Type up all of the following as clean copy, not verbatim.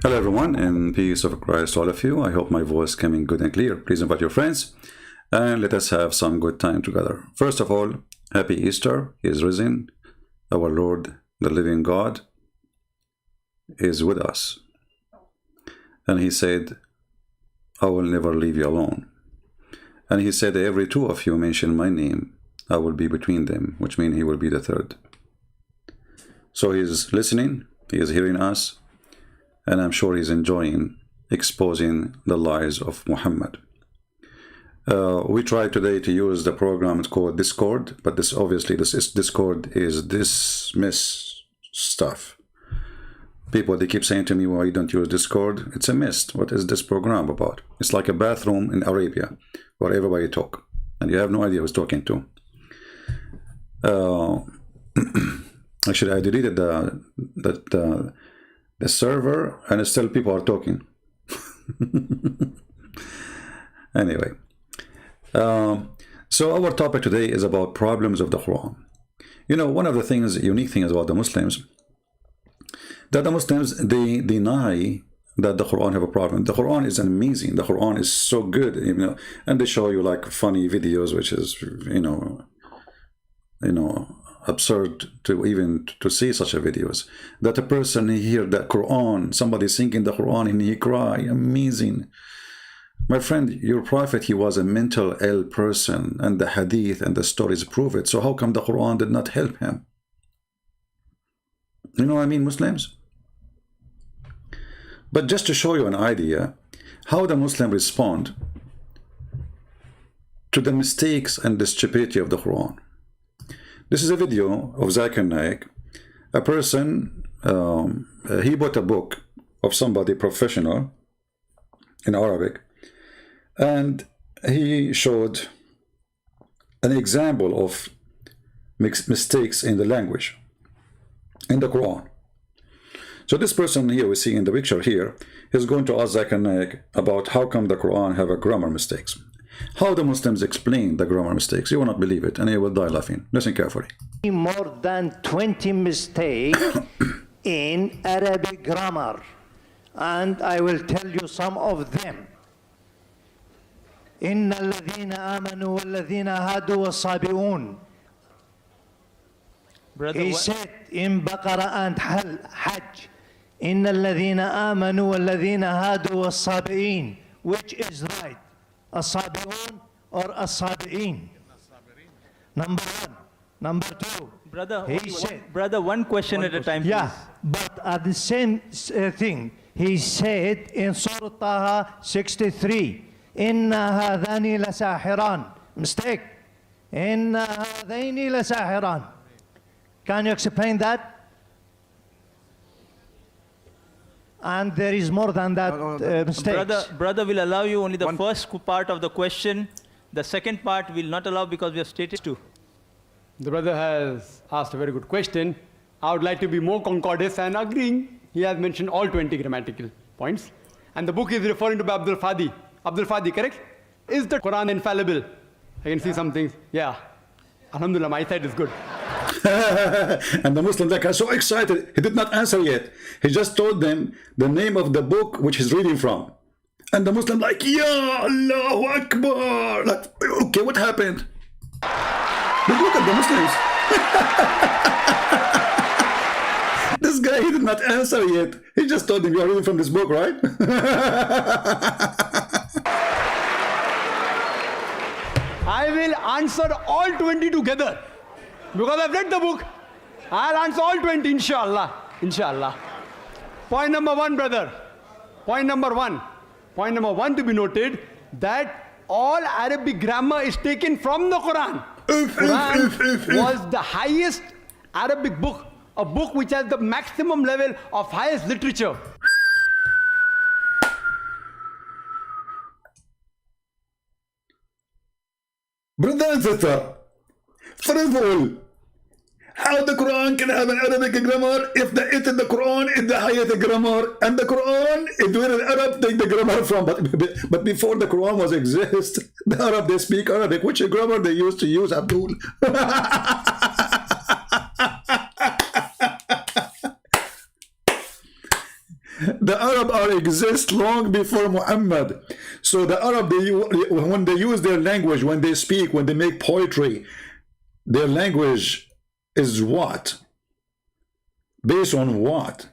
Hello everyone, and peace of Christ to all of you. I hope my voice coming good and clear. Please invite your friends and let us have some good time together. First of all, happy Easter. He is risen. Our Lord, the living God, is with us. And he said, I will never leave you alone. And he said, every two of you mention my name, I will be between them, which means he will be the third. So he is listening, he is hearing us, and I'm sure he's enjoying exposing the lies of Muhammad. We tried today to use the program called Discord, but this Discord is dismiss stuff. People, they keep saying to me, why you don't use Discord? It's a mist. What is this program about? It's like a bathroom in Arabia where everybody talk, and you have no idea who's talking to. Actually, I deleted the server, and still people are talking. Anyway, so our topic today is about problems of the Quran. You know, one of the unique things about the Muslims, that the Muslims, they deny that the Quran have a problem. The Quran is amazing. The Quran is so good, you know, and they show you like funny videos, which is, you know, absurd to even to see such a videos. That a person hear the Quran, somebody singing the Quran, and he cry, amazing. My friend, your prophet, he was a mental ill person, and the hadith and the stories prove it. So how come the Quran did not help him? You know what I mean, Muslims? But just to show you an idea how the Muslims respond to the mistakes and the stupidity of the Quran. This is a video of Zakir Naik. A person, he bought a book of somebody professional in Arabic, and he showed an example of mistakes in the language in the Quran. So this person here we see in the picture here is going to ask Zakir Naik about how come the Quran have a grammar mistakes. How the Muslims explain the grammar mistakes. You will not believe it, and you will die laughing. Listen carefully. More than 20 mistakes in Arabic grammar, and I will tell you some of them. إن الذين آمنوا والذين هادوا والصابئون. He said in Baqarah and Hajj, إن الذين آمنوا والذين هادوا والصابئين. Which is right? الصابئون or الصابئين? Number one. Number two. Brother, one question at a time, yeah, please. but at the same thing, he said in Surah Taha 63, إن هذان لساحران. Mistake. إن هذين لساحران. Can you explain that? And there is more than that mistakes. Brother will allow you only the first part of the question. The second part will not allow because we have stated to. The brother has asked a very good question. I would like to be more concordant and agreeing. He has mentioned all 20 grammatical points. And the book is referring to Abdul Fadi. Abdul Fadi, correct? Is the Quran infallible? I can see some things. Yeah. Alhamdulillah, my side is good. And the Muslims like are so excited. He did not answer yet. He just told them the name of the book which he's reading from. And the Muslim like, Ya Allahu Akbar. Like, okay, what happened? Look at the Muslims. This guy, he did not answer yet. He just told him, you are reading from this book, right? I will answer all 20 together. Because I've read the book. I'll answer all 20, inshallah. Inshallah. Point number one, brother. Point number one. Point number one to be noted that all Arabic grammar is taken from the Quran. Quran was the highest Arabic book, a book which has the maximum level of highest literature. Brother and sister, first of all, how the Quran can have an Arabic grammar if it in the Quran is the highest grammar, and the Quran is where the Arab take the grammar from. But before the Quran was exist, the Arab, they speak Arabic. Which grammar they used to use, Abdul? The Arab are exist long before Muhammad. So the Arab, when they use their language, when they speak, when they make poetry, their language is what? Based on what?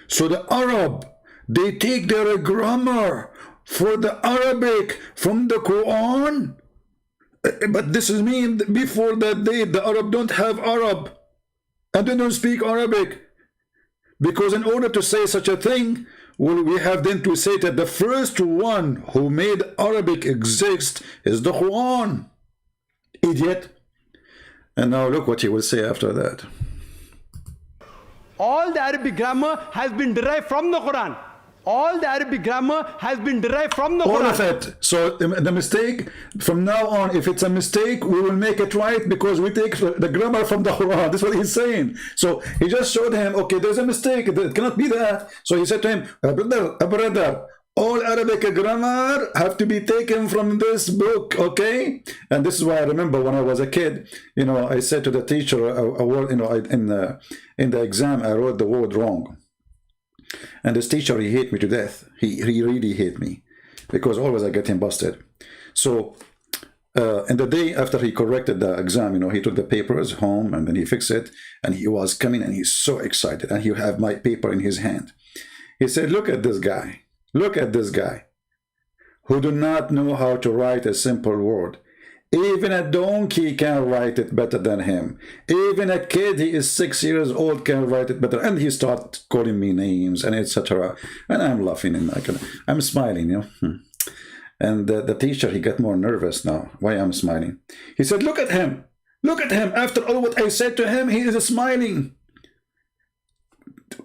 So the Arab, they take their grammar for the Arabic from the Quran. But this is mean before that day, the Arab don't have Arab and they don't speak Arabic. Because in order to say such a thing, well, we have then to say that the first one who made Arabic exist is the Quran. Idiot. And now look what he will say after that. All the Arabic grammar has been derived from the Quran. All the Arabic grammar has been derived from the Quran. All of it. So the mistake, from now on, if it's a mistake, we will make it right because we take the grammar from the Quran. That's what he's saying. So he just showed him, okay, there's a mistake. It cannot be that. So he said to him, brother, all Arabic grammar have to be taken from this book, okay? And this is why I remember when I was a kid, you know, I said to the teacher a word, you know, in the exam, I wrote the word wrong. And this teacher, he hate me to death. He really hate me because always I get him busted. So and the day after he corrected the exam, you know, he took the papers home and then he fixed it, and he was coming and he's so excited and he have my paper in his hand. He said, look at this guy. Look at this guy who do not know how to write a simple word. Even a donkey can write it better than him. Even a kid, he is 6 years old, can write it better. And he started calling me names and etc. And I'm laughing and I'm smiling, you know. And the teacher, he got more nervous now. Why I'm smiling? He said, look at him. Look at him. After all what I said to him, he is smiling.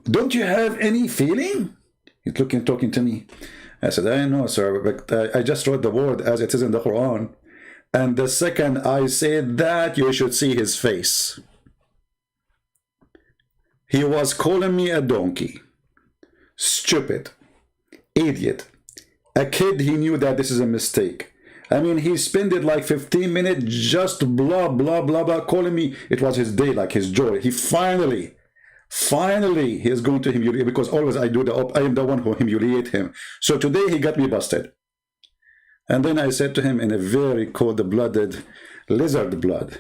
Don't you have any feeling? He's talking to me. I said, I know, sir, but I just wrote the word as it is in the Quran. And the second I said that, you should see his face. He was calling me a donkey, stupid, idiot, a kid. He knew that this is a mistake. I mean, he spent it like 15 minutes just blah, blah, blah, blah, calling me. It was his day, like his joy. He finally, he is going to humiliate, because always I am the one who humiliate him. So today he got me busted. And then I said to him in a very cold-blooded, lizard blood,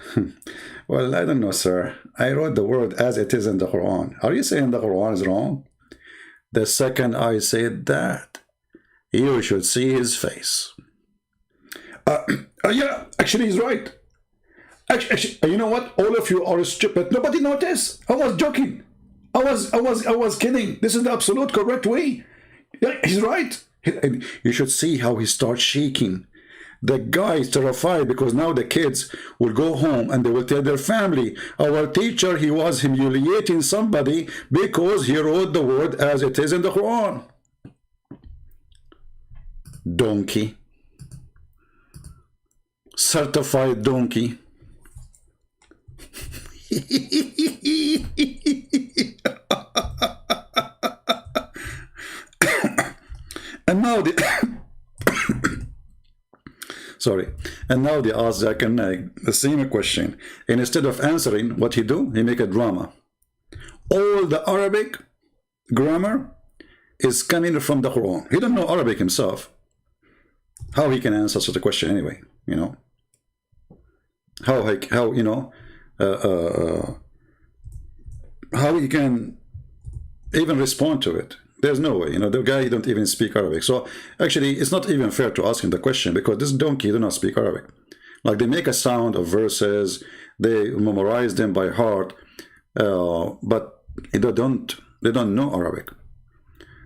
well, I don't know, sir. I wrote the word as it is in the Quran. Are you saying the Quran is wrong? The second I said that, you should see his face. Yeah, actually he's right. Actually, you know what? All of you are stupid. Nobody noticed. I was joking. I was kidding. This is the absolute correct way. Yeah, he's right. You should see how he starts shaking. The guy is terrified because now the kids will go home and they will tell their family, our teacher, he was humiliating somebody because he wrote the word as it is in the Quran. Donkey. Certified donkey. And now they ask Zakir Naik the same question, and instead of answering, what he do? He make a drama. All the Arabic grammar is coming from the Quran. He don't know Arabic himself. How he can answer such a question anyway? You know, how you know, how he can even respond to it? There's no way, you know, the guy don't even speak Arabic. So actually, it's not even fair to ask him the question, because this donkey do not speak Arabic. Like, they make a sound of verses, they memorize them by heart, but they don't know Arabic.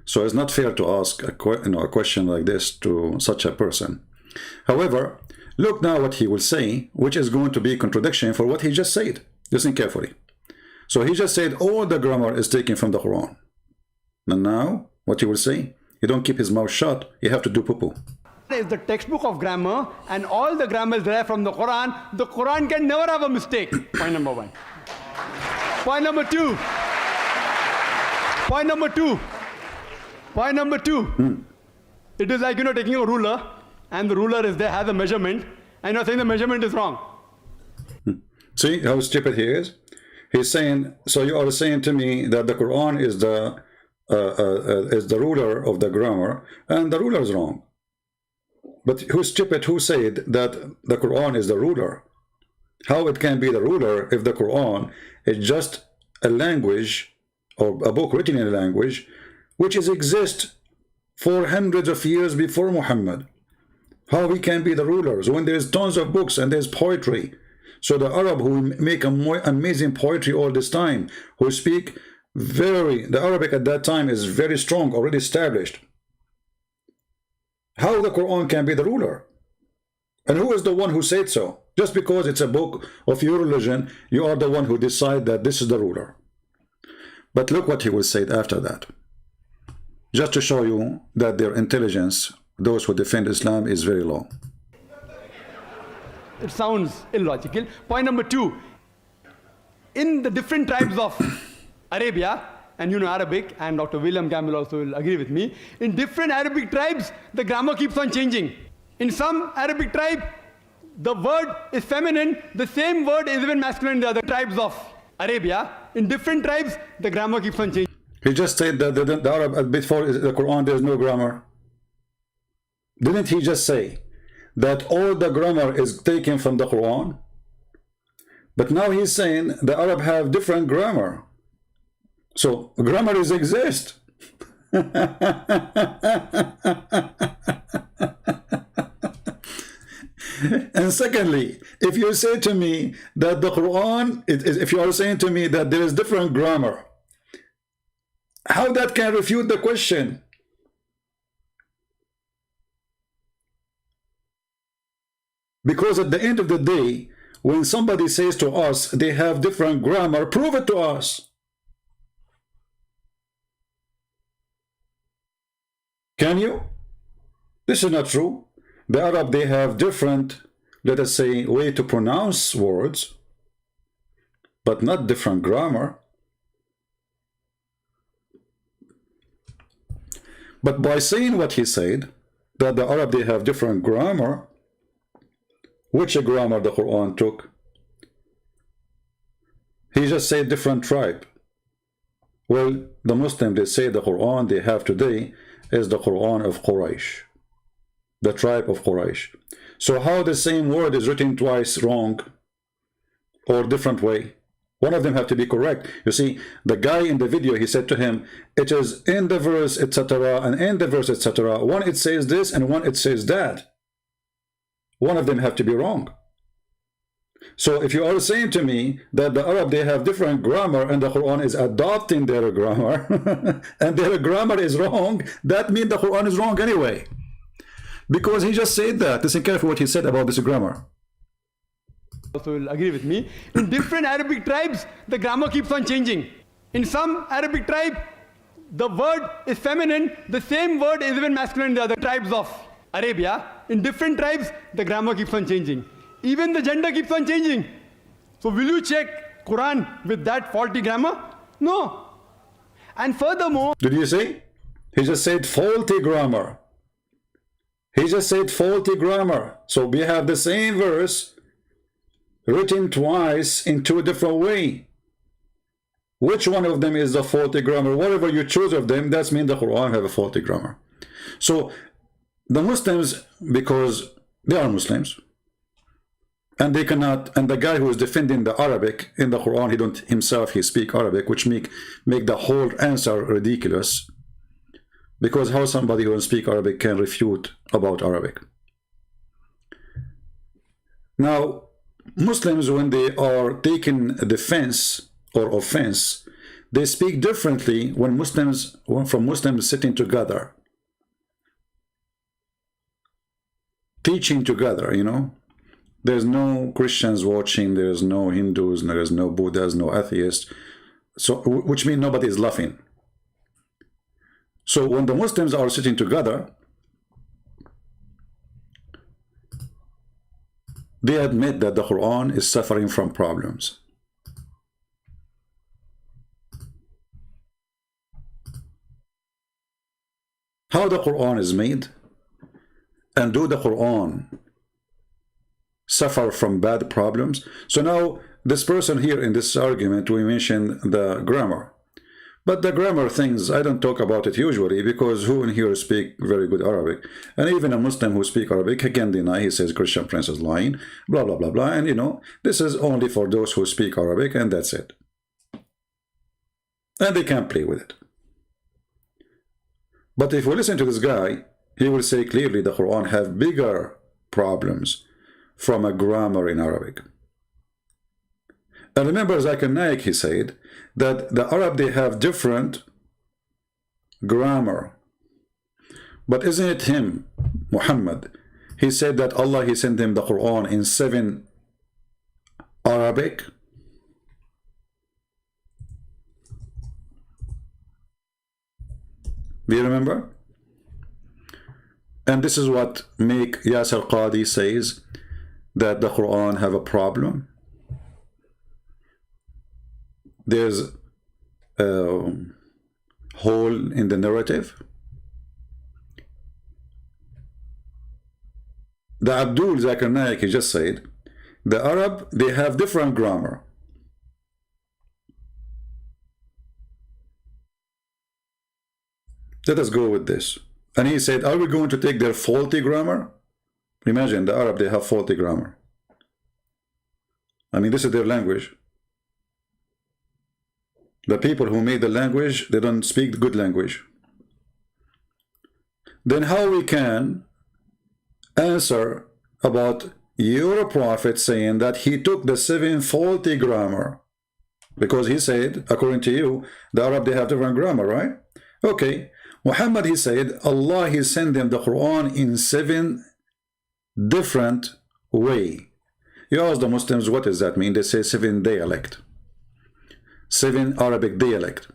So it's not fair to ask a question like this to such a person. However, look now what he will say, which is going to be a contradiction for what he just said. Listen carefully. So he just said all the grammar is taken from the Quran. And now, what he will say? He don't keep his mouth shut. You have to do poo-poo. Is the textbook of grammar, and all the grammar is derived from the Quran. The Quran can never have a mistake. Point number one. Point number two. Point number two. Point number two. It is like, you know, taking a ruler, and the ruler is there, has a measurement, and you're saying the measurement is wrong. See how stupid he is? He's saying, so you are saying to me that the Quran is the is the ruler of the grammar, and the ruler is wrong. But who's stupid who said that the Quran is the ruler? How it can be the ruler if the Quran is just a language or a book written in a language which exists for hundreds of years before Muhammad? How we can be the rulers when there's tons of books and there's poetry? So the Arab who make amazing poetry all this time, who speak the Arabic at that time is very strong, already established. How the Quran can be the ruler? And who is the one who said so? Just because it's a book of your religion, you are the one who decide that this is the ruler. But look what he will say after that. Just to show you that their intelligence, those who defend Islam, is very low. It sounds illogical. Point number 2. In the different tribes of Arabia, and you know Arabic, and Dr. William Campbell also will agree with me, in different Arabic tribes, the grammar keeps on changing. In some Arabic tribe, the word is feminine, the same word is even masculine in the other tribes of Arabia. In different tribes, the grammar keeps on changing. He just said that the Arab, before the Quran, there's no grammar. Didn't he just say that all the grammar is taken from the Quran? But now he's saying the Arab have different grammar. So grammar exist. And secondly, if you say to me that the Quran, if you are saying to me that there is different grammar, how that can refute the question? Because at the end of the day, when somebody says to us they have different grammar, prove it to us. Can you? This is not true. The Arab, they have different, let us say, way to pronounce words, but not different grammar. But by saying what he said, that the Arab, they have different grammar, which grammar the Quran took? He just said different tribe. Well, the Muslim, they say the Quran they have today is the Quran of Quraysh, the tribe of Quraysh. So how the same word is written twice wrong or different way? One of them have to be correct. You see, the guy in the video, he said to him, it is in the verse, etc., and in the verse, etc. One it says this and one it says that. One of them have to be wrong. So if you are saying to me that the Arab, they have different grammar and the Quran is adopting their grammar and their grammar is wrong, that means the Quran is wrong anyway. Because he just said that. Listen carefully what he said about this grammar. Also will agree with me. In different Arabic tribes, the grammar keeps on changing. In some Arabic tribe, the word is feminine, the same word is even masculine in the other tribes of Arabia. In different tribes, the grammar keeps on changing. Even the gender keeps on changing. So will you check Quran with that faulty grammar? No. And furthermore, did you see? He just said faulty grammar. He just said faulty grammar. So we have the same verse written twice in two different ways. Which one of them is the faulty grammar? Whatever you choose of them, that means the Quran have a faulty grammar. So the Muslims, because they are Muslims, and they cannot, and the guy who is defending the Arabic in the Quran, he don't himself, he speak Arabic, which make the whole answer ridiculous. Because how somebody who speak Arabic can refute about Arabic? Now, Muslims, when they are taking defense or offense, they speak differently when from Muslims sitting together, teaching together, you know. There's no Christians watching, there's no Hindus, there's no Buddhas, no atheists, so which means nobody is laughing. So when the Muslims are sitting together, they admit that the Quran is suffering from problems. How the Quran is made, and do the Quran suffer from bad problems? So now this person here in this argument, we mentioned the grammar, But the grammar things, I don't talk about it usually, because who in here speak very good Arabic? And even a Muslim who speak Arabic, he can deny, he says Christian Prince is lying, blah, blah, blah, blah. And you know, this is only for those who speak Arabic, and that's it. And they can't play with it. But if we listen to this guy, he will say clearly the Quran have bigger problems from a grammar in Arabic. And remember, Zakir Naik, he said that the Arab, they have different grammar. But isn't it him, Muhammad? He said that Allah, he sent him the Quran in 7 Arabic. Do you remember? And this is what make Yasir Qadi says that the Quran have a problem. There's a hole in the narrative. The Abdul Zakir Naik, he just said, the Arab, they have different grammar. Let us go with this. And he said, are we going to take their faulty grammar? Imagine the Arab, they have faulty grammar. I mean, this is their language. The people who made the language, they don't speak good language. Then how we can answer about your prophet saying that he took the 7 faulty grammar? Because he said, according to you, the Arab, they have different grammar, right? Okay. Muhammad, he said, Allah, he sent them the Quran in 7 different way. You ask the Muslims, what does that mean? They say 7 dialect. 7 Arabic dialect.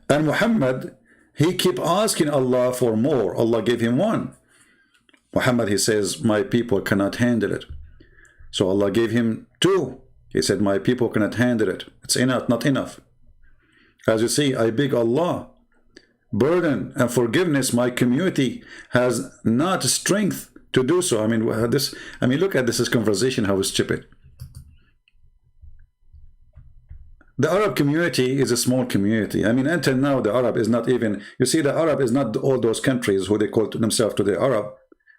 And Muhammad, he keep asking Allah for more. Allah gave him 1. Muhammad, he says, my people cannot handle it. So Allah gave him 2. He said, my people cannot handle it. It's enough, not enough. As you see, I beg Allah, burden and forgiveness, my community has not strength to do so. I mean, look at this conversation, how stupid. The Arab community is a small community. I mean, until now, the Arab is not even, you see, the Arab is not all those countries who they call themselves to the Arab.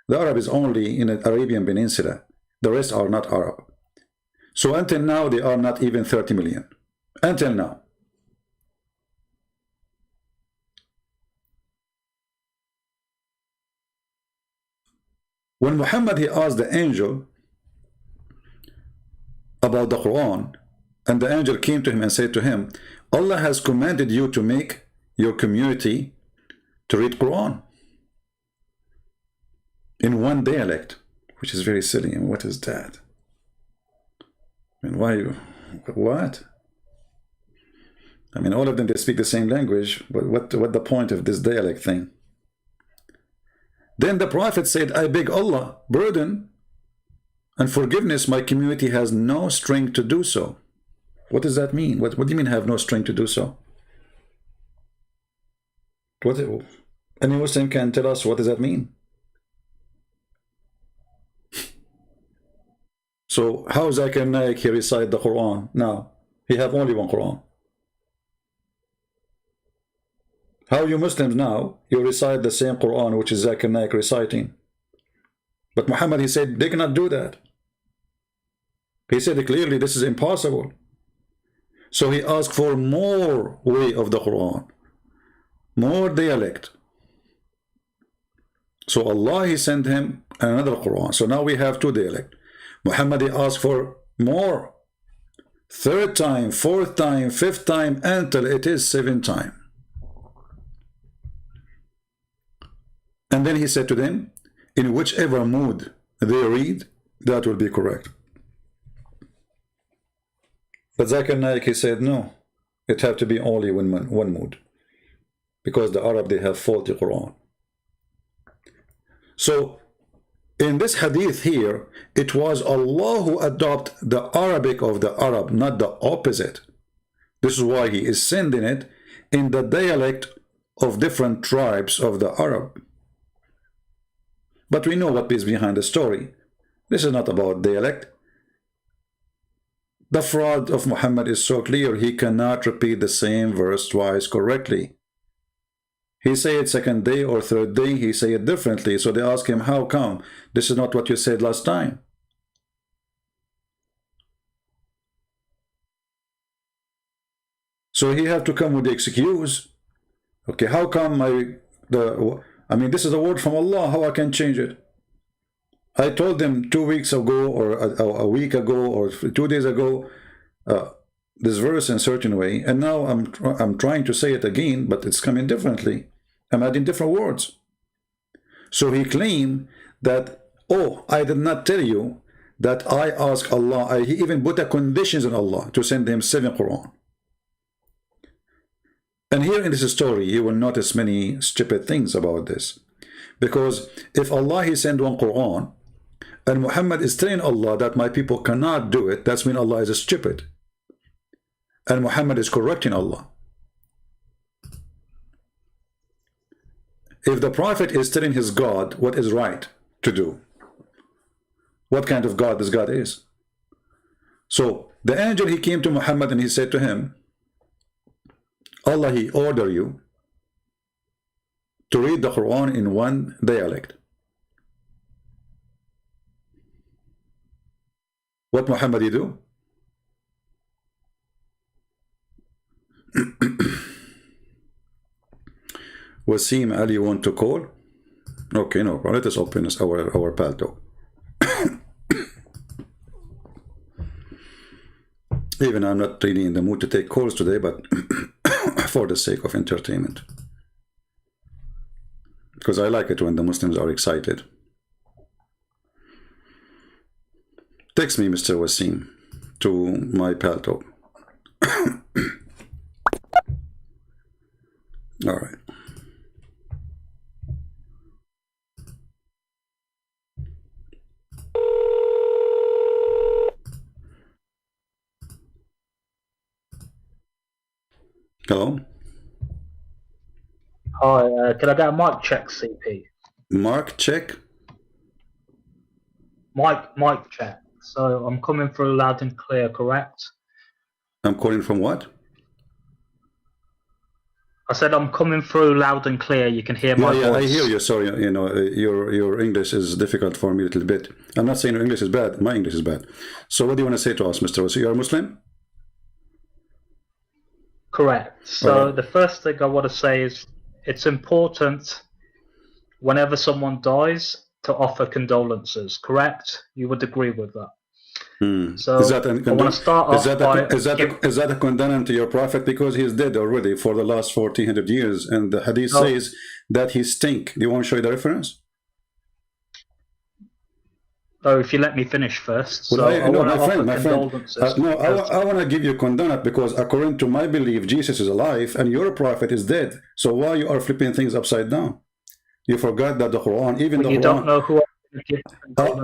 The Arab is only in the Arabian Peninsula. The rest are not Arab. So until now, they are not even 30 million. Until now. When Muhammad, he asked the angel about the Quran, and the angel came to him and said to him, Allah has commanded you to make your community to read Quran in 1 dialect, which is very silly. And what is that? I mean, why? What? I mean, all of them, they speak the same language, but what the point of this dialect thing? Then the Prophet said, I beg Allah, burden and forgiveness, my community has no strength to do so. What does that mean? What do you mean have no strength to do so? Any Muslim can tell us what does that mean? So how Zakir Naik, he recite the Quran? Now, he have only 1 Quran. How you Muslims now, you recite the same Quran which is Zakir Naik reciting. But Muhammad, he said, they cannot do that. He said clearly, this is impossible. So he asked for more way of the Quran, more dialect. So Allah, he sent him another Quran. So now we have 2 dialect. Muhammad, he asked for more. 3rd time, 4th time, 5th time, until it is 7th time. And then he said to them, in whichever mood they read, that will be correct. But Zakir Naik, he said, no, it have to be only one mood. Because the Arab, they have faulty Quran. So, in this hadith here, it was Allah who adopted the Arabic of the Arab, not the opposite. This is why he is sending it in the dialect of different tribes of the Arab. But we know what is behind the story. This is not about dialect. The fraud of Muhammad is so clear, he cannot repeat the same verse twice correctly. He say it second day or third day, he say it differently. So they ask him, how come? This is not what you said last time. So he have to come with the excuse. Okay, how come I mean, this is a word from Allah, how I can change it? I told them 2 weeks ago or a week ago or 2 days ago this verse in a certain way, and now I'm trying to say it again, but it's coming differently. I'm adding different words. So he claimed that, oh, I did not tell you that I asked Allah. He even put the conditions on Allah to send him 7 Quran. And here in this story, you will notice many stupid things about this. Because if Allah, he sent 1 Quran, and Muhammad is telling Allah that my people cannot do it, that's mean Allah is stupid. And Muhammad is correcting Allah. If the Prophet is telling his God what is right to do, what kind of God this God is? So the angel, he came to Muhammad and he said to him, Allah, he order you to read the Quran in 1 dialect. What Muhammad he do? Wasim Ali, you want to call? Okay, no problem. Let us open our palto. Even I'm not really in the mood to take calls today, but for the sake of entertainment. Because I like it when the Muslims are excited. Text me, Mr. Wasim, to my palto. All right. Hello? Hi, can I get a mic check, CP? Mark check? Mic check. So I'm coming through loud and clear, correct? I'm calling from what? I said I'm coming through loud and clear. You can hear my voice. I hear you. Sorry, you know, your English is difficult for me a little bit. I'm not saying your English is bad. My English is bad. So what do you want to say to us, Mr. Wasi? You're a Muslim? Correct. So the first thing I want to say is it's important whenever someone dies to offer condolences, correct? You would agree with that. So is that I want to start off is that a condemnation to your prophet, because he is dead already for the last 1400 years, and the hadith says that he stink. Do you want to show you the reference? Oh, if you let me finish first. Well, so my friend, I want to give you condemnation because according to my belief, Jesus is alive and your prophet is dead. So why you are flipping things upside down? You forgot that the Quran, even the Quran. You don't know who.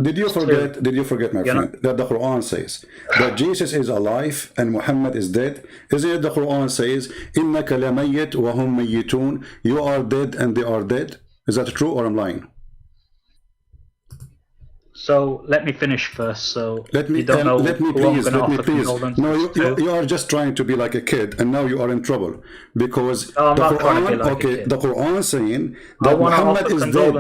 Did you forget, my friend, that the Quran says that Jesus is alive and Muhammad is dead? Isn't it the Quran says, إِنَّكَ لَمَيِّتْ وَهُمْ مَيِّتُونَ, you are dead and they are dead? Is that true or I'm lying? So let me finish first. So let me please. No, you are just trying to be like a kid, and now you are in trouble because the Quran. The Quran saying that Muhammad is dead.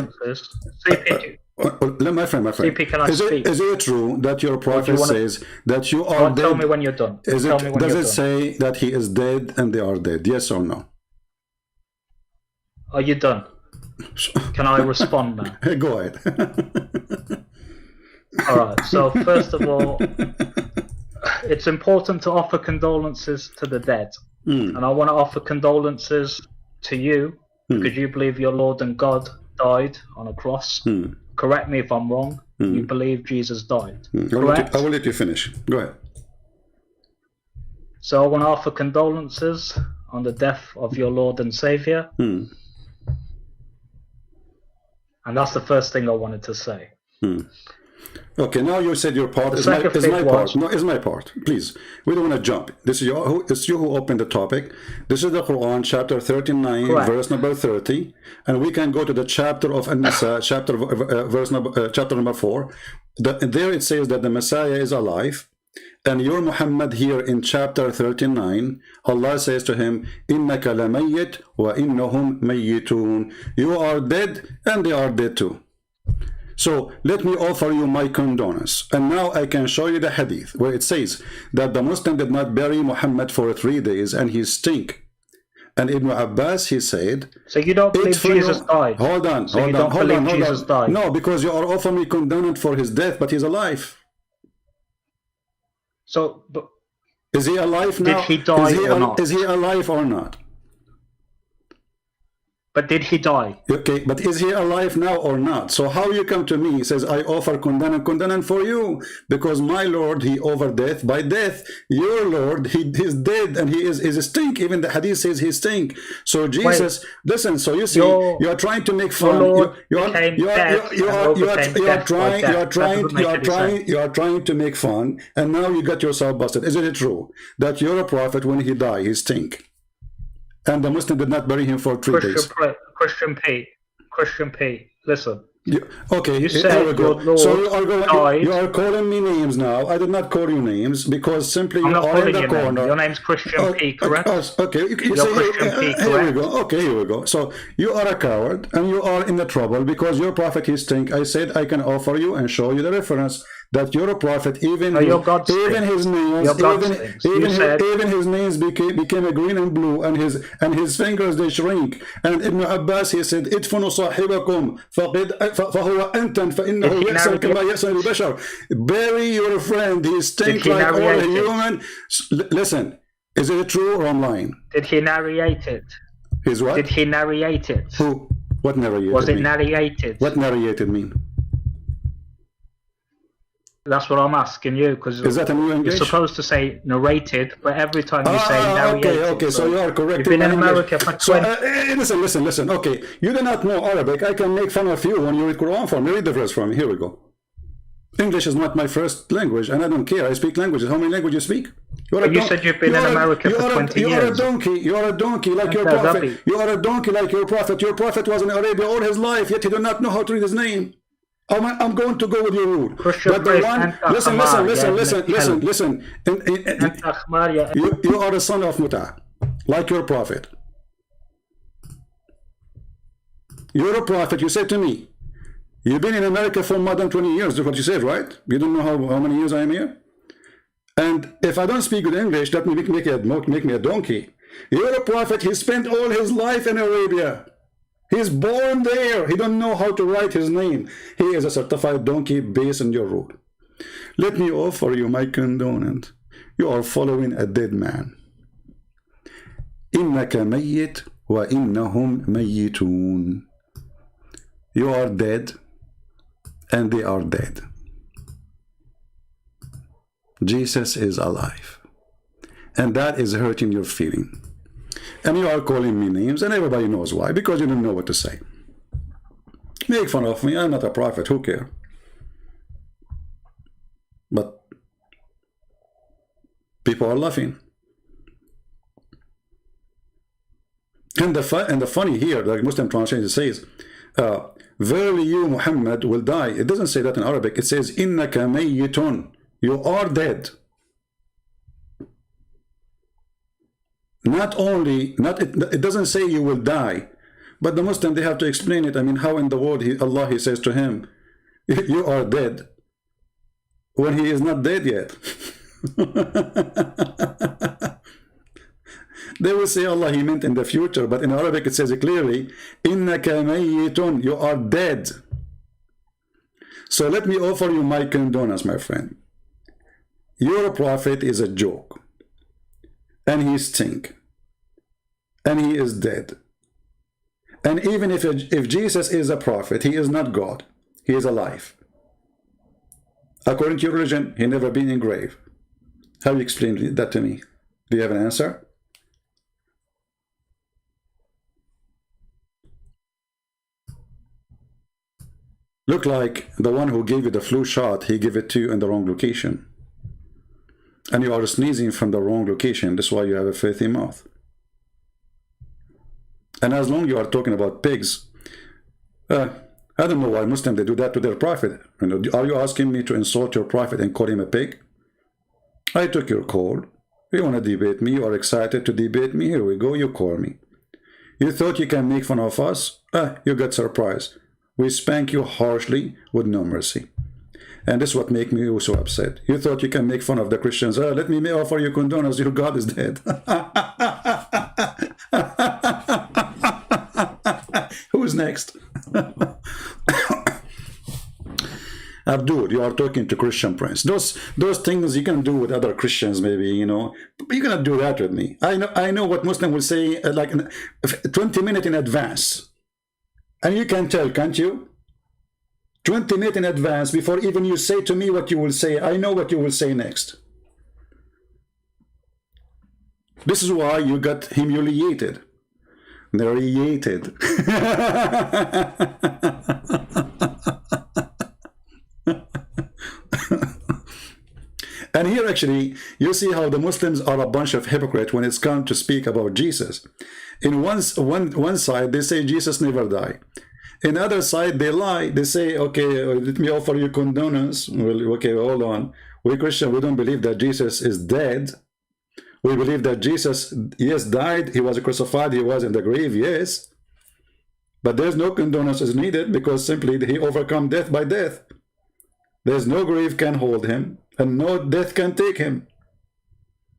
My friend. CP, is it true that your prophet says that you are dead? Tell me when you're done. Does it say that he is dead and they are dead? Yes or no? Are you done? Can I respond now? Hey, go ahead. All right. So first of all, it's important to offer condolences to the dead, and I want to offer condolences to you because you believe your Lord and God died on a cross. Correct me if I'm wrong. You believe Jesus died. Correct? I will let you finish. Go ahead. So I want to offer condolences on the death of your Lord and Savior, and that's the first thing I wanted to say. Okay, now you said your part is my part. No, is my part. Please, we don't want to jump. This is it's you who opened the topic. This is the Quran, chapter 39, correct, verse number 30, and we can go to the chapter of An-Nisa, chapter number 4. There it says that the Messiah is alive, And your Muhammad here in chapter 39, Allah says to him, إِنَّكَ لَمَيِّتْ وَإِنَّهُمْ مَيِّتُونَ. You are dead and they are dead too. So let me offer you my condolence. And now I can show you the hadith where it says that the Muslim did not bury Muhammad for 3 days and he stink. And Ibn Abbas, he said, so you don't believe Jesus died? Hold on, so hold you on, don't hold believe on, hold Jesus on. died? No, because you are offering me condolence for his death, but he's alive. So, but is he alive now? Did he die or not? Is he alive or not? But did he die? Okay, but is he alive now or not? So how you come to me, he says, I offer condemnation for you, because my Lord, he over death by death. Your Lord, he is dead, and he is a stink. Even the hadith says he stink. So Jesus, listen, so you see, you are trying to make fun. You are trying to make fun, and now you got yourself busted. Isn't it true that you're a prophet, when he died, he stink? And the Muslim did not bury him for 3 days. Christian P. Listen. Okay, you said here we go. Lord So you are calling me names now. I did not call you names because simply you are in the corner. Your name's Christian P, correct? Okay, you say, Christian P, correct? Here we go. Okay, here we go. So you are a coward and you are in the trouble because your prophet he stink. I said I can offer you and show you the reference that you're a prophet, even his nails became a green and blue, and his fingers they shrink. And Ibn Abbas he said, "Idfunu sahibakum fahuwa antan فإنه يحسن كما يحسن البشر." Bury your friend, he stinks like all a human. Listen, is it true or I'm lying? Did he narrate it? His what? Did he narrate it? Who? What narrated? Was it narrated? What narrated mean? That's what I'm asking you, because you're supposed to say narrated, but every time you say narrated. Okay, so you are correct. You've been in America for 20... listen, okay. You do not know Arabic. I can make fun of you when you read Quran for me. Read the verse for me. Here we go. English is not my first language, and I don't care. I speak languages. How many languages you speak? You said you've been in America for 20 years. You are a donkey like your prophet. You are a donkey like your prophet. Your prophet was in Arabia all his life, yet he did not know how to read his name. I'm going to go with your rule. But the one, listen. You are a son of Muta, like your prophet. You're a prophet. You said to me, you've been in America for more than 20 years. That's what you said, right? You don't know how many years I am here? And if I don't speak good English, that make me a donkey. You're a prophet. He spent all his life in Arabia. He's born there. He don't know how to write his name. He is a certified donkey based on your rule. Let me offer you my condolence. You are following a dead man. إِنَّكَ مَيِّتْ وَإِنَّهُمْ مَيِّتُونَ. You are dead and they are dead. Jesus is alive. And that is hurting your feeling. And you are calling me names, and everybody knows why, because you don't know what to say. Make fun of me, I'm not a prophet, who cares? But people are laughing. And the funny here, the Muslim translation says, verily you, Muhammad, will die. It doesn't say that in Arabic, it says, إِنَّكَ مَيِّتٌ. You are dead. It doesn't say you will die, but the Muslim, they have to explain it. I mean, how in the world Allah he says to him, you are dead, when he is not dead yet. They will say Allah he meant in the future, but in Arabic it says it clearly, إِنَّكَ مَيِّتٌ. You are dead. So let me offer you my condolence, my friend. Your prophet is a joke, and he stink, and he is dead. And even if Jesus is a prophet, he is not God. He is alive. According to your religion, he never been in grave. How do you explain that to me? Do you have an answer? Look like the one who gave you the flu shot, he gave it to you in the wrong location. And you are sneezing from the wrong location. That's why you have a filthy mouth. And as long as you are talking about pigs, I don't know why Muslims, they do that to their prophet. Are you asking me to insult your prophet and call him a pig? I took your call. You want to debate me? You are excited to debate me? Here we go. You call me. You thought you can make fun of us? You got surprised. We spank you harshly with no mercy. And this is what makes me so upset. You thought you can make fun of the Christians. Let me offer you condolence. Your God is dead. Who's next? Abdul, you are talking to Christian Prince. Those things you can do with other Christians, maybe, you know. But you cannot do that with me. I know what Muslim will say like 20 minutes in advance. And you can tell, can't you? 20 minutes in advance before even you say to me what you will say. I know what you will say next. This is why you got humiliated. Narrated. And here actually you see how the Muslims are a bunch of hypocrites when it's come to speak about Jesus. In one side they say Jesus never died. In the other side they lie. They say, okay, let me offer you condolence. Well, okay, hold on. We Christians, we don't believe that Jesus is dead. We believe that Jesus, yes, died. He was crucified. He was in the grave, yes. But there's no condolences needed because simply he overcome death by death. There's no grave can hold him and no death can take him.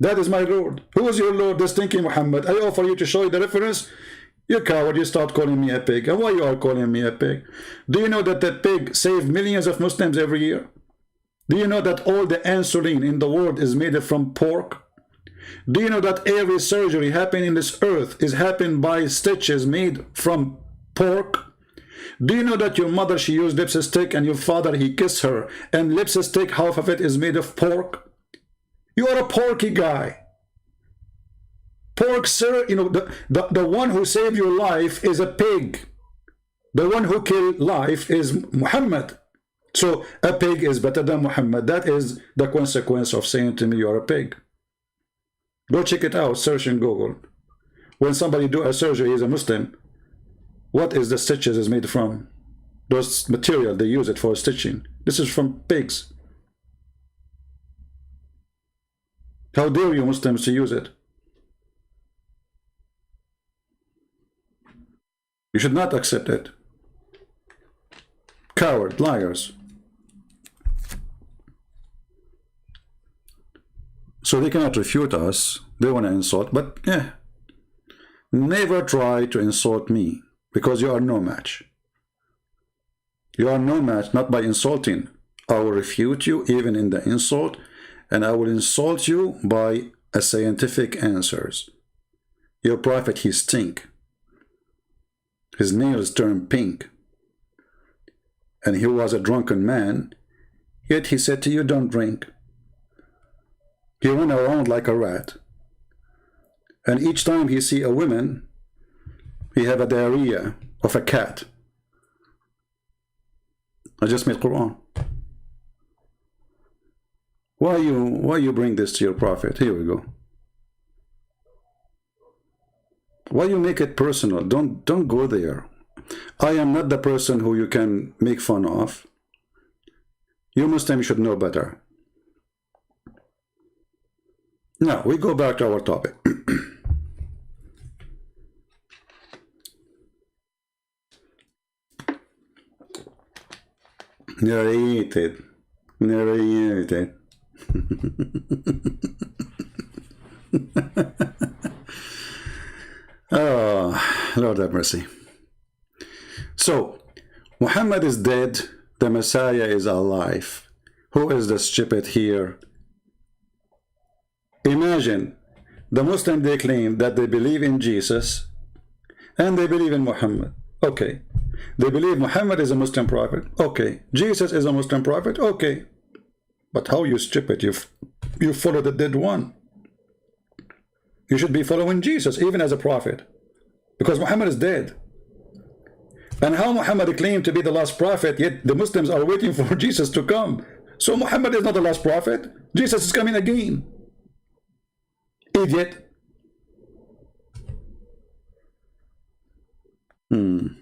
That is my Lord. Who is your Lord? This thinking Muhammad. I offer you to show you the reference. You coward, you start calling me a pig. And why you are calling me a pig? Do you know that that pig saved millions of Muslims every year? Do you know that all the insulin in the world is made from pork? Do you know that every surgery happening in this earth is happened by stitches made from pork? Do you know that your mother, she used lipstick, and your father, he kissed her, and lipstick, half of it is made of pork? You are a porky guy. Pork, sir, you know, the one who saved your life is a pig. The one who killed life is Muhammad. So a pig is better than Muhammad. That is the consequence of saying to me you are a pig. Go check it out, search in Google. When somebody do a surgery, he's a Muslim, what is the stitches is made from? Those material, they use it for stitching. This is from pigs. How dare you Muslims to use it? You should not accept it. Coward, liars. So they cannot refute us. They want to insult, but yeah. Never try to insult me, because you are no match. You are no match, not by insulting. I will refute you even in the insult, and I will insult you by a scientific answers. Your prophet, he stink. His nails turn pink. And he was a drunken man, yet he said to you, don't drink. He went around like a rat. And each time he see a woman, he have a diarrhea of a cat. I just made Quran. Why you bring this to your prophet? Here we go. Why you make it personal? Don't go there. I am not the person who you can make fun of. You Muslims should know better. Now we go back to our topic. Narrated. Oh, Lord have mercy. So, Muhammad is dead, the Messiah is alive. Who is the stupid here? Imagine, the Muslims, they claim that they believe in Jesus and they believe in Muhammad. Okay. They believe Muhammad is a Muslim prophet. Okay. Jesus is a Muslim prophet. Okay. But how you stupid? You follow the dead one. You should be following Jesus, even as a prophet, because Muhammad is dead. And how Muhammad claimed to be the last prophet, yet the Muslims are waiting for Jesus to come. So Muhammad is not the last prophet. Jesus is coming again. Idiot. No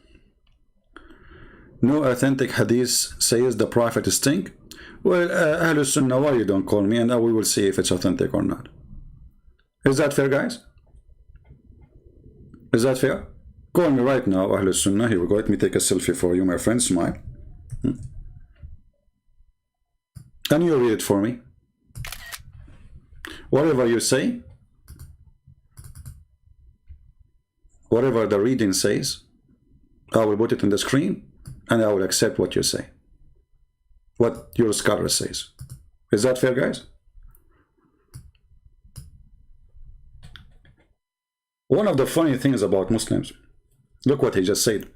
authentic hadith says the prophet stink. Well, Ahlul Sunnah, why you don't call me, and we will see if it's authentic or not. Is that fair, guys? Is that fair? Call me right now, Ahlul Sunnah. Here we go. Let me take a selfie for you, my friend. Smile. And you read it for me. Whatever you say, whatever the reading says, I will put it on the screen, and I will accept what you say. What your scholar says. Is that fair, guys? One of the funny things about Muslims, look what he just said.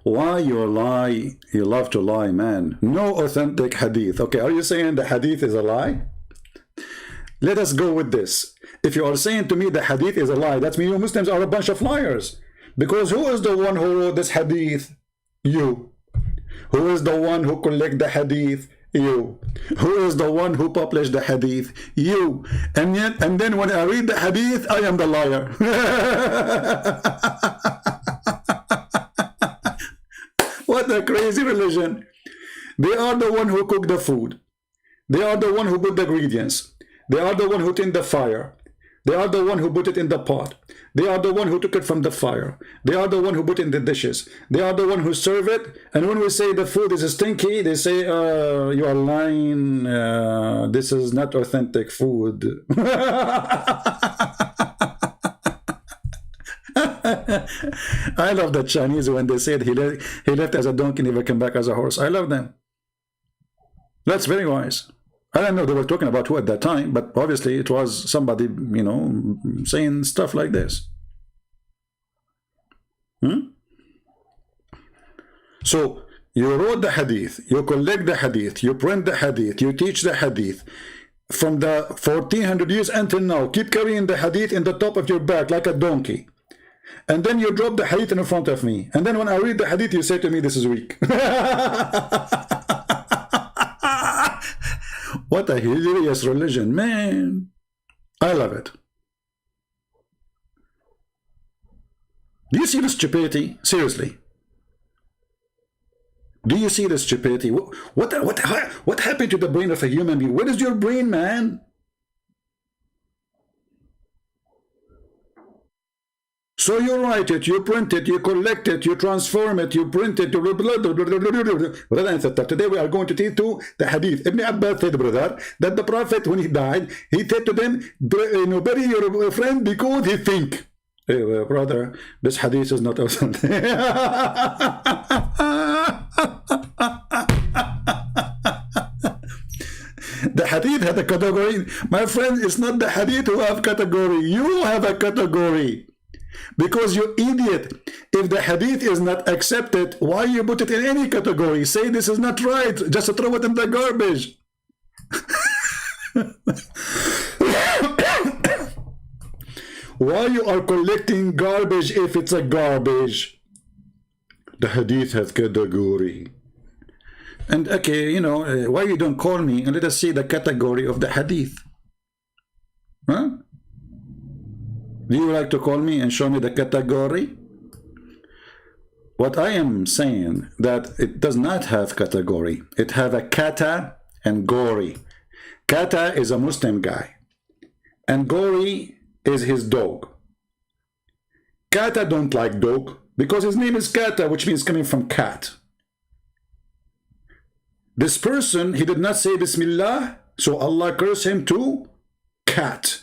Why you lie? You love to lie, man. No authentic hadith. Okay, are you saying the hadith is a lie? Let us go with this. If you are saying to me the hadith is a lie, that means you Muslims are a bunch of liars. Because who is the one who wrote this hadith? You. Who is the one who collect the hadith? You. Who is the one who published the hadith? You. And then when I read the hadith, I am the liar. What a crazy religion. They are the one who cook the food. They are the one who put the ingredients. They are the one who tend the fire. They are the one who put it in the pot. They are the one who took it from the fire. They are the one who put it in the dishes. They are the one who serve it. And when we say the food is stinky, they say, you are lying. This is not authentic food. I love the Chinese when they said he left as a donkey, never came back as a horse. I love them. That's very wise. I don't know they were talking about who at that time, but obviously it was somebody, you know, saying stuff like this. So you wrote the hadith, you collect the hadith, you print the hadith, you teach the hadith. From the 1400 years until now, keep carrying the hadith in the top of your back like a donkey. And then you drop the hadith in front of me. And then when I read the hadith, you say to me, this is weak. What a hilarious religion, man. I love it. Do you see the stupidity? Seriously. Do you see the stupidity? What happened to the brain of a human being? What is your brain, man? So you write it, you print it, you collect it, you transform it, you print it. Brother and sister, today we are going to teach to the hadith. Ibn Abbas said, brother, that the Prophet, when he died, he said to them, bury your friend because he think. Hey, brother, this hadith is not authentic. The hadith had a category. My friend, it's not the hadith who have category. You have a category. Because you idiot, if the hadith is not accepted, why you put it in any category? Say this is not right, just throw it in the garbage. Why you are collecting garbage if it's a garbage? The hadith has category. And okay, you know, why you don't call me and let us see the category of the hadith? Huh? Do you like to call me and show me the category? What I am saying that it does not have category. It have a kata and gori. Kata is a Muslim guy. And gori is his dog. Kata don't like dog because his name is Kata, which means coming from cat. This person, he did not say Bismillah, so Allah cursed him to cat.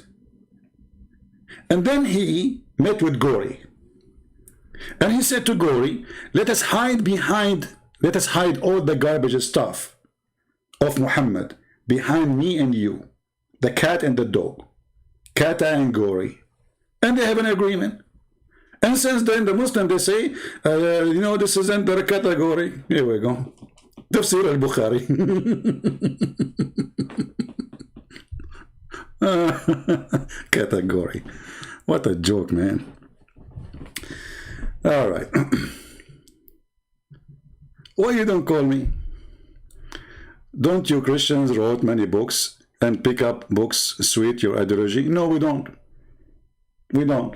And then he met with Gori. And he said to Gori, let us hide all the garbage stuff of Muhammad behind me and you, the cat and the dog, Kata and Gori. And they have an agreement. And since then, the Muslim, they say, you know, this isn't the category. Here we go. Tafsir al-Bukhari. Category. What a joke, man. All right. Why you don't call me? Don't you Christians wrote many books and pick up books suit your ideology? No, we don't. We don't.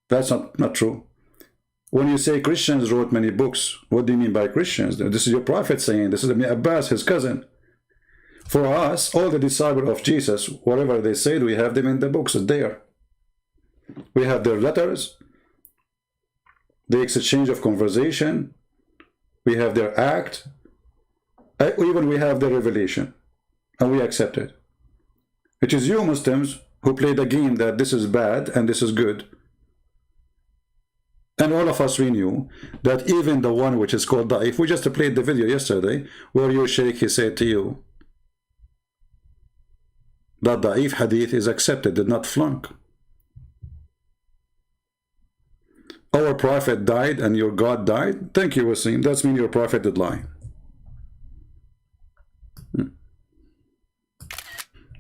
That's not true. When you say Christians wrote many books, what do you mean by Christians? This is your prophet saying, this is Ibn Abbas, his cousin. For us, all the disciples of Jesus, whatever they said, we have them in the books there. We have their letters, the exchange of conversation, we have their act, even we have their revelation, and we accept it. It is you Muslims who play the game that this is bad and this is good. And all of us, we knew that even the one which is called Da'if, we just played the video yesterday where your Shaykh, he said to you that Da'if hadith is accepted, did not flunk. Our prophet died and your God died. Thank you, Wasim. That's mean your prophet did lie.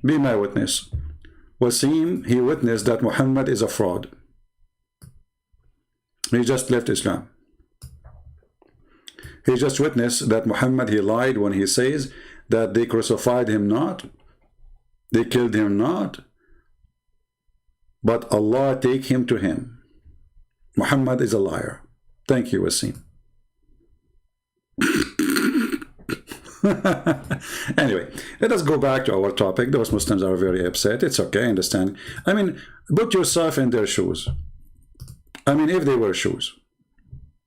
Be my witness. Wasim, he witnessed that Muhammad is a fraud. He just left Islam. He just witnessed that Muhammad, he lied when he says that they crucified him not, they killed him not, but Allah take him to him. Muhammad is a liar. Thank you, Wasim. Anyway, let us go back to our topic. Those Muslims are very upset. It's okay, I understand. I mean, put yourself in their shoes. I mean, if they wear shoes,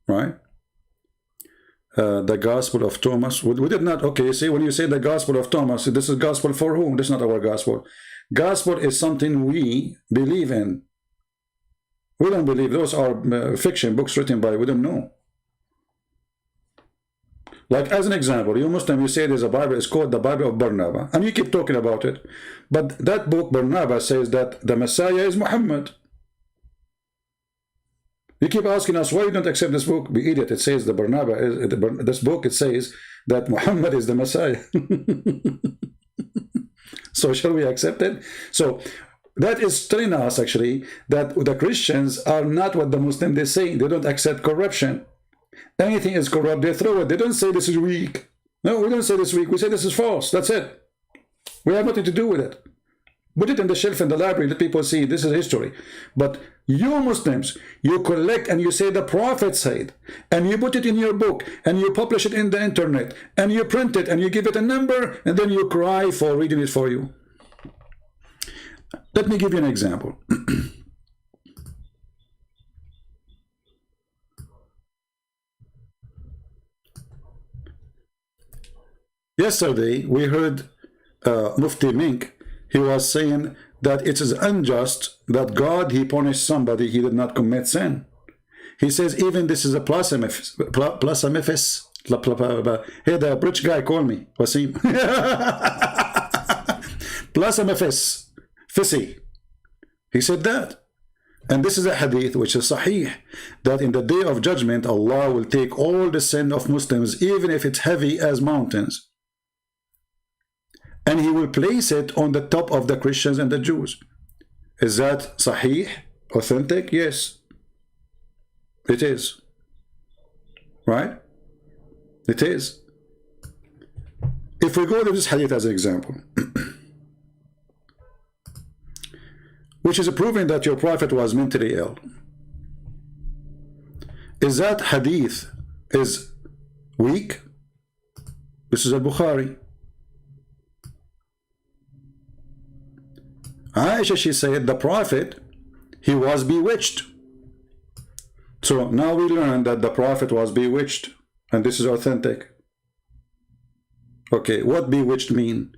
right? The Gospel of Thomas, we did not, okay, see, when you say the Gospel of Thomas, this is gospel for whom? This is not our gospel. Gospel is something we believe in. We don't believe. Those are fiction books written by, we don't know. Like, as an example, you Muslim, you say there's a Bible, it's called the Bible of Barnabas, and you keep talking about it. But that book, Barnabas, says that the Messiah is Muhammad. You keep asking us, why you don't accept this book? We idiot. It says the Barnabas, this book, it says that Muhammad is the Messiah. So shall we accept it? So that is telling us, actually, that the Christians are not what the Muslims they say. They don't accept corruption. Anything is corrupt, they throw it. They don't say this is weak. No, we don't say this is weak. We say this is false. That's it. We have nothing to do with it. Put it in the shelf in the library. Let people see this is history. But you Muslims, you collect and you say the Prophet said, and you put it in your book, and you publish it in the internet, and you print it, and you give it a number, and then you cry for reading it for you. Let me give you an example. Yesterday, we heard Mufti Mink. He was saying that it is unjust that God, he punished somebody, he did not commit sin. He says even this is a blasphemous. Hey, the rich guy called me, Wasim. Blasphemous. Fissy. He said that. And this is a hadith which is sahih, that in the day of judgment, Allah will take all the sin of Muslims, even if it's heavy as mountains, and he will place it on the top of the Christians and the Jews. Is that sahih? Authentic? Yes. It is. Right? It is. If we go to this hadith as an example, which is proving that your prophet was mentally ill, is that hadith is weak? This is al-Bukhari. Aisha, she said the prophet, he was bewitched. So now we learn that the prophet was bewitched, and this is authentic. Okay, what bewitched mean?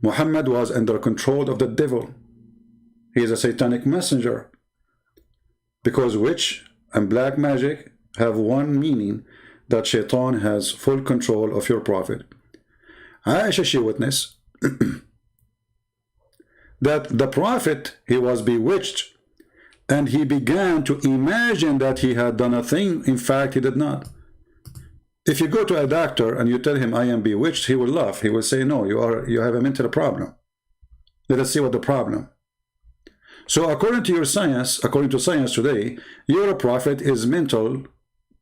Muhammad was under control of the devil. He is a satanic messenger. Because witch and black magic have one meaning, that shaitan has full control of your prophet. Aisha, she witnessed that the prophet, he was bewitched, and he began to imagine that he had done a thing. In fact, he did not. If you go to a doctor and you tell him, I am bewitched, he will laugh. He will say, no, you have a mental problem. Let us see what the problem. So according to your science, according to science today, your prophet is mental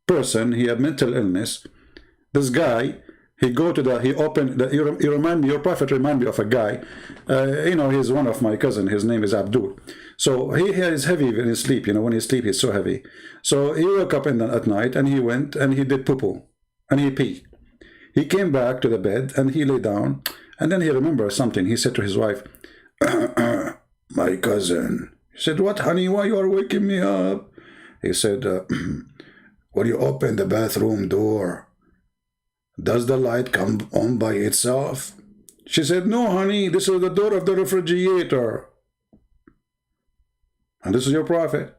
person. He had mental illness. This guy, He go to the, he opened the, you remind me, your prophet remind me of a guy, you know, he's one of my cousin, his name is Abdul. So he is heavy when he sleep, you know, when he sleep, he's so heavy. So he woke up at night and he went and he did poo-poo and he pee. He came back to the bed and he lay down and then he remembered something. He said to his wife, my cousin. He said, what, honey, why you are waking me up? He said, when you open the bathroom door, does the light come on by itself? She said, no, honey, this is the door of the refrigerator. And this is your prophet.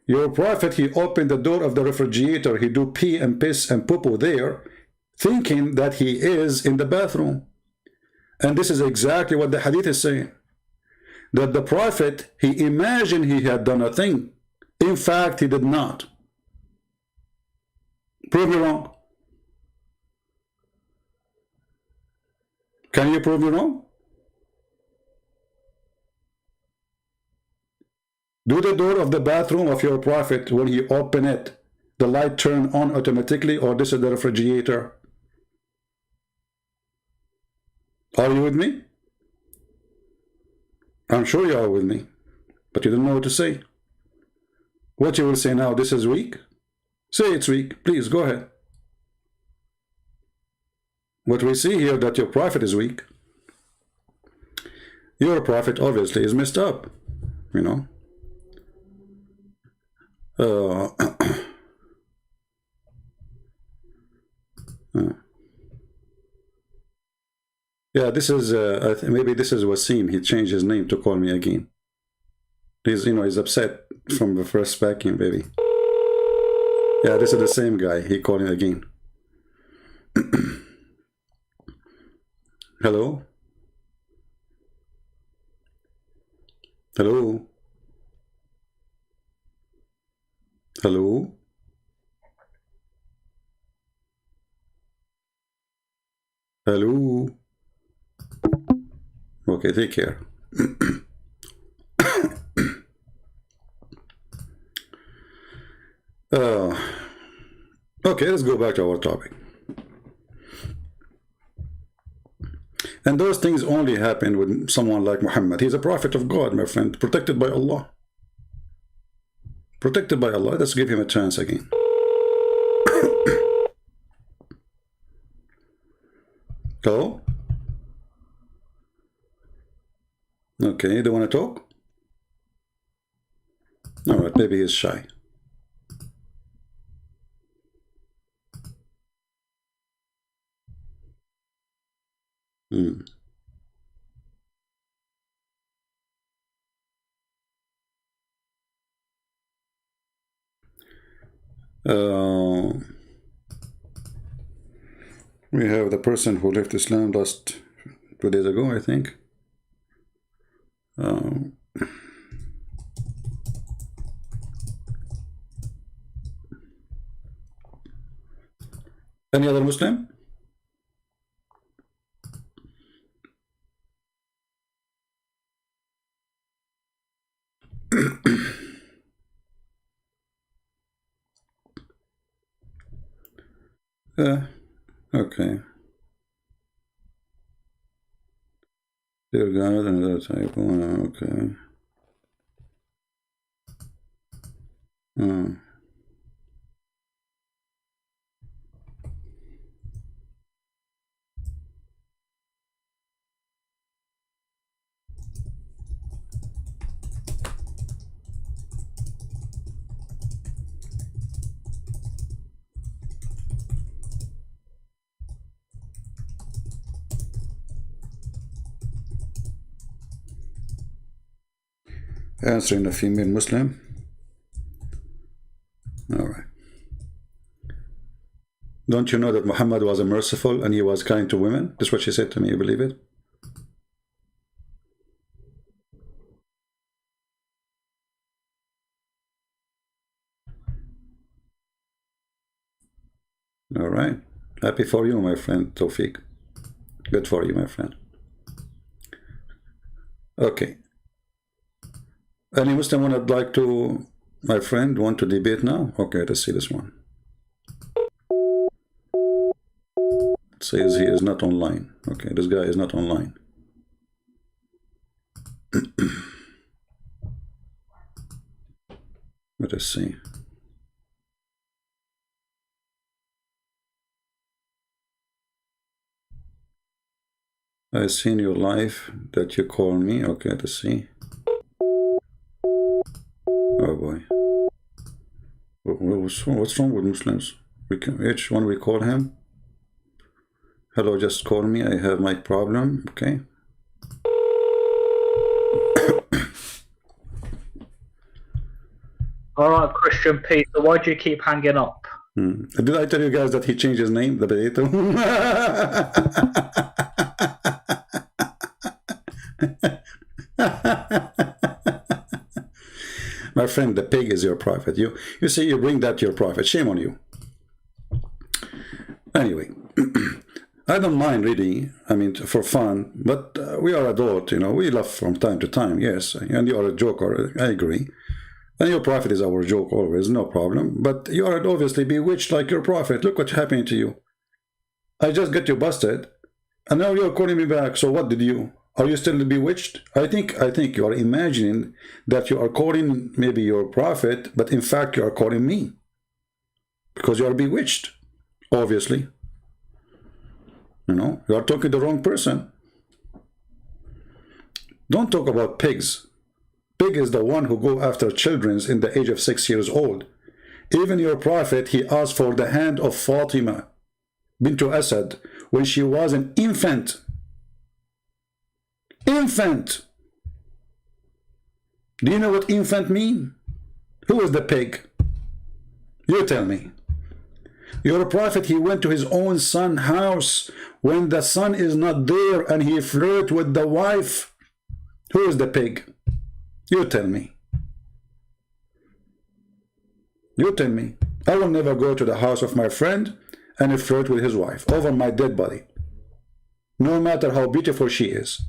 Your prophet, he opened the door of the refrigerator. He do pee and piss and poo-poo there, thinking that he is in the bathroom. And this is exactly what the hadith is saying. That the prophet, he imagined he had done a thing. In fact, he did not. Prove me wrong. Can you prove me wrong? Do the door of the bathroom of your prophet, when he open it, the light turn on automatically, or this is the refrigerator? Are you with me? I'm sure you are with me, but you don't know what to say. What you will say now, this is weak? Say it's weak. Please, go ahead. What we see here, that your prophet is weak. Your prophet obviously is messed up, you know. Yeah, this is, maybe this is Wasim. He changed his name to call me again. He's, you know, he's upset from the first packing, baby. Yeah, this is the same guy. He called me again. Hello? Hello? Hello? Hello? Okay, take care. Okay, let's go back to our topic. And those things only happen with someone like Muhammad. He's a prophet of God, my friend, protected by Allah. Protected by Allah. Let's give him a chance again. Hello? Okay, do you want to talk? All right, maybe he's shy. We have the person who left Islam last 2 days ago, I think. Any other Muslim? Okay. Dear God, another type. Okay. Answering a female Muslim. All right. Don't you know that Muhammad was a merciful and he was kind to women? That's what she said to me. You believe it? All right. Happy for you, my friend Tawfiq. Good for you, my friend. Okay. Any Muslim would like to, my friend, want to debate now? Okay, let's see this one. says he is not online. Okay, this guy is not online. Let us see. I seen your life that you call me. Okay, let's see. Oh boy. What's wrong with Muslims? Each one we call him. Hello, just call me. I have my problem. Okay. All right, Christian Peter, why do you keep hanging up? Did I tell you guys that he changed his name, the potato? My friend, the pig is your prophet. You see, you bring that to your prophet. Shame on you. Anyway, I don't mind really, I mean, for fun, but we are adult, you know, we laugh from time to time, yes, and you are a joker, I agree. And your prophet is our joke always, no problem. But you are obviously bewitched like your prophet. Look what's happening to you. I just got you busted, and now you're calling me back. So what did you? Are you still bewitched? I think you are imagining that you are calling maybe your prophet, but in fact you are calling me. Because you are bewitched, obviously. You know, you are talking to the wrong person. Don't talk about pigs. Pig is the one who go after children in the age of 6 years old. Even your prophet, he asked for the hand of Fatima bint Asad when she was an infant. Infant! Do you know what infant mean? Who is the pig? You tell me. Your prophet, he went to his own son's house when the son is not there and he flirted with the wife. Who is the pig? You tell me. You tell me. I will never go to the house of my friend and flirt with his wife over my dead body. No matter how beautiful she is.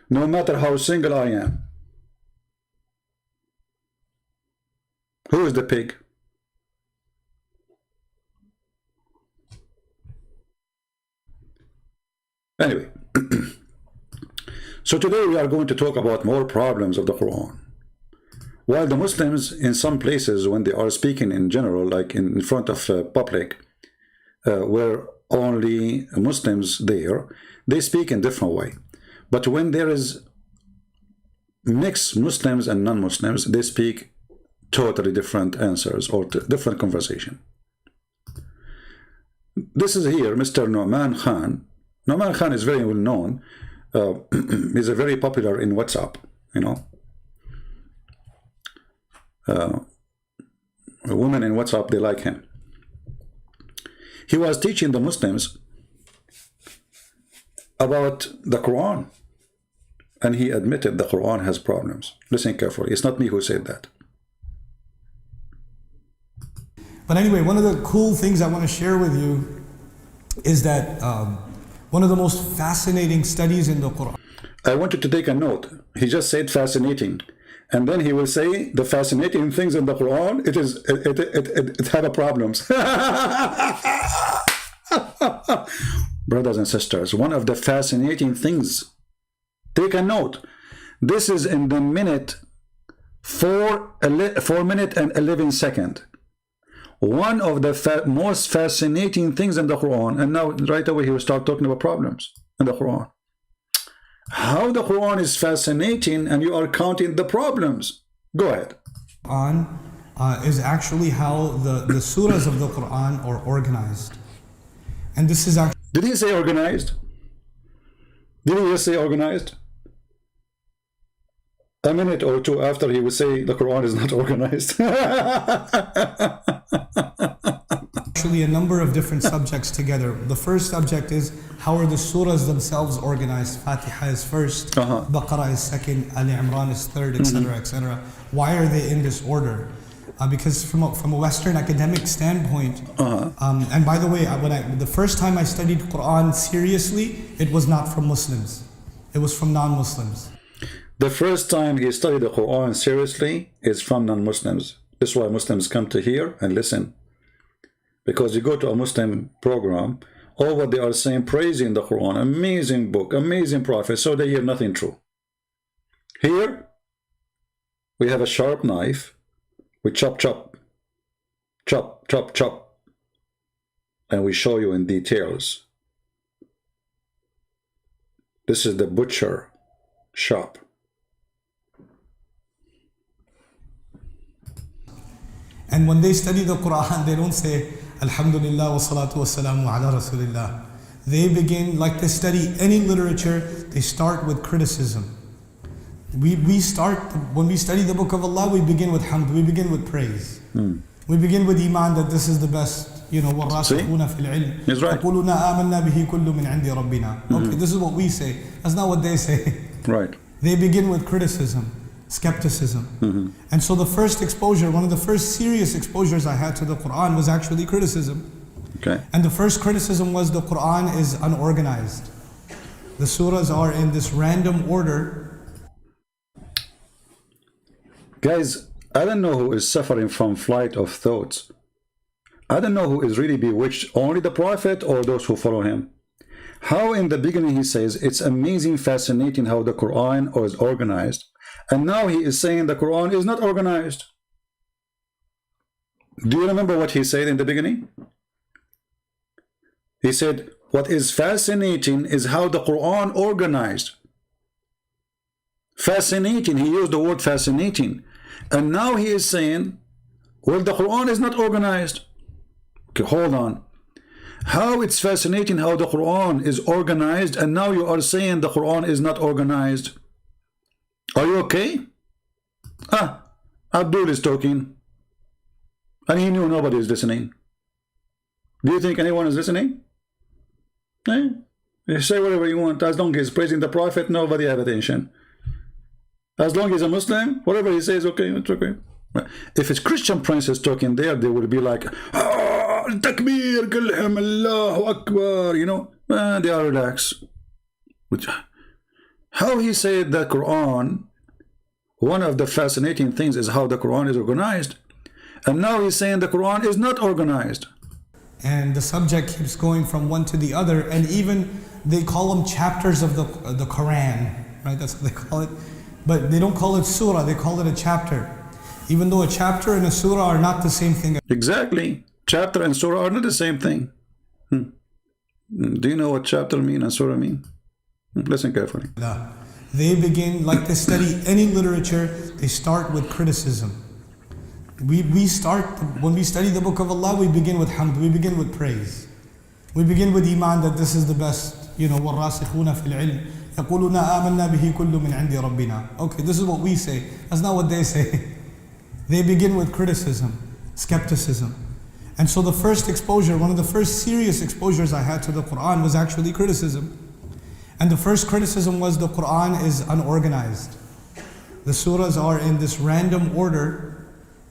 No matter how single I am. Who is the pig? Anyway. So today we are going to talk about more problems of the Quran. While the Muslims in some places, when they are speaking in general, like in front of public, where only Muslims there, they speak in different way. But when there is mixed Muslims and non-Muslims, they speak totally different answers or different conversation. This is here Mr. Nouman Khan. Nouman Khan is very well known. He's a very popular in WhatsApp, you know. Women in WhatsApp, they like him. He was teaching the Muslims about the Quran, and he admitted the Quran has problems. Listen carefully. It's not me who said that. But anyway, one of the cool things I want to share with you is that one of the most fascinating studies in the Quran. I want you to take a note. He just said fascinating. And then he will say the fascinating things in the Quran, it had a problems. Brothers and sisters, one of the fascinating things, take a note. This is in the minute 4 minutes and 11 seconds. One of the most fascinating things in the Quran, and now right away he will start talking about problems in the Quran. How the Quran is fascinating and you are counting the problems. Go ahead. Quran is actually how the surahs of the Quran are organized. And this is actually... Did he say organized? Did he just say organized? A minute or two after he would say the Quran is not organized. Actually a number of different subjects together. The first subject is how are the surahs themselves organized? Fatiha is first, Baqarah is second, Ali Imran is third, etc., etc. Why are they in this order? Because from a Western academic standpoint, and by the way, the first time I studied Quran seriously, it was not from Muslims. It was from non-Muslims. The first time he studied the Quran seriously is from non-Muslims. This is why Muslims come to hear and listen. Because you go to a Muslim program all what they are saying, praising the Quran, amazing book, amazing prophet, so they hear nothing true. Here, we have a sharp knife, we chop, chop, chop, chop, chop, and we show you in details. This is the butcher shop. And when they study the Quran, they don't say, Alhamdulillah wa salatu wa salamu ala Rasulillah. They begin, like they study any literature, they start with criticism. We start, when we study the book of Allah, we begin with hamd, we begin with praise. We begin with iman, that this is the best, وَالرَّاسِخُونَ فِي الْعِلْمِ يَقُولُونَ آمَنَّا بِهِ كُلٌّ مِّنْ عِنْدِ رَبِّنَا. Okay, this is what we say. That's not what they say. Right. They begin with criticism, skepticism. And so the first exposure, one of the first serious exposures I had to the Quran was actually criticism. Okay. And the first criticism was the Quran is unorganized. The surahs are in this random order. Guys, I don't know who is suffering from flight of thoughts. I don't know who is really bewitched, only the Prophet or those who follow him. How in the beginning he says, it's amazing, fascinating how the Quran is organized. And now he is saying the Quran is not organized. Do you remember what he said in the beginning? He said, what is fascinating is how the Quran organized. Fascinating, he used the word fascinating. And now he is saying, well, the Quran is not organized. Okay, hold on. How it's fascinating how the Quran is organized, and now you are saying the Quran is not organized. Are you okay? Abdul is talking. And he knew nobody is listening. Do you think anyone is listening? You say whatever you want. As long as he's praising the Prophet, nobody have attention. As long as he's a Muslim, whatever he says, okay, it's okay. If it's Christian princes talking there, they would be like, Takbir, Kulham, Allahu Akbar, they are relaxed. How he said the Quran, one of the fascinating things is how the Quran is organized. And now he's saying the Quran is not organized. And the subject keeps going from one to the other, and even they call them chapters of the Quran, right? That's what they call it. But they don't call it surah, they call it a chapter. Even though a chapter and a surah are not the same thing. Exactly. Chapter and surah are not the same thing. Do you know what chapter mean and surah mean? Listen carefully. They begin, like they study any literature, they start with criticism. We start, when we study the book of Allah, we begin with hamd, we begin with praise. We begin with iman, that this is the best, وَالرَّاسِخُونَ فِي الْعِلْمِ يَقُولُونَ آمَنَّا بِهِ كُلٌّ مِّنْ عِنْدِ رَبِّنَا. Okay, this is what we say. That's not what they say. They begin with criticism, skepticism. And so the first exposure, one of the first serious exposures I had to the Quran was actually criticism. And the first criticism was the Quran is unorganized. The surahs are in this random order,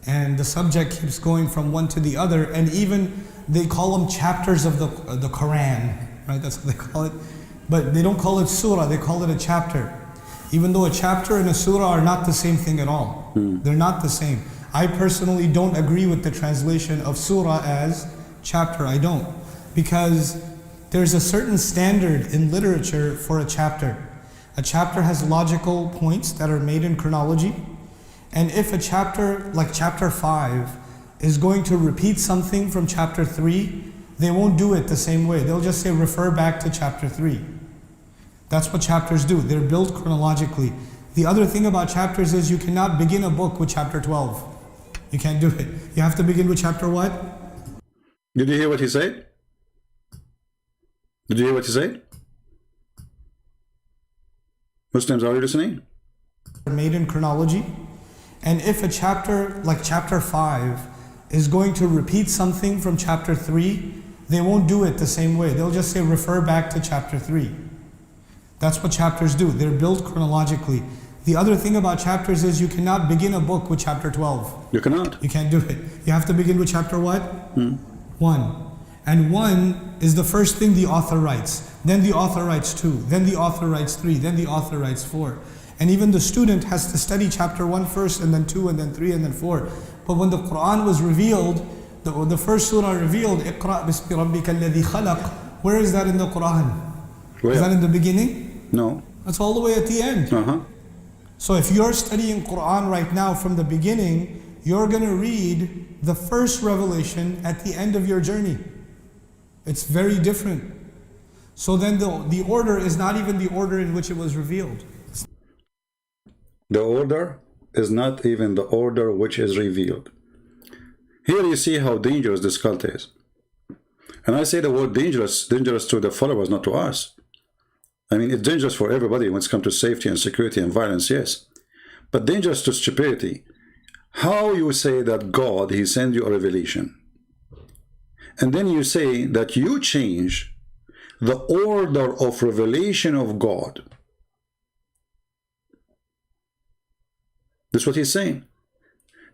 and the subject keeps going from one to the other, and even they call them chapters of the Quran, right? That's what they call it. But they don't call it surah, they call it a chapter. Even though a chapter and a surah are not the same thing at all. They're not the same. I personally don't agree with the translation of surah as chapter. I don't. Because there's a certain standard in literature for a chapter. A chapter has logical points that are made in chronology. And if a chapter, like chapter 5, is going to repeat something from chapter 3, they won't do it the same way. They'll just say refer back to chapter 3. That's what chapters do. They're built chronologically. The other thing about chapters is you cannot begin a book with chapter 12. You can't do it. You have to begin with chapter what? Did you hear what he said? Did you hear what he said? Muslims, are you listening? Made in chronology. And if a chapter, like chapter 5, is going to repeat something from chapter 3, they won't do it the same way. They'll just say refer back to chapter 3. That's what chapters do. They're built chronologically. The other thing about chapters is you cannot begin a book with chapter 12. You cannot. You can't do it. You have to begin with chapter what? 1. And 1 is the first thing the author writes. Then the author writes 2. Then the author writes 3. Then the author writes 4. And even the student has to study chapter 1 first, and then 2, and then 3, and then 4. But when the Quran was revealed, the first surah revealed, اقرأ باسم ربك الذي خلق Where is that in the Quran? Where? Is that in the beginning? No. That's all the way at the end. So if you're studying Quran right now from the beginning, you're going to read the first revelation at the end of your journey. It's very different. So then the order is not even the order in which it was revealed. The order is not even the order which is revealed. Here you see how dangerous this cult is. And I say the word dangerous, dangerous to the followers, not to us. I mean, it's dangerous for everybody when it comes to safety and security and violence, yes. But dangerous to stupidity. How you say that God, He sent you a revelation, and then you say that you change the order of revelation of God. That's what He's saying.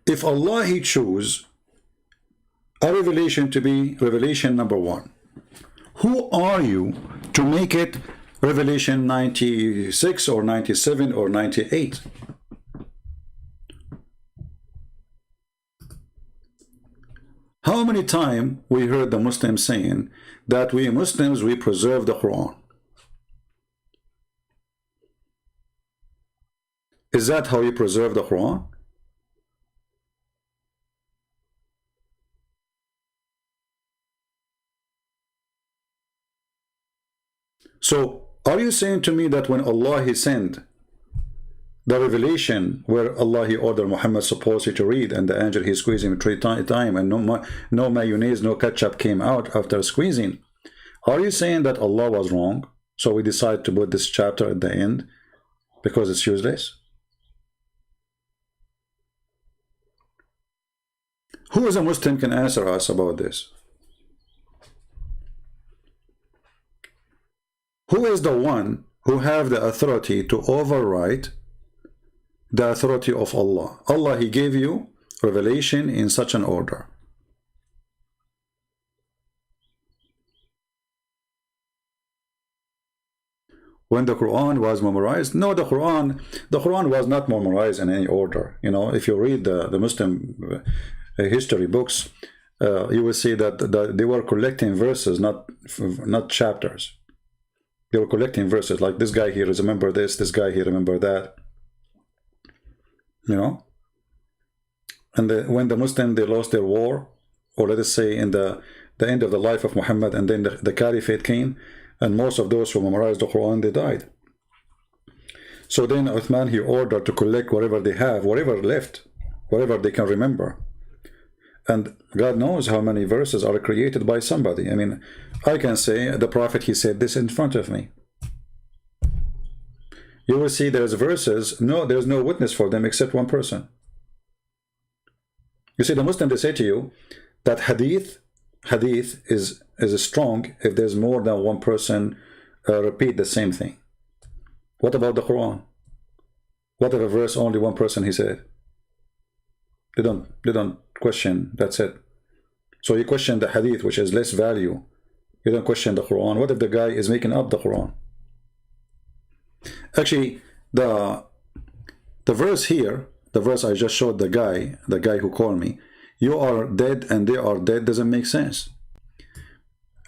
If Allah, He chose a revelation to be revelation number 1, who are you to make it revelation 96 or 97 or 98? How many times we heard the Muslims saying that we Muslims, we preserve the Quran? Is that how you preserve the Quran? So, are you saying to me that when Allah He sent the revelation where Allah He ordered Muhammad supposedly to read, and the angel He squeezed him 3 times, and no mayonnaise, no ketchup came out after squeezing, are you saying that Allah was wrong? So we decide to put this chapter at the end because it's useless? Who is a Muslim can answer us about this? Who is the one who have the authority to override the authority of Allah? Allah, He gave you revelation in such an order. When the Quran was memorized, no, the Quran was not memorized in any order. You know, if you read the Muslim history books, you will see that they were collecting verses, not chapters. They were collecting verses, like this guy here remember this guy here remember that. You know, and when the Muslims, they lost their war, or let us say in the end of the life of Muhammad, and then the Caliphate came, and most of those who memorized the Quran, they died. So then Uthman, he ordered to collect whatever they have, whatever left, whatever they can remember. And God knows how many verses are created by somebody. I mean, I can say the Prophet, he said this in front of me. You will see there's verses, there's no witness for them except one person. You see, the Muslim, they say to you that hadith is strong if there's more than one person repeat the same thing. What about the Quran? What if a verse only one person he said? They don't question, that's it. So you question the hadith, which is less value. You don't question the Quran. What if the guy is making up the Quran? Actually, the verse here, the verse I just showed the guy who called me, you are dead and they are dead, doesn't make sense.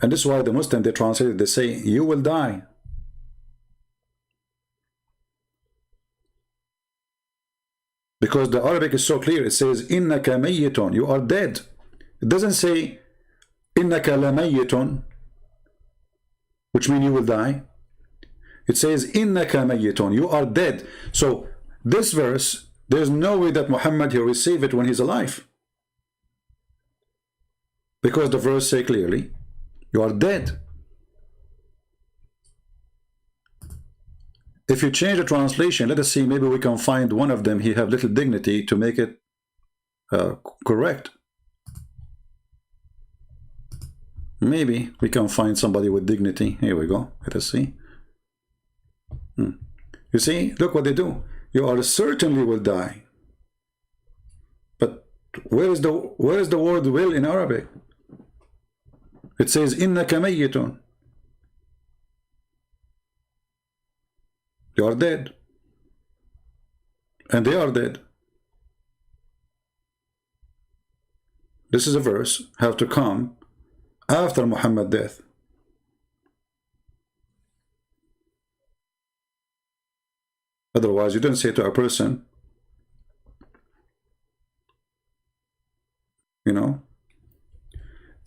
And this is why the Muslim, they translate it, they say, you will die. Because the Arabic is so clear, it says, innaka mayyitun, you are dead. It doesn't say, innaka lamayyitun, which means you will die. It says, innaka mayyitun, you are dead. So, this verse, there's no way that Muhammad, he'll receive it when he's alive. Because the verse say clearly, you are dead. If you change the translation, let us see, maybe we can find one of them, he have little dignity to make it correct. Maybe we can find somebody with dignity. Here we go. Let us see. You see, look what they do. You are certainly will die. But where is the word will in Arabic? It says innaka mayyitun. You are dead. And they are dead. This is a verse have to come after Muhammad's death. Otherwise, you don't say to a person, you know,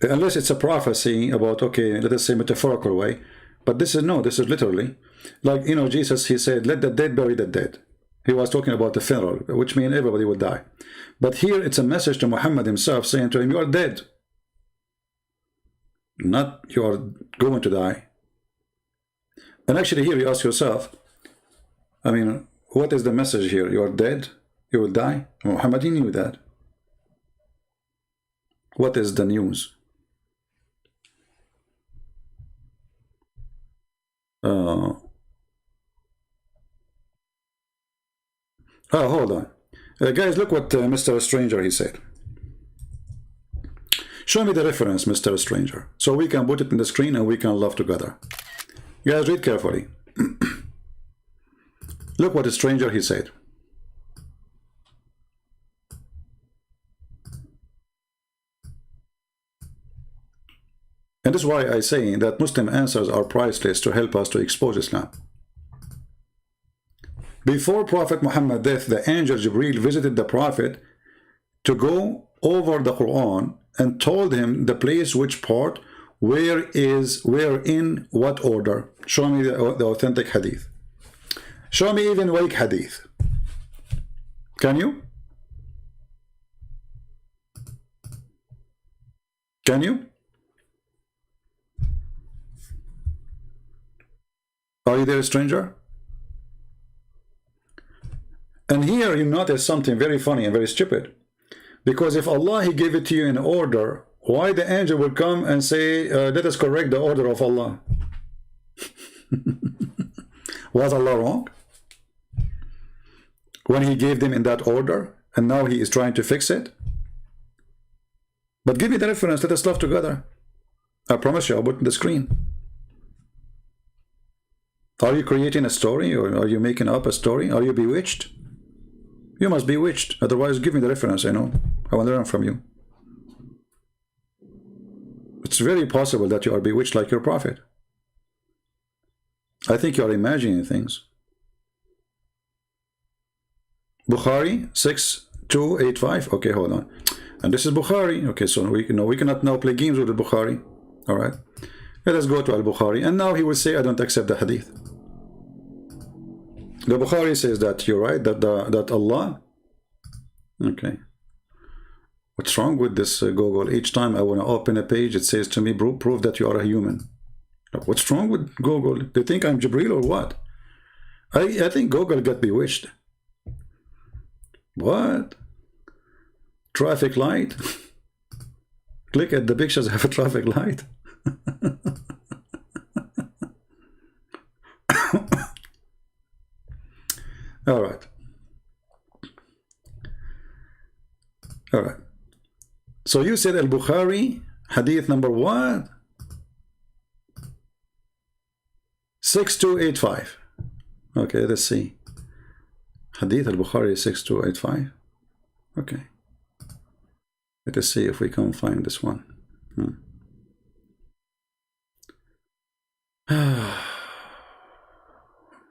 unless it's a prophecy about, okay, let us say metaphorical way, but this is no, this is literally, like, you know, Jesus, he said, let the dead bury the dead. He was talking about the funeral, which means everybody will die. But here it's a message to Muhammad himself saying to him, you are dead. Not you are going to die. And actually here you ask yourself, I mean, what is the message here? You are dead, you will die. Muhammad, he knew that. What is the news? Oh, hold on. Guys, look what Mr. Stranger, he said. Show me the reference, Mr. Stranger, so we can put it in the screen and we can laugh together. Guys, read carefully. Look what the stranger, he said. And this is why I say that Muslim answers are priceless to help us to expose Islam. Before Prophet Muhammad's death, the angel Jibreel visited the Prophet to go over the Quran and told him the place, which part, where in what order. Show me the authentic hadith. Show me even weak hadith. Can you? Can you? Are you there, stranger? And here you notice something very funny and very stupid. Because if Allah, he gave it to you in order, why the angel will come and say, let us correct the order of Allah? Was Allah wrong when he gave them in that order, and now he is trying to fix it? But give me the reference, let us laugh together. I promise you, I'll put it on the screen. Are you creating a story, or are you making up a story? Are you bewitched? You must be bewitched. Otherwise, give me the reference, I know. I want to learn from you. It's very possible that you are bewitched like your prophet. I think you are imagining things. Bukhari 6285. Okay, hold on. And this is Bukhari. Okay, so we cannot now play games with the Bukhari. All right. Let us go to Al-Bukhari. And now he will say, I don't accept the hadith. The Bukhari says that you're right, that Allah. Okay. What's wrong with this Google? Each time I want to open a page, it says to me, prove that you are a human. What's wrong with Google? Do you think I'm Jibreel or what? I think Google got bewitched. What? Traffic light? Click at the pictures of a traffic light. All right. All right. So you said Al-Bukhari, hadith number what? 6285. Okay, let's see. Hadith Al-Bukhari 6285. Okay. Let us see if we can find this one. All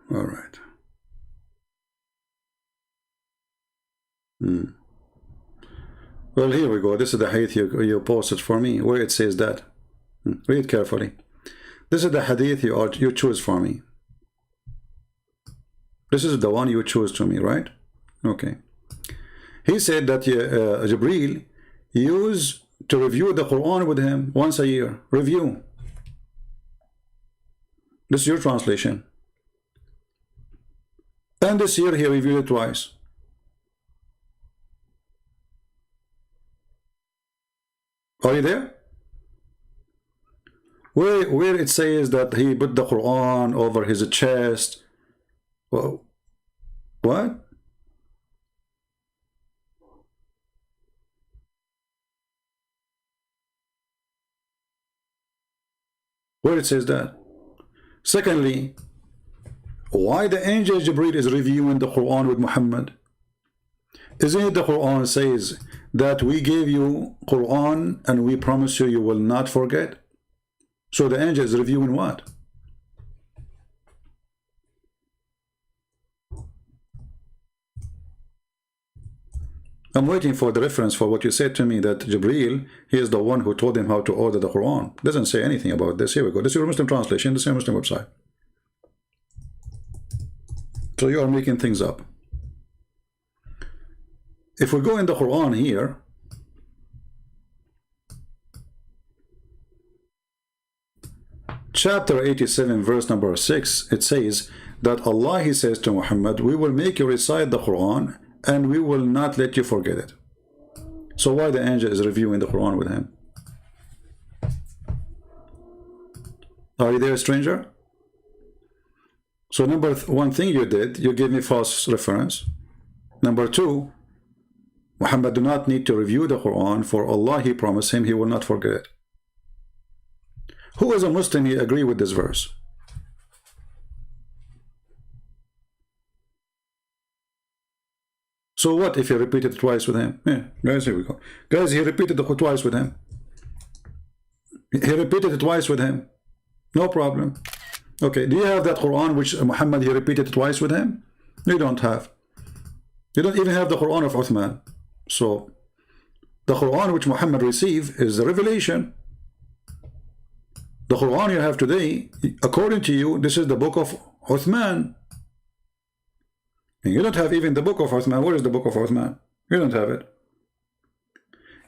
right. Well, here we go. This is the hadith you posted for me, where it says that. Read carefully. This is the hadith you choose for me. This is the one you choose to me, right? Okay. He said that Jibreel used to review the Quran with him once a year. Review. This is your translation. And this year he reviewed it twice. Are you there? Where it says that he put the Quran over his chest. Well, what? Where it says that? Secondly, why the angel Jibreel is reviewing the Quran with Muhammad? Isn't it the Quran says that we gave you Quran and we promise you will not forget? So the angel is reviewing what? I'm waiting for the reference for what you said to me, that Jibreel, he is the one who told him how to order the Quran. Doesn't say anything about this. Here we go. This is your Muslim translation, the same Muslim website. So you are making things up. If we go in the Quran here, chapter 87, verse number 6, it says that Allah, he says to Muhammad, we will make you recite the Quran and we will not let you forget it. So why the angel is reviewing the Quran with him? Are you there, stranger? So number one thing you did, you gave me false reference. Number two, Muhammad do not need to review the Quran, for Allah, he promised him he will not forget it. Who is a Muslim, he agree with this verse? So what if he repeated it twice with him? Yeah, guys, here we go. Guys, he repeated it twice with him. He repeated it twice with him. No problem. Okay, do you have that Quran which Muhammad, he repeated it twice with him? You don't have. You don't even have the Quran of Uthman. So, the Quran which Muhammad received is the revelation. The Quran you have today, according to you, this is the book of Uthman. And you don't have even the book of Uthman. Where is the book of Uthman? You don't have it.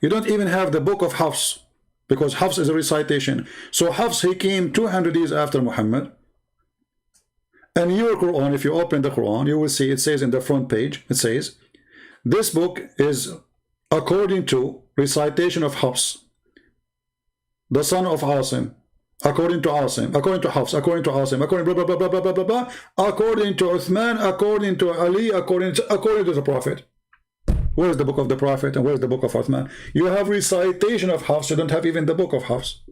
You don't even have the book of Hafs, because Hafs is a recitation. So Hafs, he came 200 years after Muhammad. And your Quran, if you open the Quran, you will see it says in the front page, it says, this book is according to recitation of Hafs, the son of Asim. According to Asim, according to Hafs, according to Asim, according blah, blah, blah, blah, blah, blah, blah, blah, according to Uthman, according to Ali, according to the Prophet. Where is the book of the Prophet and where is the book of Uthman? You have recitation of Hafs, you don't have even the book of Hafs.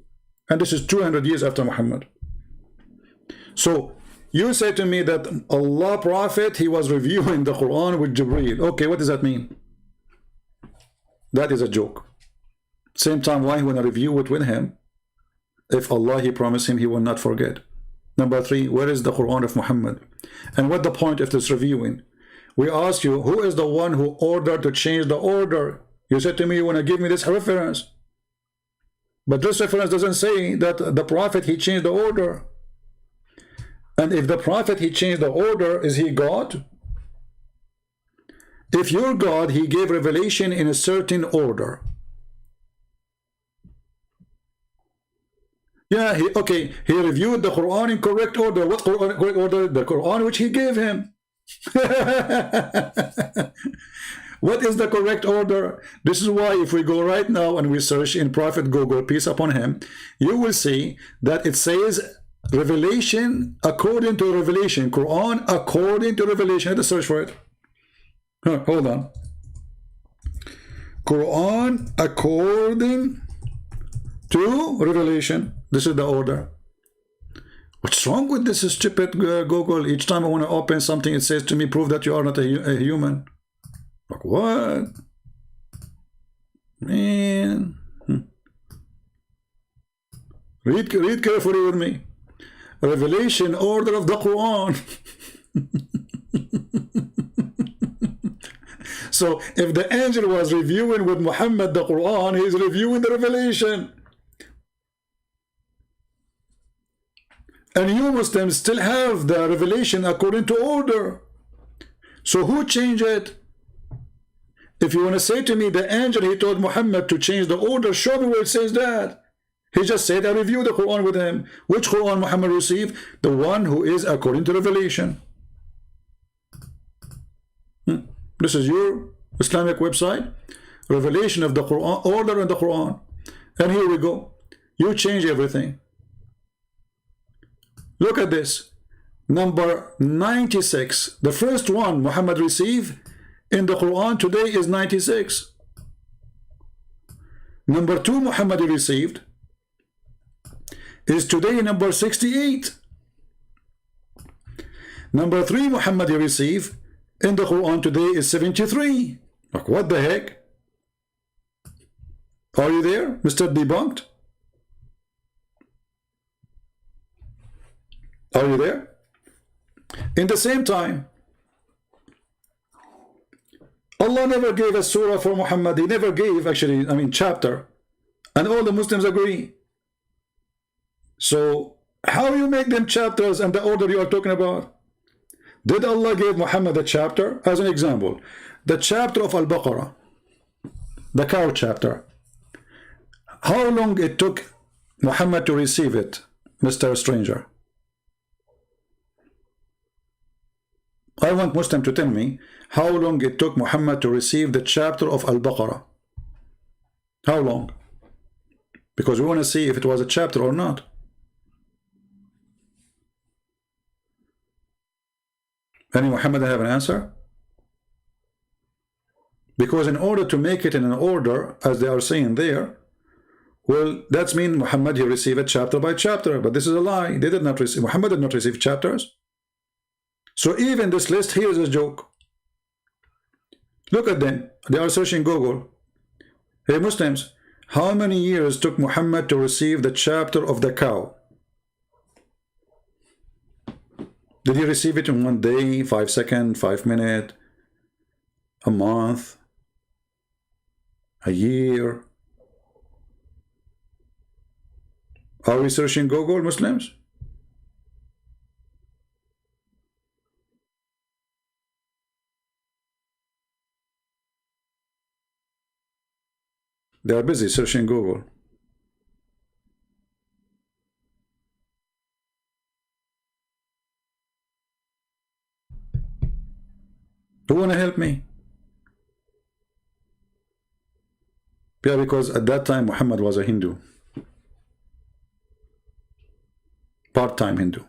And this is 200 years after Muhammad. So, you say to me that Allah Prophet, he was reviewing the Quran with Jibreel. Okay, what does that mean? That is a joke. Same time, why he want to review it with him? If Allah, he promised him he will not forget. Number three, where is the Quran of Muhammad? And what the point of this reviewing? We ask you, who is the one who ordered to change the order? You said to me, you want to give me this reference. But this reference doesn't say that the Prophet, he changed the order. And if the Prophet, he changed the order, is he God? If you're God, he gave revelation in a certain order. Yeah, he reviewed the Quran in correct order. What Quran, correct order? The Quran which he gave him. What is the correct order? This is why if we go right now and we search in Prophet Google, peace upon him, you will see that it says revelation according to revelation. Quran according to revelation. Let's search for it. Hold on. Quran according to revelation. This is the order. What's wrong with this stupid Google? Each time I want to open something, it says to me, prove that you are not a human. Like, what? Man. Read carefully with me. Revelation order of the Quran. So, if the angel was reviewing with Muhammad the Quran, he is reviewing the revelation. And you Muslims still have the revelation according to order. So who changed it? If you want to say to me the angel, he told Muhammad to change the order, show me where it says that. He just said, I reviewed the Quran with him. Which Quran Muhammad received? The one who is according to revelation. This is your Islamic website. Revelation of the Quran, order in the Quran. And here we go. You change everything. Look at this. Number 96. The first one Muhammad received in the Quran today is 96. Number 2 Muhammad received is today number 68. Number 3 Muhammad received in the Quran today is 73. Like, what the heck? Are you there, Mr. Debunked? Are you there? In the same time, Allah never gave a surah for Muhammad. He never gave, actually, I mean, chapter. And all the Muslims agree. So, how you make them chapters and the order you are talking about? Did Allah give Muhammad a chapter? As an example, the chapter of Al-Baqarah, the cow chapter. How long it took Muhammad to receive it, Mr. Stranger? I want Muslim to tell me how long it took Muhammad to receive the chapter of Al-Baqarah. How long? Because we want to see if it was a chapter or not. Any Muhammad have an answer? Because in order to make it in an order, as they are saying there, well, that's mean Muhammad, he received it chapter by chapter, but this is a lie. They did not receive, Muhammad did not receive chapters. So even this list here is a joke. Look at them. They are searching Google. Hey Muslims, how many years took Muhammad to receive the chapter of the cow? Did he receive it in 1 day, 5 seconds, 5 minutes, a month, a year? Are we searching Google, Muslims? They are busy searching Google. Who want to help me? Yeah, because at that time Muhammad was a Hindu. Part-time Hindu.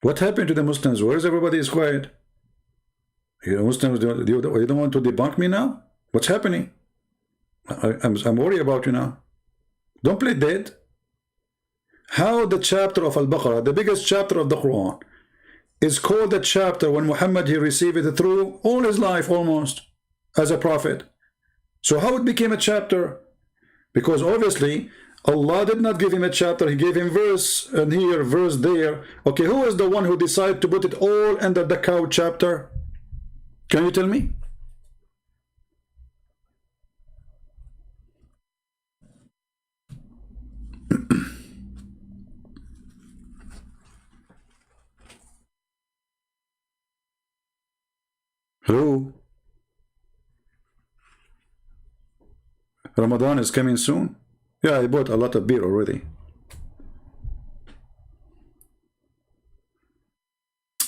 What happened to the Muslims? Where is everybody is quiet? You Muslims, you don't want to debunk me now? What's happening? I'm worried about you now. Don't play dead. How the chapter of Al-Baqarah, the biggest chapter of the Quran, is called the chapter when Muhammad, he received it through all his life almost as a prophet. So how it became a chapter? Because obviously Allah did not give him a chapter, he gave him verse and here, verse there. Okay, who is the one who decided to put it all under the cow chapter? Can you tell me? Hello? Ramadan is coming soon? Yeah, I bought a lot of beer already.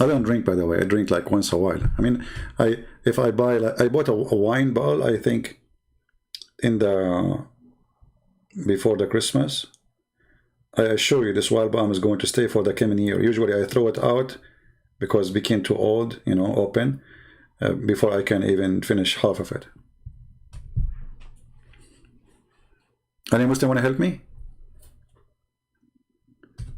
I don't drink, by the way. I drink like once a while. I mean, if I buy, like, I bought a wine bottle, I think, in the before the Christmas. I assure you, this wild bomb is going to stay for the coming year. Usually, I throw it out because it became too old, you know, open, before I can even finish half of it. Any Muslim want to help me?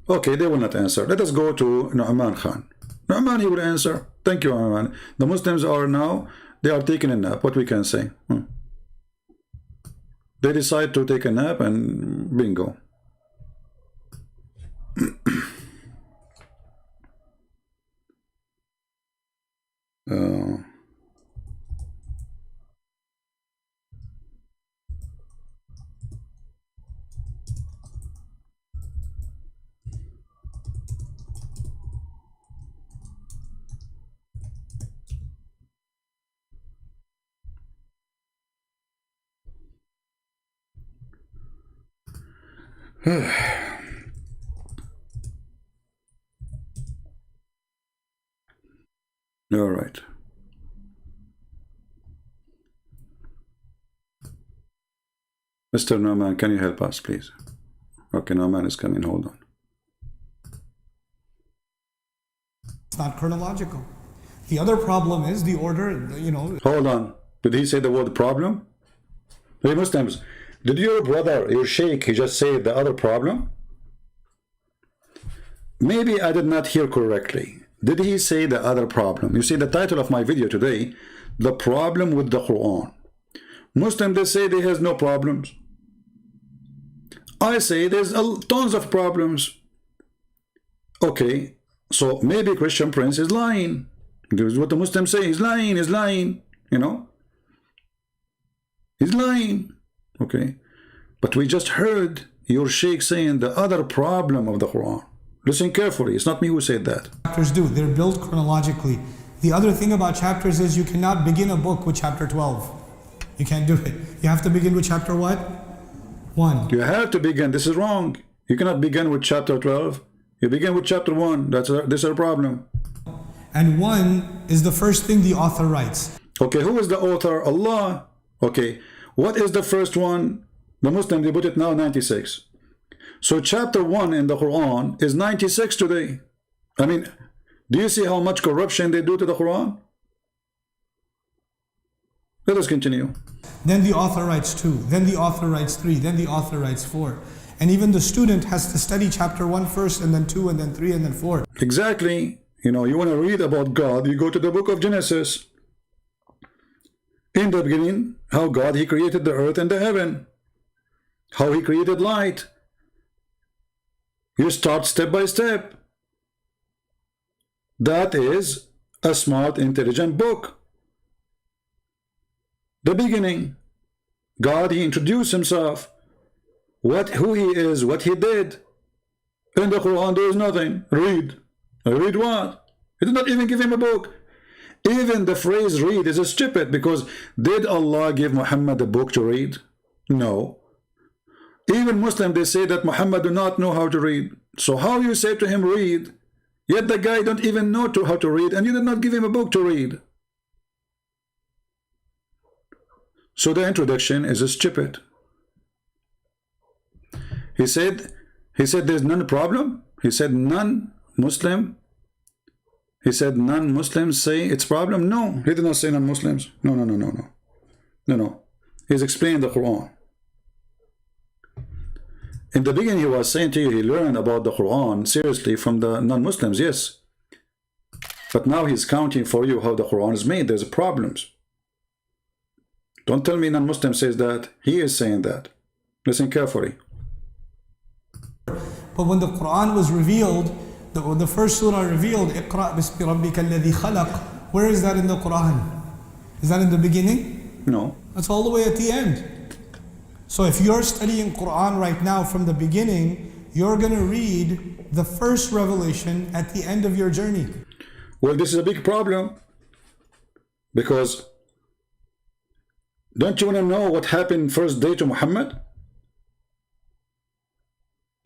Okay, they will not answer. Let us go to Nouman Khan. Nouman, he will answer. Thank you, Nouman. The Muslims are now, they are taking a nap. What we can say? They decide to take a nap and bingo. All right. Mr. Nouman, can you help us, please? Okay, Nouman is coming. Hold on. It's not chronological. The other problem is the order, you know. Hold on. Did he say the word problem? Hey, Muslims, did your brother, your sheikh, he just say the other problem? Maybe I did not hear correctly. Did he say the other problem? You see the title of my video today, the problem with the Quran. Muslim, they say there has no problems. I say there's tons of problems. Okay, So maybe Christian Prince is lying. Because what the Muslims say, he's lying, you know. He's lying. Okay. But we just heard your sheikh saying the other problem of the Quran. Listen carefully. It's not me who said that. Chapters do. They're built chronologically. The other thing about chapters is you cannot begin a book with chapter 12. You can't do it. You have to begin with chapter what? 1. You have to begin. This is wrong. You cannot begin with chapter 12. You begin with chapter 1. This is a problem. And 1 is the first thing the author writes. Okay, who is the author? Allah. Okay, what is the first one? The Muslim, they put it now 96. So chapter 1 in the Quran is 96 today. I mean, do you see how much corruption they do to the Quran? Let us continue. Then the author writes 2. Then the author writes 3. Then the author writes 4. And even the student has to study chapter 1 first, and then 2, and then 3, and then 4. Exactly. You know, you want to read about God, you go to the book of Genesis. In the beginning, how God, He created the earth and the heaven. How He created light. You start step by step. That is a smart, intelligent book. The beginning. God, He introduced Himself. Who He is, what He did. In the Quran, there is nothing. Read. Read what? He did not even give him a book. Even the phrase read is stupid, because did Allah give Muhammad a book to read? No. Even Muslims, they say that Muhammad do not know how to read. So how you say to him read, yet the guy don't even know how to read, and you did not give him a book to read. So the introduction is stupid. He said there's none problem. He said non-Muslim. He said non-Muslims say it's problem. No, he did not say non-Muslims. No. He's explained the Quran. In the beginning, he was saying to you, he learned about the Quran seriously from the non-Muslims, yes. But now he's counting for you how the Quran is made. There's problems. Don't tell me non-Muslim says that. He is saying that. Listen carefully. But when the Quran was revealed, the first surah revealed, Iqra bismi rabbika alladhi khalaq. Where is that in the Quran? Is that in the beginning? No. That's all the way at the end. So if you're studying Quran right now from the beginning, you're going to read the first revelation at the end of your journey. Well, this is a big problem, because don't you want to know what happened first day to Muhammad?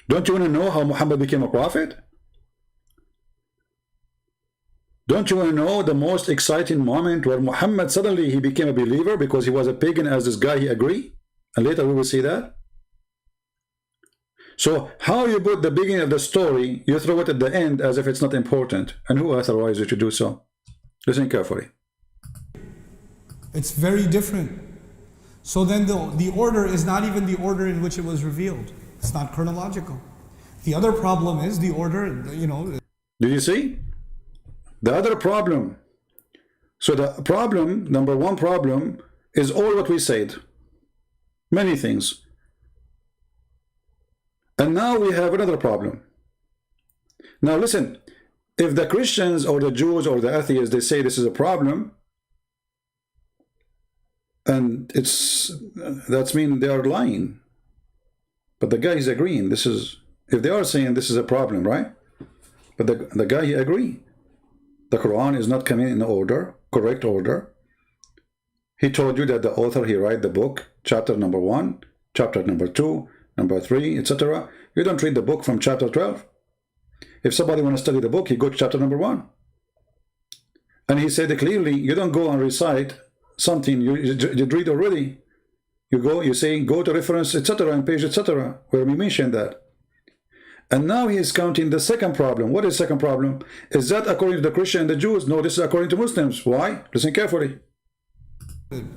Don't you want to know how Muhammad became a prophet? Don't you want to know the most exciting moment where Muhammad suddenly he became a believer because he was a pagan as this guy, he agreed? And later we will see that. So how you put the beginning of the story, you throw it at the end as if it's not important. And who authorized you to do so? Listen carefully. It's very different. So then the order is not even the order in which it was revealed. It's not chronological. The other problem is the order, you know. Do you see? The other problem. So the problem, number one problem, is all what we said. Many things. And now we have another problem. Now listen, if the Christians or the Jews or the atheists, they say this is a problem, and that's mean they are lying. But the guy is agreeing. This is, if they are saying this is a problem, right? But the guy, he agree. The Quran is not coming in order, correct order. He told you that the author, he write the book, chapter number 1, chapter number 2, number 3, etc. You don't read the book from chapter 12. If somebody want to study the book, he go to chapter number 1. And he said clearly, you don't go and recite something you read already. You go, you say, go to reference, etc., and page, etc., where we mentioned that. And now he is counting the second problem. What is the second problem? Is that according to the Christian and the Jews? No, this is according to Muslims. Why? Listen carefully.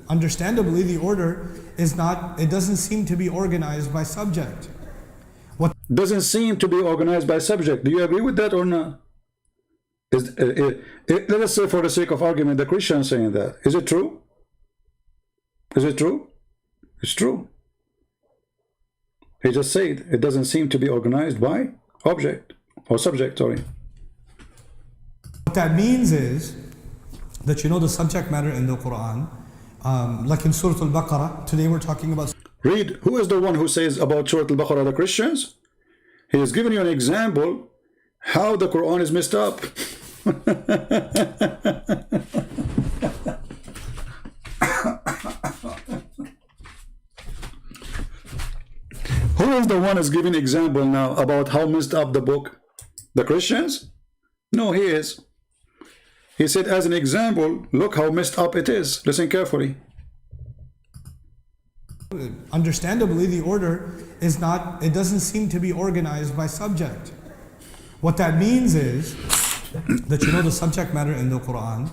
Understandably, the order is not, it doesn't seem to be organized by subject. What doesn't seem to be organized by subject. Do you agree with that or not? Let us say, for the sake of argument, the Christian saying that. Is it true? Is it true? It's true. He just said it doesn't seem to be organized by object or subject, sorry. What that means is that you know the subject matter in the Quran, like in Surah Al-Baqarah. Today we're talking about. Read, who is the one who says about Surah Al-Baqarah, the Christians? He has given you an example how the Quran is messed up. Who is the one who's giving example now about how messed up the book? The Christians? No, he is. He said as an example, look how messed up it is. Listen carefully. Understandably, the order is not, it doesn't seem to be organized by subject. What that means is that you know the subject matter in the Quran,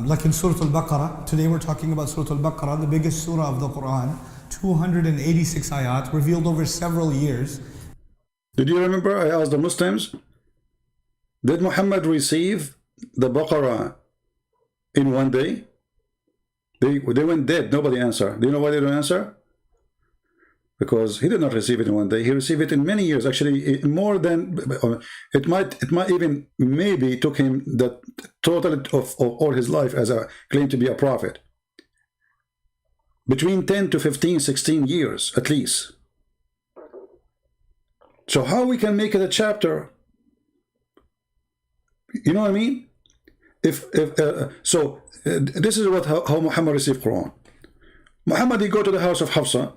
like in Surah Al-Baqarah. Today we're talking about Surah Al-Baqarah, the biggest surah of the Quran, 286 ayat, revealed over several years. Did you remember I asked the Muslims, did Muhammad receive the Baqarah in one day? They went dead. Nobody answered. Do you know why they don't answer? Because he did not receive it in one day. He received it in many years. Actually, more than it might even maybe took him the total of all his life as a claim to be a prophet. Between 10 to 15, 16 years at least. So how we can make it a chapter? You know what I mean? This is how Muhammad received Quran. Muhammad, he go to the house of Hafsa.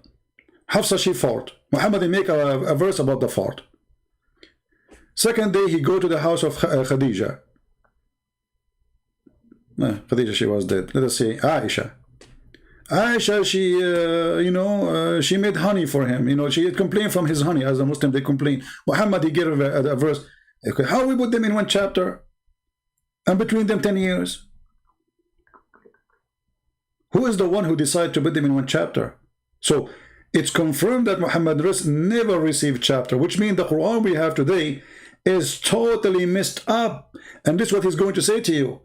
Hafsa, she fought. Muhammad, he make a verse about the fort. Second day, he go to the house of Khadija. Khadija, she was dead. Let us say Aisha. Aisha, she she made honey for him. She had complained from his honey, as the Muslim they complain. Muhammad, he gave a verse. Okay, how we put them in one chapter? And between them 10 years. Who is the one who decided to put them in one chapter? So it's confirmed that Muhammad never received chapter, which means the Quran we have today is totally messed up. And this is what he's going to say to you.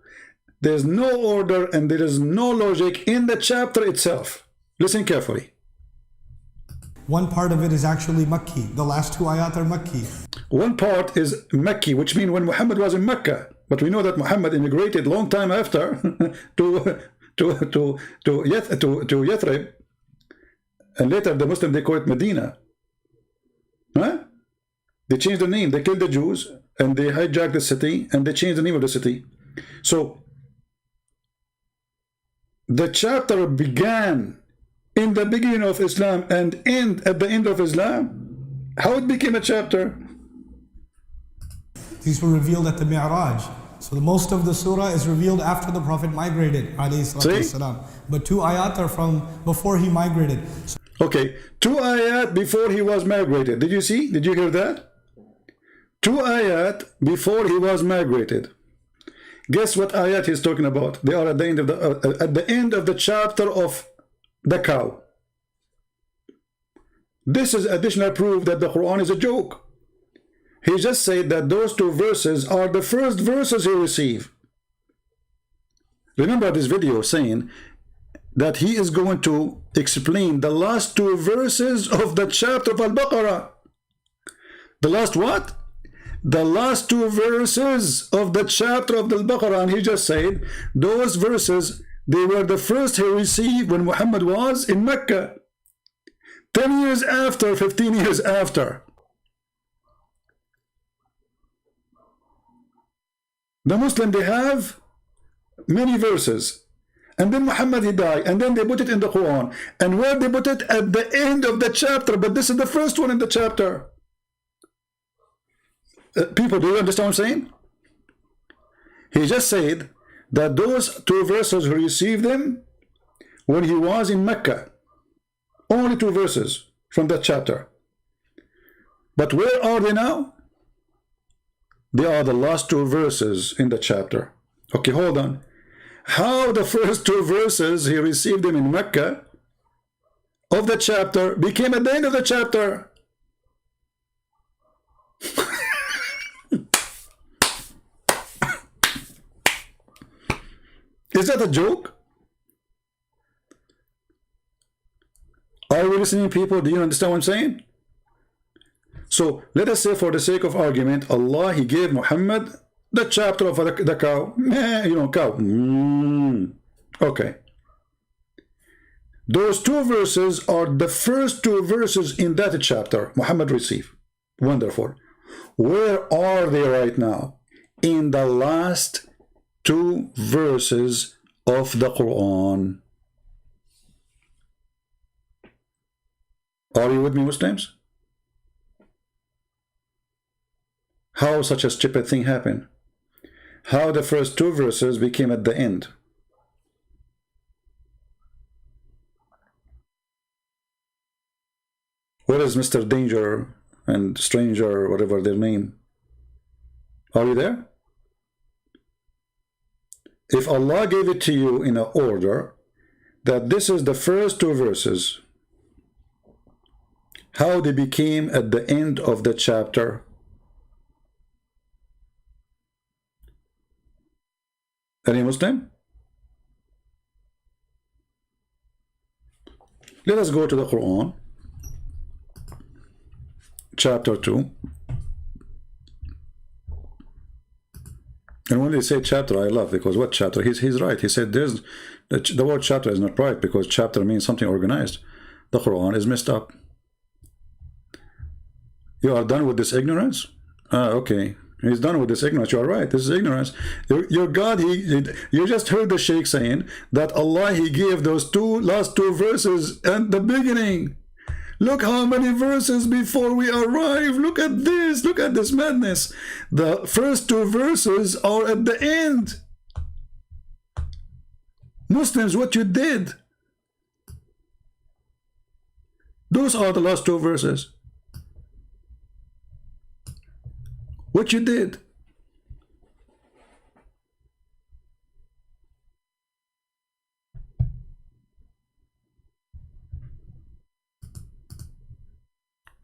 There's no order and there is no logic in the chapter itself. Listen carefully. One part of it is actually Makki. The last two ayat are Makki. One part is Makki, which means when Muhammad was in Mecca. But we know that Muhammad immigrated long time after to Yathrib, and later the Muslim they call it Medina. Huh? They changed the name. They killed the Jews and they hijacked the city and they changed the name of the city. So the chapter began in the beginning of Islam and end at the end of Islam. How it became a chapter? These were revealed at the Mi'raj. So most of the surah is revealed after the Prophet migrated, but 2 ayat are from before he migrated. Okay, 2 ayat before he was migrated. Did you see? Did you hear that? 2 ayat before he was migrated. Guess what ayat he's talking about? They are at the end of the chapter of the cow. This is additional proof that the Quran is a joke. He just said that those 2 verses are the first verses he received. Remember this video saying that he is going to explain the last 2 verses of the chapter of Al-Baqarah. The last what? The last 2 verses of the chapter of Al-Baqarah. And he just said those verses, they were the first he received when Muhammad was in Mecca. 10 years after, 15 years after. The Muslim, they have many verses. And then Muhammad, he died. And then they put it in the Quran. And where they put it? At the end of the chapter. But this is the first one in the chapter. People, do you understand what I'm saying? He just said that those 2 verses, he received them when he was in Mecca. Only 2 verses from that chapter. But where are they now? They are the last 2 verses in the chapter. Okay, hold on. How the first 2 verses, he received them in Mecca, of the chapter, became at the end of the chapter. Is that a joke? Are we listening, people? Do you understand what I'm saying? So let us say, for the sake of argument, Allah, he gave Muhammad The chapter of the cow. You know, cow. Okay. Those two verses are the first two verses in that chapter Muhammad received. Wonderful. Where are they right now? In the last two verses of the Quran. Are you with me, Muslims? How such a stupid thing happened? How the first two verses became at the end? Where is Mr. Danger and Stranger, whatever their name? Are you there? If Allah gave it to you in an order that this is the first two verses, how they became at the end of the chapter? Any Muslim? Let us go to the Quran, chapter 2. And when they say chapter, I love, because what chapter? He's right. He said there's the word chapter is not right, because chapter means something organized. The Quran is messed up. You are done with this ignorance? Okay. He's done with this ignorance. You are right. This is ignorance. Your God, you just heard the Sheikh saying that Allah, He gave those last two verses at the beginning. Look how many verses before we arrive. Look at this. Look at this madness. The first two verses are at the end. Muslims, what you did. Those are the last two verses. What you did.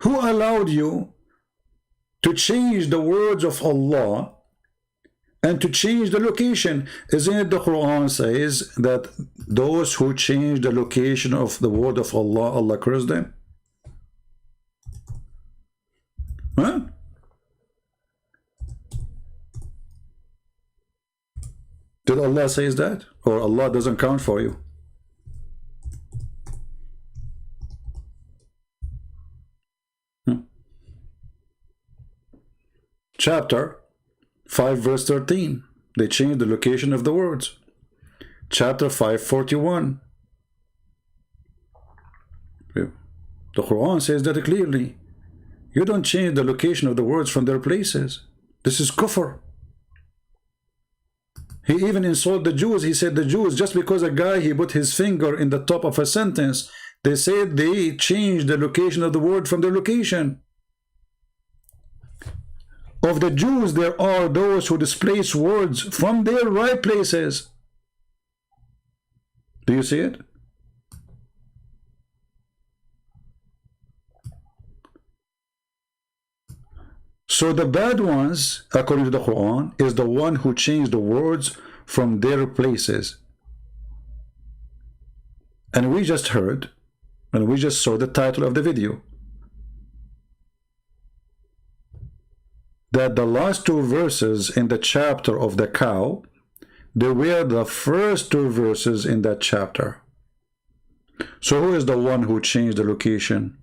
Who allowed you to change the words of Allah and to change the location? Isn't it the Quran says that those who change the location of the word of Allah, Allah curses them? Huh? Did Allah says that? Or Allah doesn't count for you? Chapter 5 verse 13. They changed the location of the words. Chapter 5:41. The Quran says that clearly. You don't change the location of the words from their places. This is kufr. He even insulted the Jews. He said the Jews, just because a guy, he put his finger in the top of a sentence, they said they changed the location of the word from their location. Of the Jews, there are those who displace words from their right places. Do you see it? So the bad ones, according to the Quran, is the one who changed the words from their places. And we just heard, and we just saw the title of the video, that the last two verses in the chapter of the cow, they were the first two verses in that chapter. So who is the one who changed the location?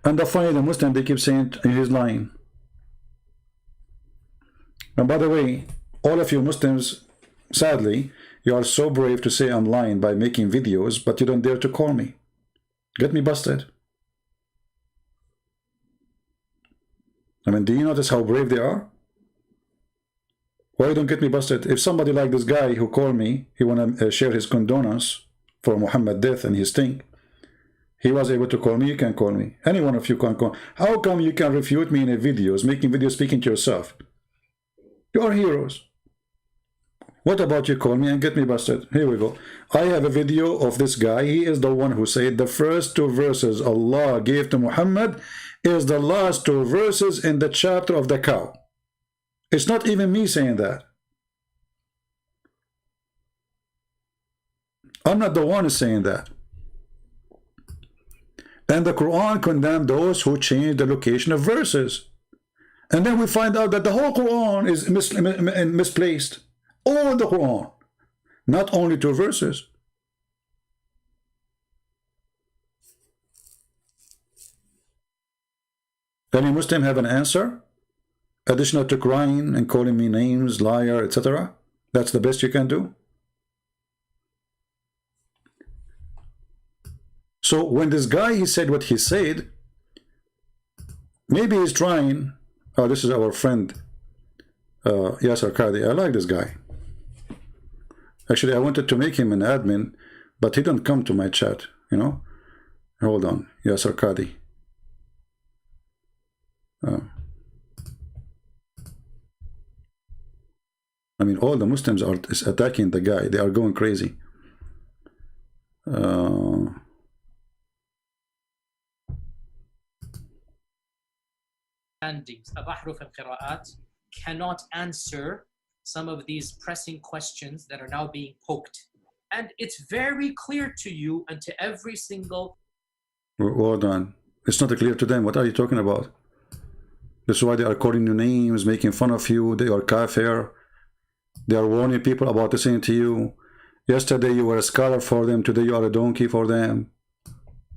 And the funny, the Muslim, they keep saying he's lying. And by the way, all of you Muslims, sadly, you are so brave to say I'm lying by making videos, but you don't dare to call me. Get me busted. I mean, do you notice how brave they are? Why you don't get me busted? If somebody like this guy who called me, he want to share his condolence for Muhammad's death and his thing, he was able to call me, you can call me. Any one of you can call. How come you can refute me in a videos, making videos, speaking to yourself? You are heroes. What about you call me and get me busted? Here we go. I have a video of this guy. He is the one who said the first two verses Allah gave to Muhammad is the last two verses in the chapter of the cow. It's not even me saying that. I'm not the one saying that. And the Quran condemned those who change the location of verses. And then we find out that the whole Quran is misplaced. All the Quran, not only 2 verses. Any Muslim have an answer? Additional to crying and calling me names, liar, etc.? That's the best you can do? So when this guy, he said what he said, maybe he's trying. Oh, this is our friend Yasser Qadi. I like this guy. Actually, I wanted to make him an admin, but he didn't come to my chat, you know. Hold on, Yasser Qadi. I mean, all the Muslims are attacking the guy. They are going crazy. Standings of Ahruf and Qira'at cannot answer some of these pressing questions that are now being poked. And it's very clear to you and to every single... Hold on. It's not clear to them. What are you talking about? That's why they are calling you names, making fun of you. They are kafir. They are warning people about listening to you. Yesterday you were a scholar for them. Today you are a donkey for them.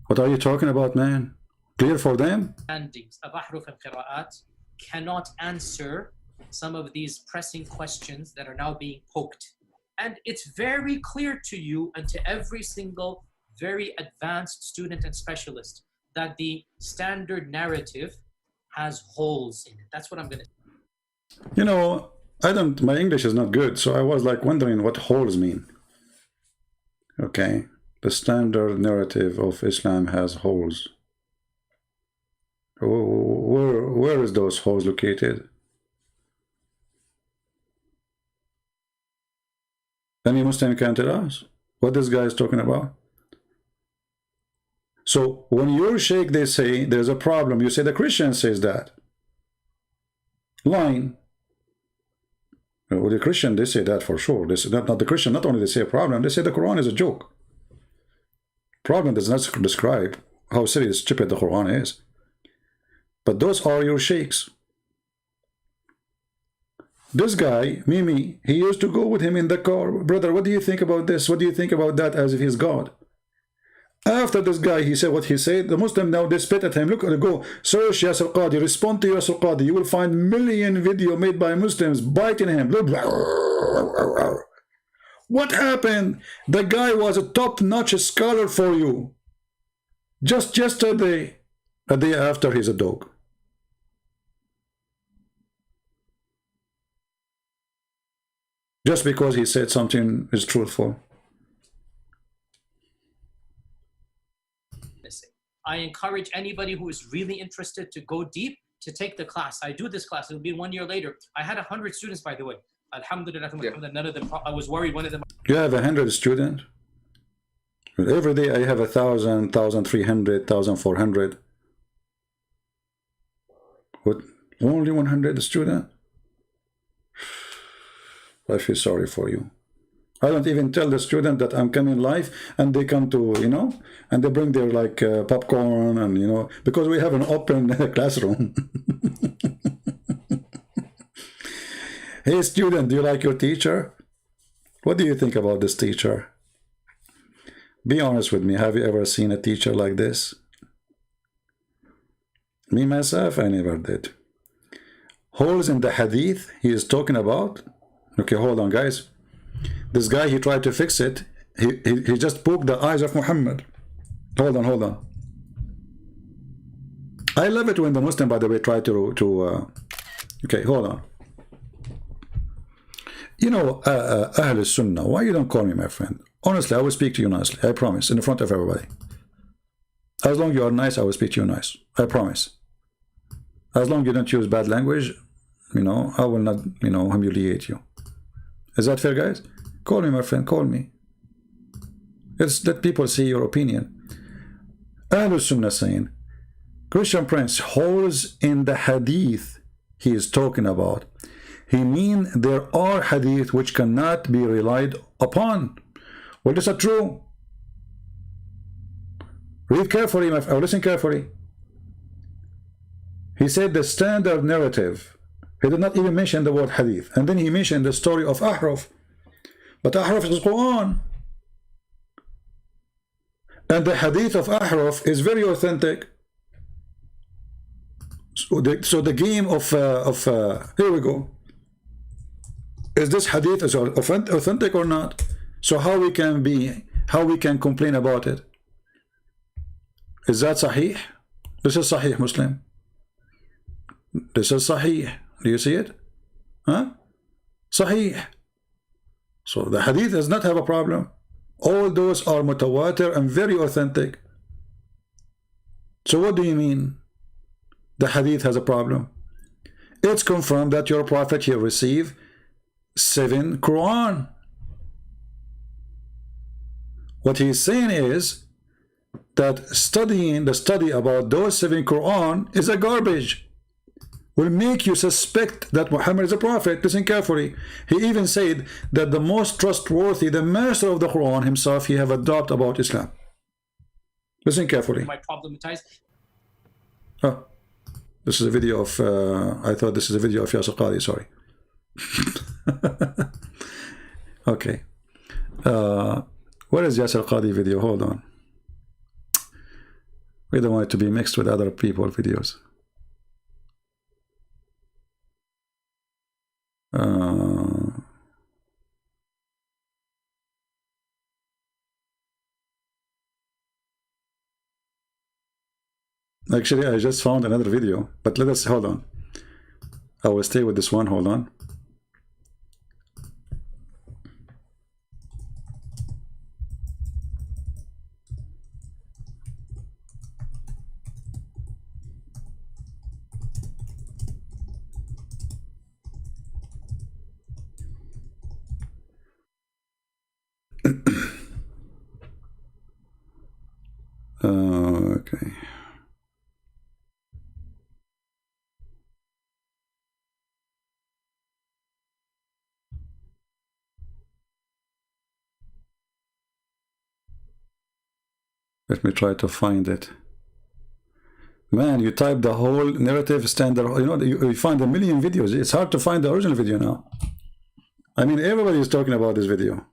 What are you talking about, man? Clear for them? Standings of Ahruf and Qira'at cannot answer some of these pressing questions that are now being poked. And it's very clear to you and to every single very advanced student and specialist that the standard narrative has holes in it. That's what I'm going to... You know, my English is not good, so I was like wondering what holes mean. Okay, the standard narrative of Islam has holes. Where is those holes located? Any Muslim can tell us what this guy is talking about? So when your sheikh, they say there's a problem, you say the Christian says that. Lying. Well, the Christian, they say that for sure. They say that, not the Christian, not only they say a problem, they say the Quran is a joke. Problem does not describe how silly and stupid the Quran is. But those are your sheikhs. This guy, Mimi, he used to go with him in the car. Brother, what do you think about this? What do you think about that? As if he's God. After this guy, he said what he said, the Muslim now, they spit at him. Look, go, search Yasser Qadi, respond to Yasser Qadi. You will find million video made by Muslims biting him. What happened? The guy was a top-notch scholar for you. Just yesterday, a day after, he's a dog. Just because he said something is truthful. I encourage anybody who is really interested to go deep to take the class. I do this class. It'll be 1 year later. I had 100 students, by the way. Alhamdulillah, none of them. I was worried one of them. You have 100 students? Every day I have 1,000, 1,300, 1,400. What? Only 100 students? I feel sorry for you. I don't even tell the student that I'm coming live, and they come to, you know, and they bring their like popcorn, and you know, because we have an open classroom. Hey student, do you like your teacher? What do you think about this teacher? Be honest with me. Have you ever seen a teacher like this? Me myself, I never did. Holes in the hadith he is talking about. Okay, hold on, guys. This guy, he tried to fix it. He just poked the eyes of Muhammad. Hold on. I love it when the Muslim, by the way, try to okay, hold on. You know, Ahl Sunnah, why you don't call me my friend? Honestly, I will speak to you nicely. I promise, in front of everybody. As long as you are nice, I will speak to you nice. I promise. As long as you don't use bad language, you know, I will not, you know, humiliate you. Is that fair, guys? Call me, my friend, call me. Let's let people see your opinion. Ahl Sunnah saying, Christian Prince, holes in the hadith he is talking about. He mean there are hadith which cannot be relied upon. Well, is that true? Read carefully, my friend, listen carefully. He said the standard narrative. He did not even mention the word hadith. And then he mentioned the story of Ahraf. But Ahraf is Quran. And the hadith of Ahraf is very authentic. So the game of here we go. Is this hadith is authentic or not? So how we can complain about it? Is that Sahih? This is Sahih Muslim. This is Sahih. Do you see it? Huh? Sahih. So the hadith does not have a problem. All those are mutawatir and very authentic. So what do you mean the hadith has a problem? It's confirmed that your prophet here received 7 Quran. What he's saying is that studying the study about those 7 Quran is a garbage. Will make you suspect that Muhammad is a prophet. Listen carefully. He even said that the most trustworthy, the master of the Quran himself, he have a doubt about Islam. Listen carefully. Might problematize. Oh, this is a video of I thought this is a video of Yasir Qadhi, sorry. Okay. Where is Yasir Qadhi video? Hold on. We don't want it to be mixed with other people videos. Actually, I just found another video, but let us hold on. I will stay with this one. Hold on. Okay. Let me try to find it. Man, you type the whole narrative standard, you know, you find a million videos. It's hard to find the original video now. I mean, everybody is talking about this video.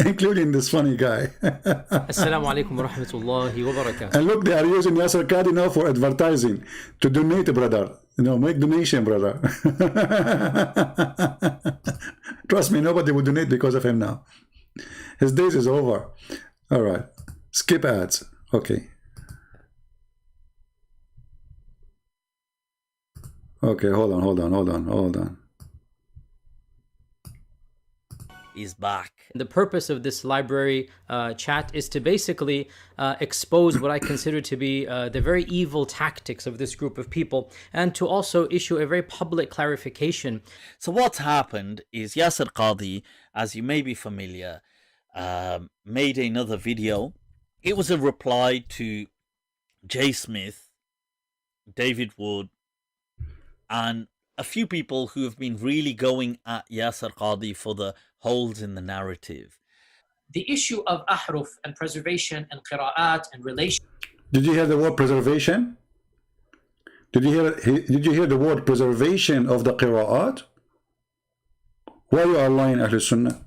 Including this funny guy. Assalamu alaikum wa rahmatullahi wa barakatuh. And look, they are using Yasir Qadhi now for advertising. To donate, brother. You know, make donation, brother. Trust me, nobody will donate because of him now. His days is over. All right. Skip ads. Okay. Okay, hold on. Is back. The purpose of this library chat is to basically expose what I consider to be the very evil tactics of this group of people, and to also issue a very public clarification. So what's happened is Yasir Qadhi, as you may be familiar, made another video. It was a reply to Jay Smith, David Wood, and a few people who have been really going at Yasir Qadhi for the holes in the narrative. The issue of ahruf and preservation and qira'at and relation. Did you hear the word preservation? Did you hear the word preservation of the qira'at? Why you are lying, Ahlul Sunnah?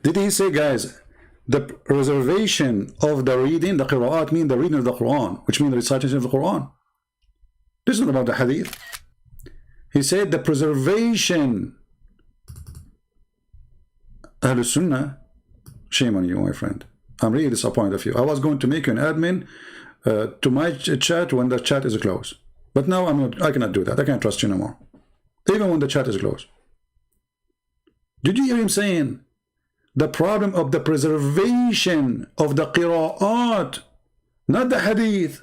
Did he say, guys, the preservation of the reading, the qira'at, mean the reading of the Quran, which means the recitation of the Quran? This is not about the hadith. He said the preservation. Ahlul Sunnah, shame on you, my friend. I'm really disappointed of you. I was going to make you an admin to my chat when the chat is closed. But now I cannot do that. I can't trust you no more. Even when the chat is closed. Did you hear him saying the problem of the preservation of the qira'at, not the hadith?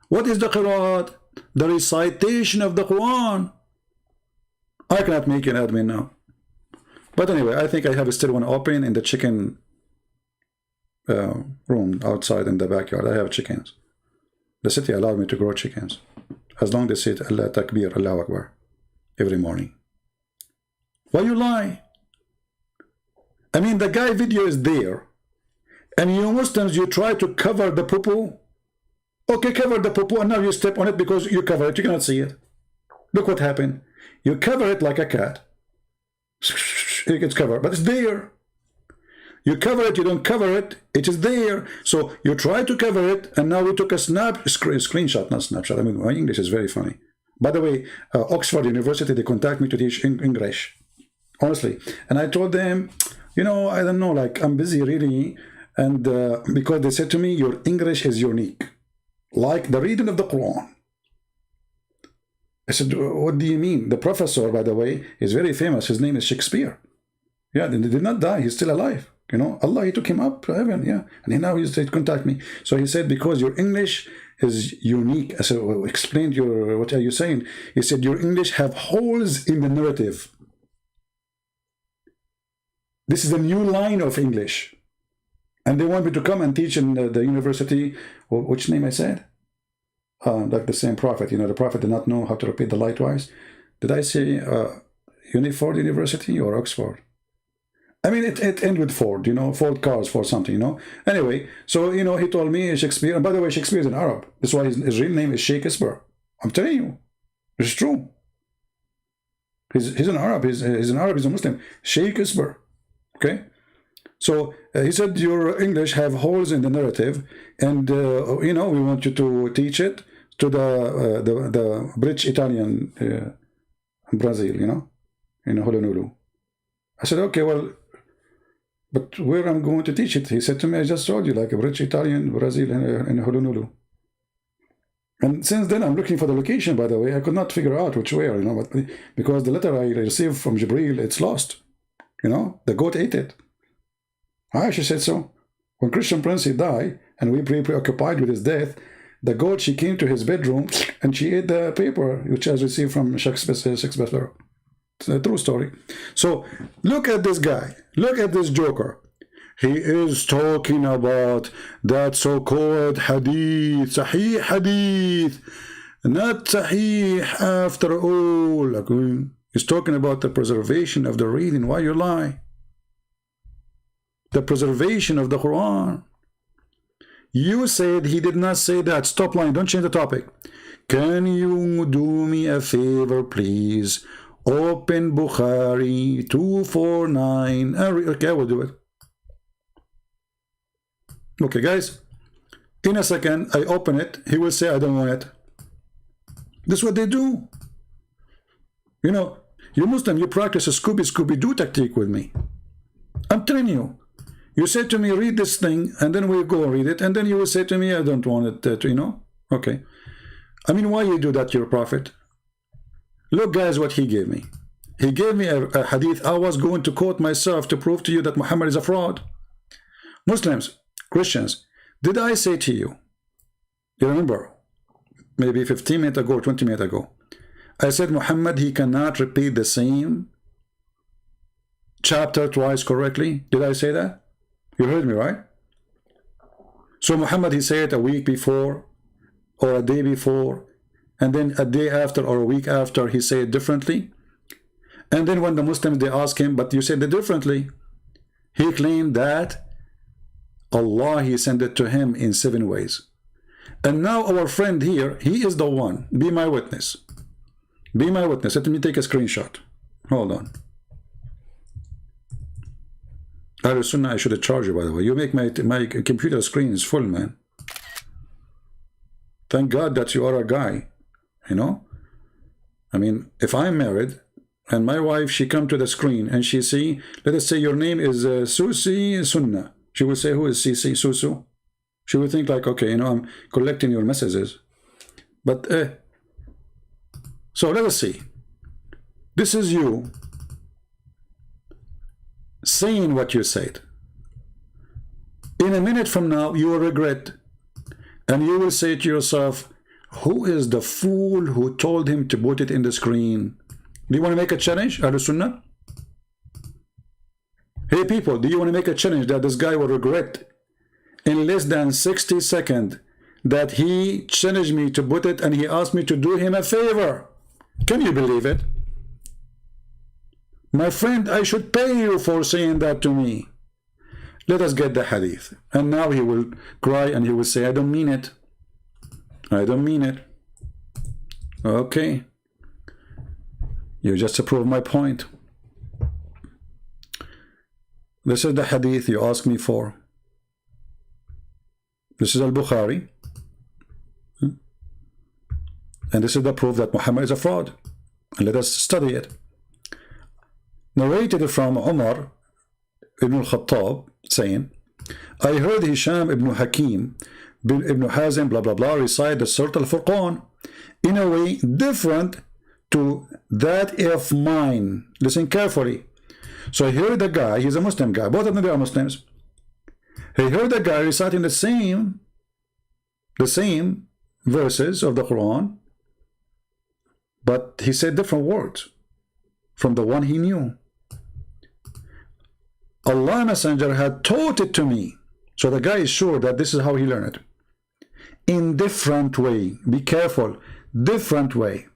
What is the qira'at? The recitation of the Quran. I cannot make an admin now. But anyway, I think I have still one open in the chicken room outside in the backyard. I have chickens. The city allowed me to grow chickens. As long as they say Allah Takbir, Allahu Akbar every morning. Why you lie? I mean, the guy video is there. And you Muslims, you try to cover the poo-poo. Okay, cover the poo-poo, and now you step on it because you cover it. You cannot see it. Look what happened. You cover it like a cat. It gets covered, but it's there. You cover it, you don't cover it, it is there. So you try to cover it, and now we took a screenshot, not snapshot. I mean, my English is very funny. By the way, Oxford University, they contact me to teach English, honestly. And I told them, you know, I don't know, like, I'm busy really. And because they said to me, your English is unique, like the reading of the Quran. I said, what do you mean? The professor, by the way, is very famous. His name is Shakespeare. Yeah, he did not die. He's still alive. You know, Allah, he took him up to heaven. Yeah, and now he said, contact me. So he said, because your English is unique. I said, well, explain what are you saying? He said, your English have holes in the narrative. This is a new line of English. And they want me to come and teach in the university. Which name I said? Like the same prophet, you know, the prophet did not know how to repeat the lie twice. Did I say Uniford University or Oxford? I mean, it ended with Ford, you know, Ford cars, for something, you know. Anyway, so, you know, he told me Shakespeare, and by the way, Shakespeare is an Arab. That's why his real name is Shakespeare. I'm telling you, it's true. He's an Arab, he's an Arab, he's a Muslim. Shakespeare, okay? So he said, your English have holes in the narrative, and, you know, we want you to teach it to the British Italian Brazil, you know, in Honolulu. I said, okay, well, but where I'm going to teach it? He said to me, I just told you, like a British Italian Brazil in Honolulu. And since then, I'm looking for the location, by the way. I could not figure out which way, you know, but because the letter I received from Jibril, it's lost. You know, the goat ate it. Aisha said so. When Christian Prince, he died, and we preoccupied with his death, the goat, she came to his bedroom and she ate the paper which I received from Shakespeare. It's a true story. So look at this guy. Look at this joker. He is talking about that so-called hadith, Sahih hadith, not Sahih after all. Like, he's talking about the preservation of the reading. Why you lie? The preservation of the Quran. You said he did not say that. Stop lying. Don't change the topic. Can you do me a favor, please? Open Bukhari 249. Okay, I will do it. Okay, guys. In a second, I open it. He will say, I don't want it. This is what they do. You know, you Muslim, you practice a Scooby-Doo tactic with me. I'm telling you. You say to me, read this thing, and then we'll go read it, and then you will say to me, I don't want it, you know? Okay. I mean, why you do that to your prophet? Look, guys, what he gave me. He gave me a hadith. I was going to quote myself to prove to you that Muhammad is a fraud. Muslims, Christians, did I say to you, you remember, maybe 15 minutes ago, 20 minutes ago, I said Muhammad, he cannot repeat the same chapter twice correctly? Did I say that? You heard me, right? So Muhammad, he said it a week before or a day before, and then a day after or a week after he said it differently. And then when the Muslims, they ask him, but you said it differently. He claimed that Allah, he sent it to him in 7 ways. And now our friend here, he is the one. Be my witness. Be my witness. Let me take a screenshot. Hold on. Sunnah, I should charge you, by the way. You make my computer screen is full, man. Thank God that you are a guy, you know? I mean, if I'm married and my wife, she come to the screen and she see, let us say your name is Susi Sunnah. She will say, who is Sisi Susu? She will think like, okay, you know, I'm collecting your messages. But, so let us see. This is you saying what you said. In a minute from now, you will regret. And you will say to yourself, who is the fool who told him to put it in the screen? Do you want to make a challenge, Ahlul Sunnah? Hey people, do you want to make a challenge that this guy will regret in less than 60 seconds that he challenged me to put it and he asked me to do him a favor? Can you believe it? My friend, I should pay you for saying that to me. Let us get the hadith. And now he will cry and he will say, I don't mean it. I don't mean it. Okay. You just proved my point. This is the hadith you asked me for. This is Al-Bukhari. And this is the proof that Muhammad is a fraud. And let us study it. Narrated from Umar ibn al-Khattab saying, I heard Hisham ibn Hakim ibn Hazim blah blah blah recite the Surah Al-Furqan in a way different to that of mine. Listen carefully. So he heard the guy, he's a Muslim guy, both of them are Muslims. He heard the guy reciting the same verses of the Quran, but he said different words from the one he knew. Allah Messenger had taught it to me. So the guy is sure that this is how he learned it. In different way. Be careful. Different way.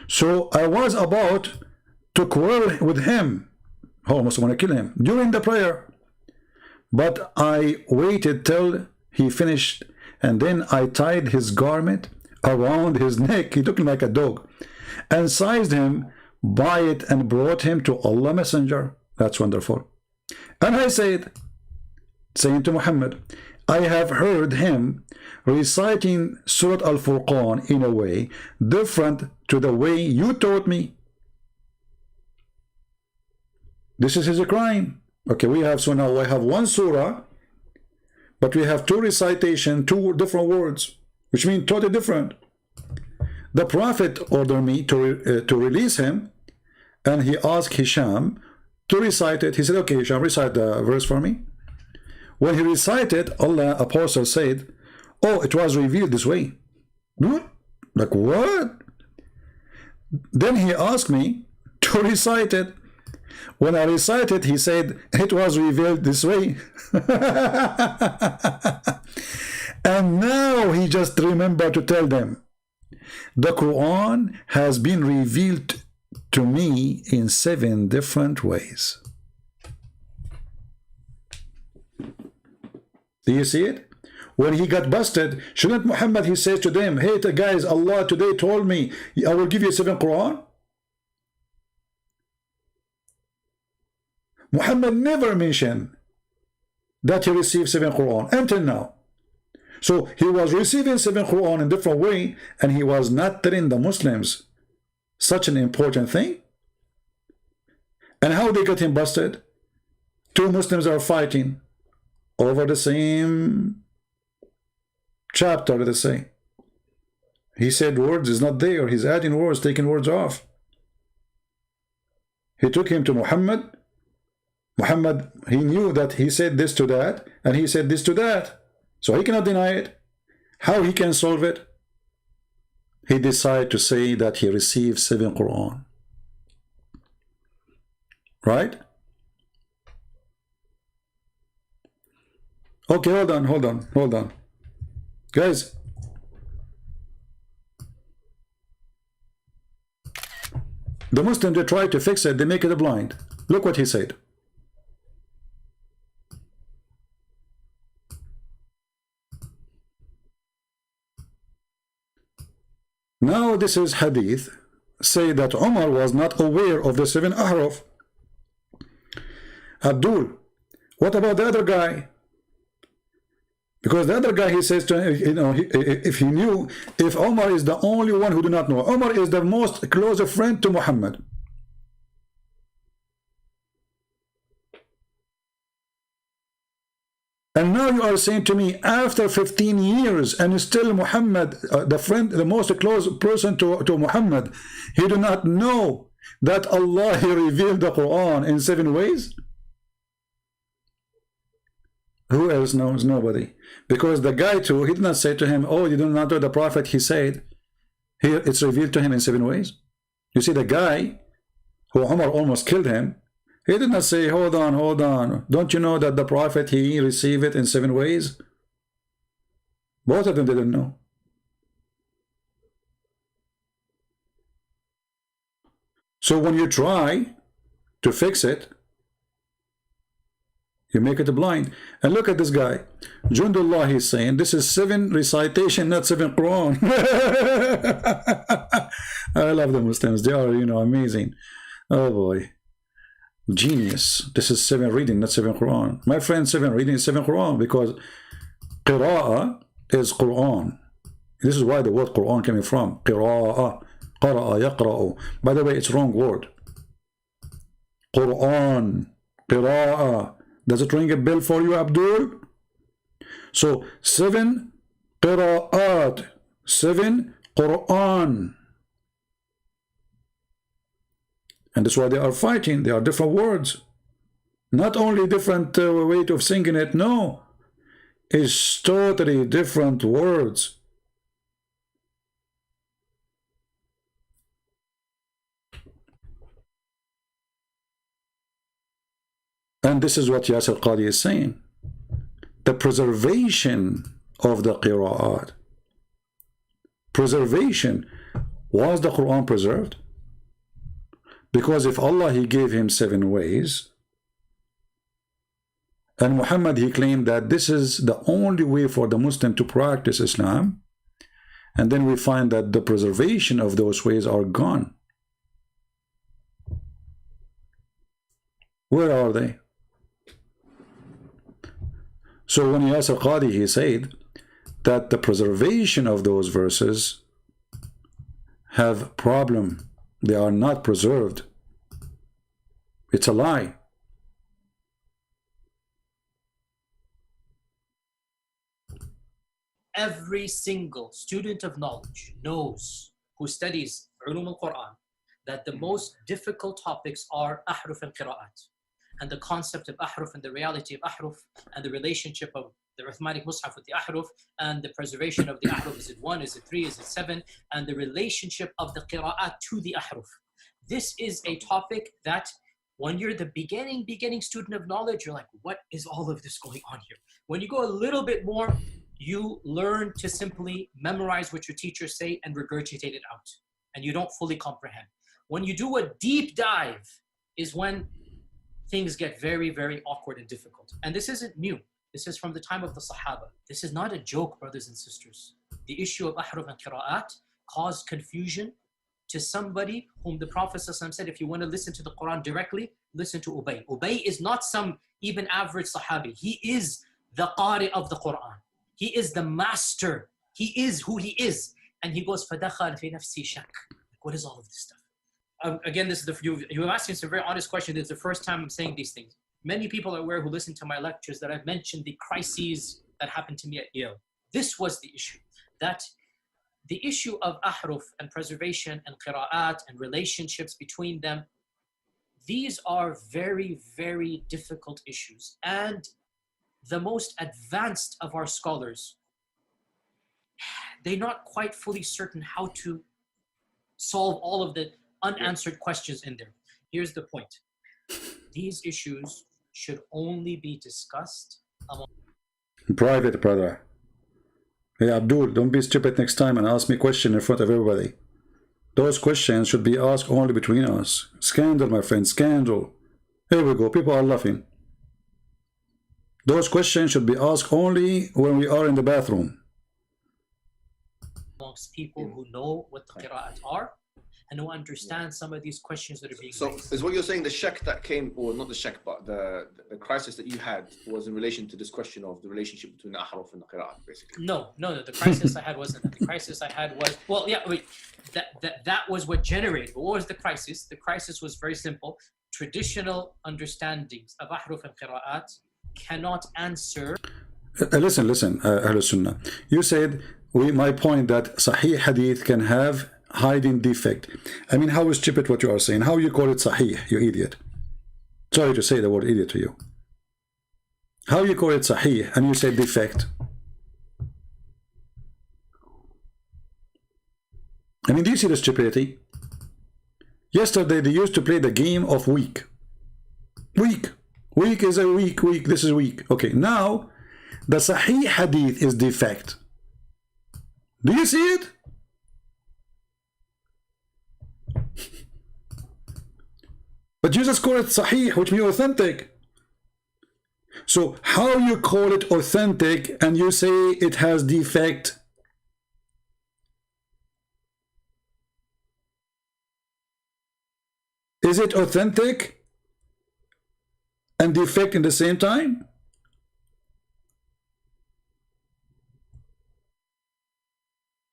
So I was about to quarrel with him. Almost want to kill him during the prayer. But I waited till he finished, and then I tied his garment around his neck. He took him like a dog and seized him by it and brought him to Allah Messenger. That's wonderful. And I said, saying to Muhammad, I have heard him reciting Surah Al-Furqan in a way different to the way you taught me. This is his crime. Okay, so now I have one surah, but we have two recitation, two different words, which mean totally different. The Prophet ordered me to release him, and he asked Hisham to recite it. He said, okay, Hisham, recite the verse for me. When he recited, Allah Apostle said, oh, it was revealed this way. What? Like what? Then he asked me to recite it. When I recited, he said, it was revealed this way. And now he just remembered to tell them, the Quran has been revealed to me in 7 different ways. Do you see it? When he got busted, shouldn't Muhammad, he says to them, hey guys, Allah today told me, I will give you 7 Quran? Muhammad never mentioned that he received 7 Quran until now. So he was receiving 7 Quran in different way, and he was not telling the Muslims such an important thing. And how they got him busted? 2 Muslims are fighting over the same chapter, let us say. He said words is not there. He's adding words, taking words off. He took him to Muhammad. Muhammad, he knew that he said this to that, and he said this to that. So he cannot deny it. How he can solve it? He decided to say that he received 7 Quran. Right? Okay, hold on. Guys. The Muslims, they try to fix it, they make it blind. Look what he said. Now this is hadith, say that Umar was not aware of the 7 ahraf. Abdul, what about the other guy? Because the other guy, he says to him, you know, if he knew, if Umar is the only one who do not know, Umar is the most close friend to Muhammad. And now you are saying to me, after 15 years, and still Muhammad, the friend, the most close person to Muhammad, he do not know that Allah, he revealed the Quran in 7 ways? Who else knows? Nobody. Because the guy too, he did not say to him, oh, you do not know the Prophet, he said, here it's revealed to him in 7 ways. You see, the guy who Umar almost killed him, he did not say, hold on. Don't you know that the Prophet, he received it in 7 ways? Both of them didn't know. So when you try to fix it, You make it blind. And look at this guy. Jundullah, he's saying, this is 7 recitation, not 7 Quran. I love the Muslims. They are, you know, amazing. Oh boy. Genius. This is 7 reading, not 7 Quran. My friend, 7 reading is 7 Quran, because qira'ah is Quran. This is why the word Quran came from. Qira'ah. Qara'a, yaqra'u. By the way, it's wrong word. Quran. Qira'ah. Does it ring a bell for you, Abdul? So 7 qira'at, 7 Quran. And that's why they are fighting. They are different words. Not only different way of singing it, no. It's totally different words. And this is what Yasir Qadi is saying. The preservation of the qira'at. Preservation. Was the Quran preserved? Because if Allah, he gave him 7 ways, and Muhammad, he claimed that this is the only way for the Muslim to practice Islam, and then we find that the preservation of those ways are gone. Where are they? So when Yasir Qadi, he said that the preservation of those verses have problem. They are not preserved. It's a lie. Every single student of knowledge knows, who studies Ulum al-Quran, that the most difficult topics are ahruf and qira'at. And the concept of ahruf and the reality of ahruf and the relationship of the Uthmanic Mus'haf with the ahruf and the preservation of the ahruf. Is it 1? Is it 3? Is it 7? And the relationship of the qira'at to the ahruf. This is a topic that when you're the beginning student of knowledge, you're like, what is all of this going on here? When you go a little bit more, you learn to simply memorize what your teachers say and regurgitate it out. And you don't fully comprehend. When you do a deep dive is when things get very, very awkward and difficult. And this isn't new. This is from the time of the Sahaba. This is not a joke, brothers and sisters. The issue of ahruf and qira'at caused confusion to somebody whom the Prophet ﷺ said, if you want to listen to the Quran directly, listen to Ubay. Ubay is not some even average Sahabi. He is the Qari of the Quran. He is the master. He is who he is. And he goes, فَدَخَلْ فِي نَفْسِي شَكْ. What is all of this stuff? Again, this is you're asking some very honest questions. It's the first time I'm saying these things. Many people are aware who listen to my lectures that I've mentioned the crises that happened to me at Yale. This was the issue. That the issue of ahruf and preservation and qira'at and relationships between them, these are very, very difficult issues. And the most advanced of our scholars, they're not quite fully certain how to solve all of the unanswered questions in there. Here's the point. These issues should only be discussed among private, brother. Hey, Abdul, don't be stupid next time and ask me a question in front of everybody. Those questions should be asked only between us. Scandal, my friend, scandal. Here we go. People are laughing. Those questions should be asked only when we are in the bathroom. Amongst people who know what the qira'at are and who understand some of these questions that are being raised. So is what you're saying the shak that came, or not the shak, but the crisis that you had was in relation to this question of the relationship between the ahruf and the qira'at, basically? No. The crisis I had wasn't that. The crisis I had was, well, yeah, wait, that was what generated. But what was the crisis? The crisis was very simple. Traditional understandings of ahruf and qira'at cannot answer. Listen, Ahlul Sunnah. You said, my point that Sahih Hadith can have hiding defect. I mean, how stupid what you are saying. How you call it Sahih, you idiot. Sorry to say the word idiot to you. How you call it Sahih and you say defect? I mean, do you see the stupidity? Yesterday they used to play the game of week. Week is a week, this is week. Okay, now the Sahih Hadith is defect. Do you see it? But Jesus called it Sahih, which means authentic. So how you call it authentic and you say it has defect? Is it authentic and defect in the same time?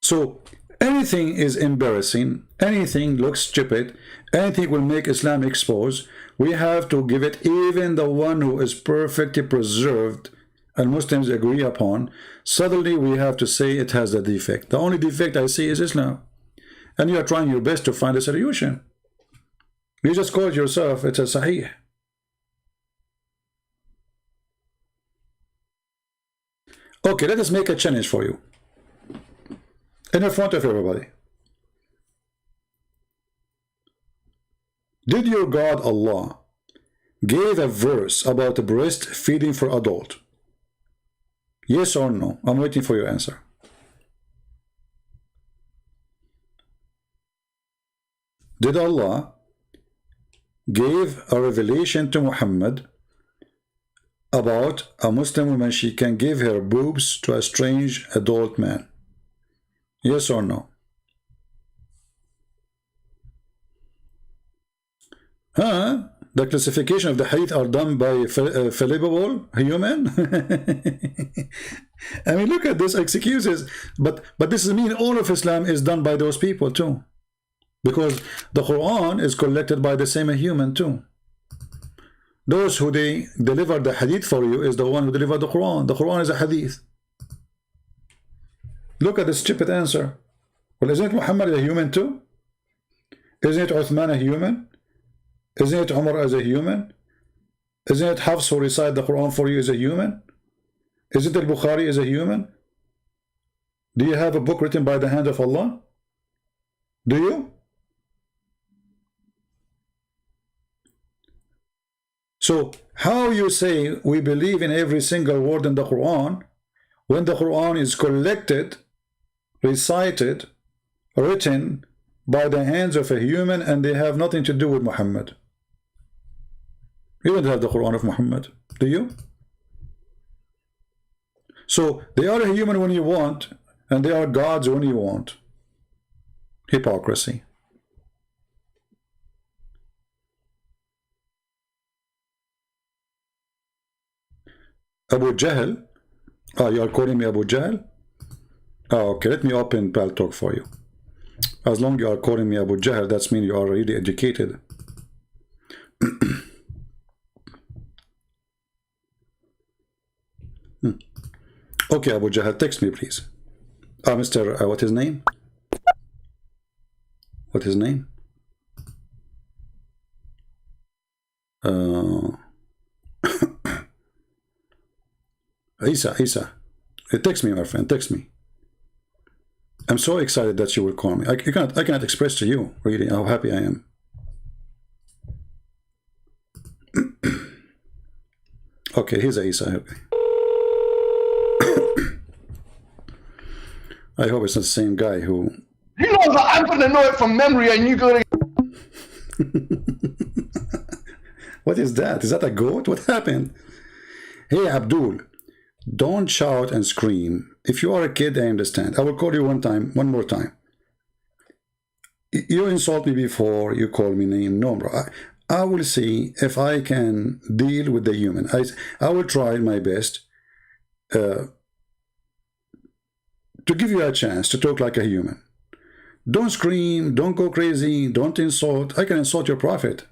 So anything is embarrassing, anything looks stupid, anything will make Islam expose. We have to give it, even the one who is perfectly preserved and Muslims agree upon, suddenly we have to say it has a defect. The only defect I see is Islam. And you are trying your best to find a solution. You just called yourself, it's a Sahih. Okay, let us make a challenge for you. In the front of everybody. Did your God Allah give a verse about breastfeeding for adult? Yes or no? I'm waiting for your answer. Did Allah give a revelation to Muhammad about a Muslim woman, she can give her boobs to a strange adult man? Yes or no? Huh? The classification of the hadith are done by fallible human? I mean, look at this excuses. But this is mean all of Islam is done by those people too. Because the Quran is collected by the same human too. Those who they deliver the hadith for you is the one who delivered the Quran. The Quran is a hadith. Look at the stupid answer. Well, isn't Muhammad a human too? Isn't Uthman a human? Isn't it Umar as a human? Isn't it Hafs who recite the Quran for you as a human? Isn't it Bukhari as a human? Do you have a book written by the hand of Allah? Do you? So how you say we believe in every single word in the Quran when the Quran is collected, recited, written by the hands of a human and they have nothing to do with Muhammad? You don't have the Quran of Muhammad, do you? So they are a human when you want and they are gods when you want. Hypocrisy. Abu Jahl. You are calling me Abu Jahl? Okay, let me open Paltalk for you. As long as you are calling me Abu Jahl, that means you are really educated. Okay, Abu Jahl, text me, please. Mr. What his name? What his name? Isa. Text me, my friend, text me. I'm so excited that you will call me. I cannot express to you, really, how happy I am. Okay, here's Isa. Okay. I hope it's not the same guy who... You know that I'm going to know it from memory and you're going to... What is that? Is that a goat? What happened? Hey, Abdul, don't shout and scream. If you are a kid, I understand. I will call you one more time. You insult me before, you call me name. No, bro. I will see if I can deal with the human. I will try my best to give you a chance to talk like a human. Don't scream, don't go crazy, don't insult. I can insult your prophet.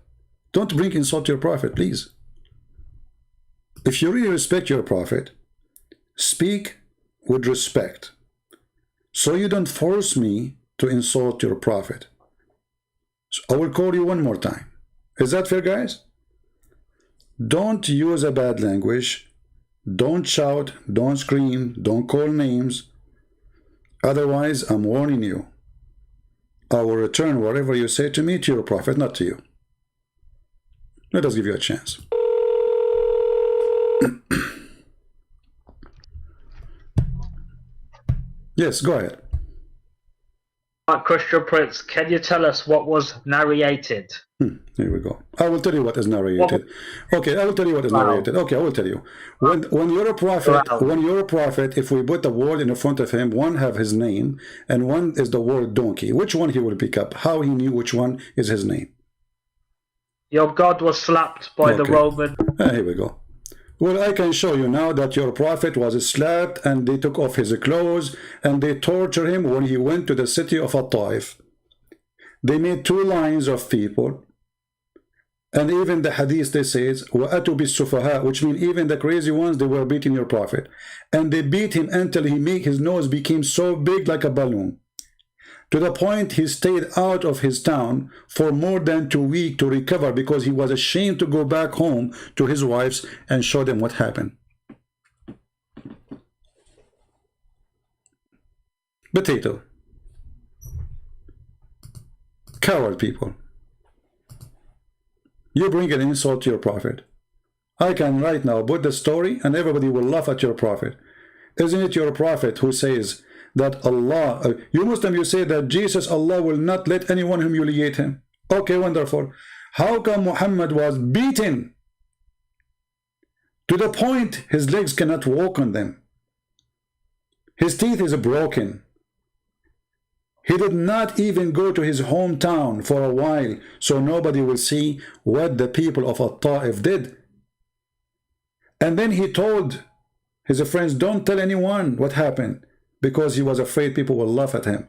Don't bring insult to your prophet, please. If you really respect your prophet, speak with respect. So you don't force me to insult your prophet. So I will call you one more time. Is that fair, guys? Don't use a bad language. Don't shout, don't scream, don't call names. Otherwise, I'm warning you. I will return whatever you say to me to your prophet, not to you. Let us give you a chance. Yes, go ahead. Christian Prince, can you tell us what was narrated? Here we go. I will tell you what is narrated. Okay, I will tell you what is narrated. Okay, I will tell you. When you're a prophet, if we put a word in front of him, one have his name, and one is the word donkey. Which one he will pick up? How he knew which one is his name? Your God was slapped by the Roman. Here we go. Well, I can show you now that your prophet was slapped and they took off his clothes and they tortured him when he went to the city of At-Taif. They made two lines of people, and even the hadith they says وَأَتُوا بِالسُّفَهَاء, which means even the crazy ones, they were beating your prophet, and they beat him until his nose became so big like a balloon, to the point he stayed out of his town for more than 2 weeks to recover, because he was ashamed to go back home to his wives and show them what happened. Potato. Coward people. You bring an insult to your prophet. I can right now put the story and everybody will laugh at your prophet. Isn't it your prophet who says that Allah, you Muslim, you say that Jesus, Allah will not let anyone humiliate him? Okay, wonderful. How come Muhammad was beaten to the point his legs cannot walk on them? His teeth is broken. He did not even go to his hometown for a while, so nobody will see what the people of At-Taif did. And then he told his friends, don't tell anyone what happened, because he was afraid people will laugh at him.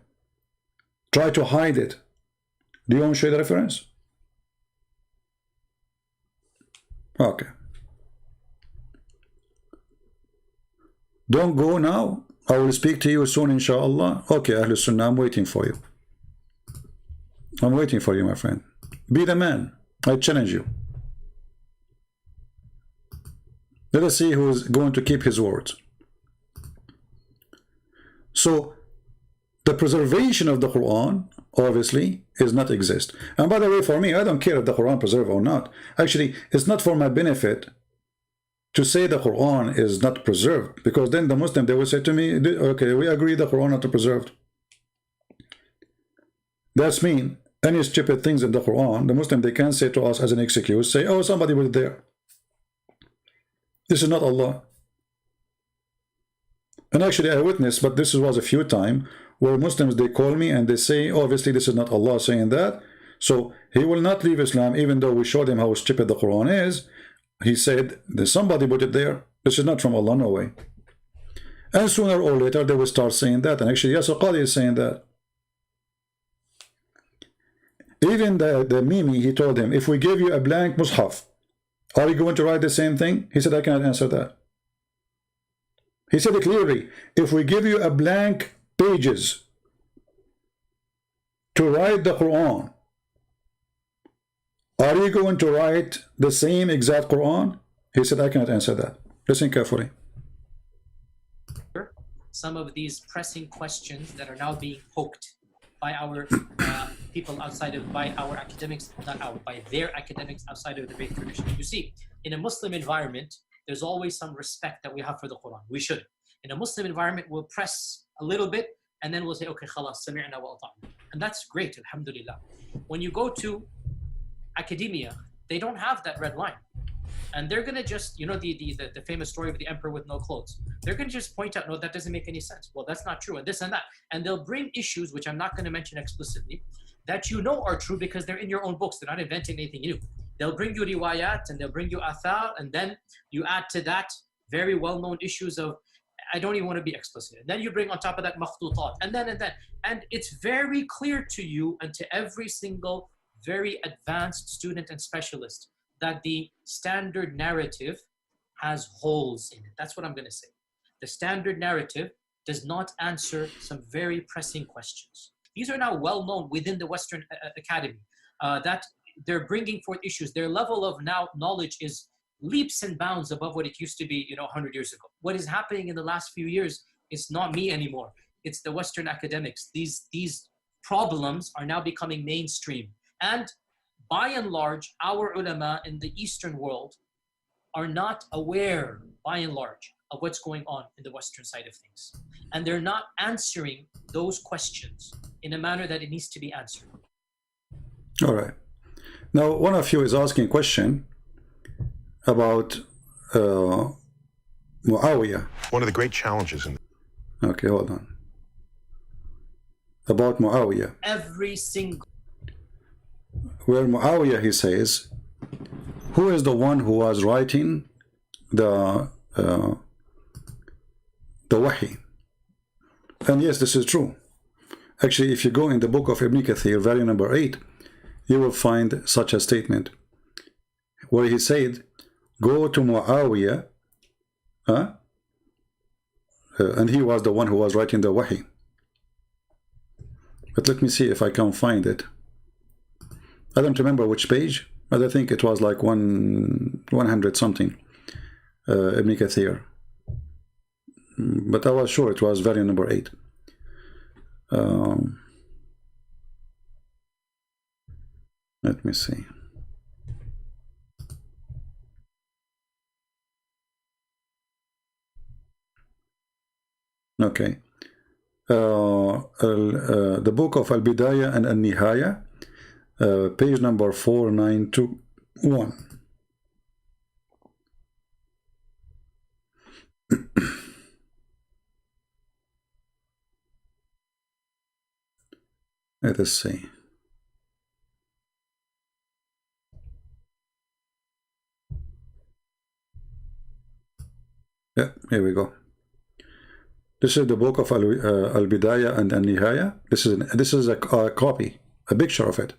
Try to hide it. Do you want to show the reference? Okay. Don't go now. I will speak to you soon, inshallah. Okay, Ahlul Sunnah, I'm waiting for you. I'm waiting for you, my friend. Be the man. I challenge you. Let us see who is going to keep his words. So, the preservation of the Quran, obviously, is not exist. And by the way, for me, I don't care if the Quran preserved or not. Actually, it's not for my benefit to say the Quran is not preserved, because then the Muslim, they will say to me, okay, we agree the Quran not preserved. That's mean any stupid things in the Quran, the Muslim, they can say to us as an excuse, say, oh, somebody was there. This is not Allah. And actually I witnessed, but this was a few times, where Muslims, they call me and they say, obviously this is not Allah saying that, so he will not leave Islam even though we showed him how stupid the Quran is. He said, there's somebody put it there. This is not from Allah, no way. And sooner or later, they will start saying that. And actually, Yasir Qadi is saying that. Even the Mimi, he told him, if we give you a blank Mus'haf, are you going to write the same thing? He said, I cannot answer that. He said it clearly. If we give you a blank pages to write the Quran, are you going to write the same exact Quran? He said, I cannot answer that. Listen carefully. Some of these pressing questions that are now being poked by our people outside of, by our academics, not our, by their academics outside of the faith tradition. You see, in a Muslim environment, there's always some respect that we have for the Quran. We should. In a Muslim environment, we'll press a little bit and then we'll say, okay, khalas, sami'na wa ata'na. And that's great, alhamdulillah. When you go to academia, they don't have that red line, and they're gonna just, you know, the famous story of the emperor with no clothes. They're gonna just point out, no, that doesn't make any sense. Well, that's not true, and this and that, and they'll bring issues which I'm not going to mention explicitly that you know are true because they're in your own books. They're not inventing anything new. They'll bring you riwayat and they'll bring you athar, and then you add to that very well-known issues of, I don't even want to be explicit. And then you bring on top of that makhtutat, and then, and it's very clear to you and to every single very advanced student and specialist that the standard narrative has holes in it. That's what I'm going to say. The standard narrative does not answer some very pressing questions. These are now well known within the Western Academy, that they're bringing forth issues. Their level of now knowledge is leaps and bounds above what it used to be, 100 years ago. What is happening in the last few years is not me anymore. It's the Western academics. These problems are now becoming mainstream. And by and large, our ulama in the Eastern world are not aware, by and large, of what's going on in the Western side of things. And they're not answering those questions in a manner that it needs to be answered. All right. Now, one of you is asking a question about Muawiyah. One of the great challenges in Okay, hold on. About Muawiyah. Every single. Where Muawiyah, he says, who is the one who was writing the Wahi? And yes, this is true. Actually, if you go in the book of Ibn Kathir, volume number 8, you will find such a statement where he said, go to Muawiyah, and he was the one who was writing the Wahi. But let me see if I can find it. I don't remember which page, but I think it was like 100 something, Ibn Kathir. But I was sure it was volume number 8. Let me see. Okay. The book of Al-Bidayah and Al-Nihaya, page number 4921. Let us see. Yeah, here we go. This is the book of Al-Bidayah and Al-Nihaya. This is a copy, a picture of it.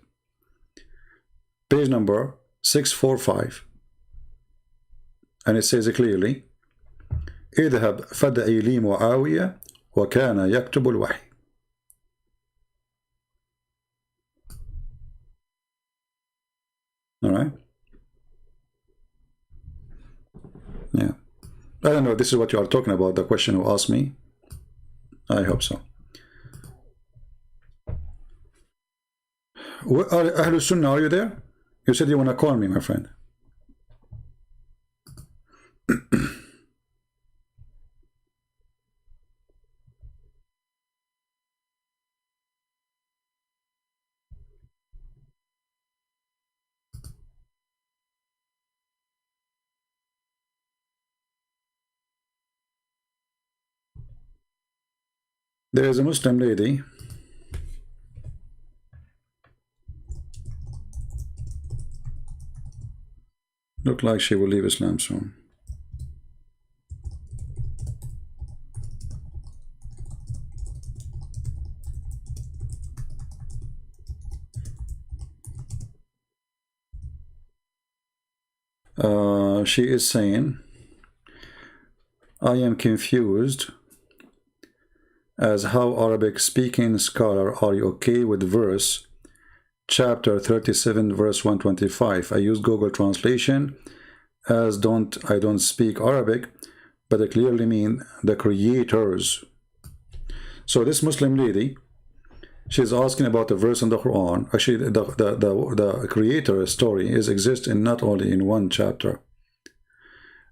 Page number 645. And it says clearly, اذهب فدعي لي معاوية وكان يكتب الوحي. All right. Yeah. I don't know. This is what you are talking about. The question who asked me. I hope so. Ahlul Sunnah, are you there? You said you want to call me, my friend. There is a Muslim lady look like she will leave Islam soon. She is saying, I am confused as how Arabic speaking scholar are you okay with verse chapter 37 verse 125. I use Google translation as I don't speak Arabic, but I clearly mean the creators. So this Muslim lady, she's asking about a verse in the Quran. Actually, the creator story exists in not only in one chapter.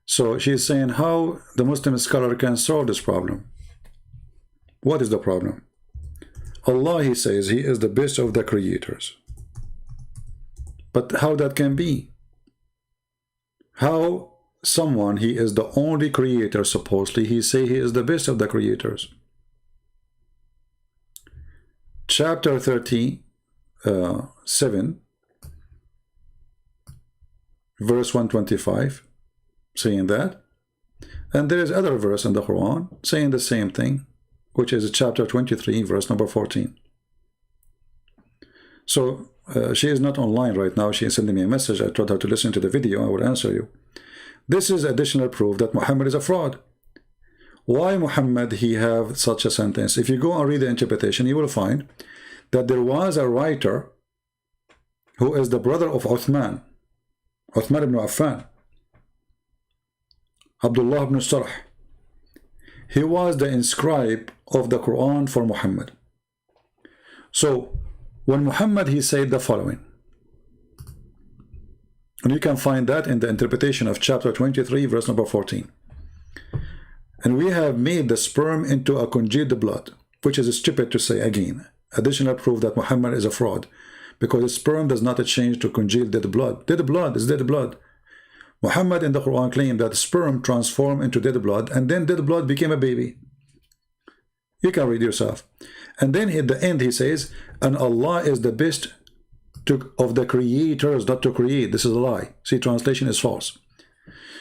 So she's saying how the Muslim scholar can solve this problem. What is the problem? Allah, he says, he is the best of the creators. But how that can be? How someone, he is the only creator, supposedly, he say he is the best of the creators. Chapter 37, verse 125, saying that. And there is other verse in the Quran saying the same thing, which is chapter 23, verse number 14. So she is not online right now. She is sending me a message. I told her to listen to the video. I will answer you. This is additional proof that Muhammad is a fraud. Why Muhammad he have such a sentence? If you go and read the interpretation, you will find that there was a writer who is the brother of Uthman ibn Affan, Abdullah ibn Sarh. He was the inscribe of the Quran for Muhammad. So when Muhammad he said the following, and you can find that in the interpretation of chapter 23 verse number 14, and we have made the sperm into a congealed blood, which is stupid to say again. additional proof that Muhammad is a fraud, because his sperm does not change to congeal dead blood. Dead blood is dead blood. Muhammad in the Quran claimed that sperm transformed into dead blood, and then dead blood became a baby. You can read yourself. And then at the end he says, and Allah is the best of the creators, not to create. This is a lie. See, translation is false.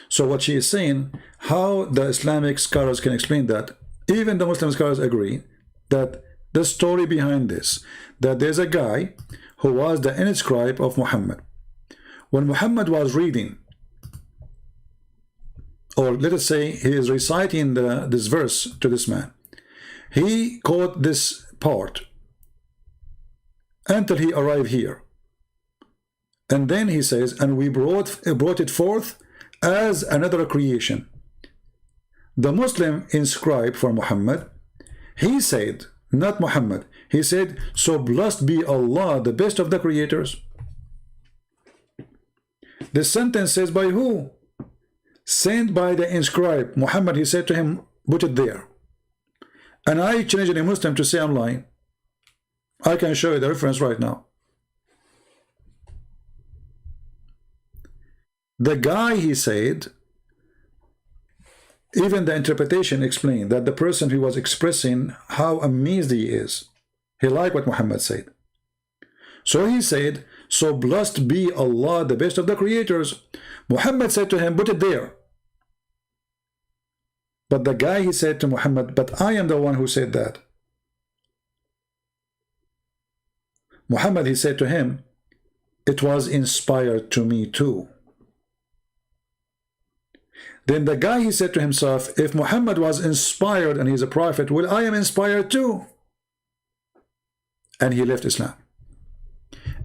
So what she is saying, how the Islamic scholars can explain that, even the Muslim scholars agree that the story behind this, that there's a guy who was the inscribe of Muhammad. When Muhammad was reading, or let us say he is reciting this verse to this man, he caught this part until he arrived here. And then he says, and we brought it forth as another creation. The Muslim inscribed for Muhammad, he said, not Muhammad, he said, so blessed be Allah, the best of the creators. The sentence says by who? Sent by the inscribed. Muhammad, he said to him, put it there. And I challenge any Muslim to say I'm lying. I can show you the reference right now. The guy, he said, even the interpretation explained that the person who was expressing how amazed he is, he liked what Muhammad said. So he said, so blessed be Allah, the best of the creators. Muhammad said to him, put it there. But the guy, he said to Muhammad, but I am the one who said that. Muhammad, he said to him, it was inspired to me too. Then the guy, he said to himself, if Muhammad was inspired and he's a prophet, well, I am inspired too. And he left Islam.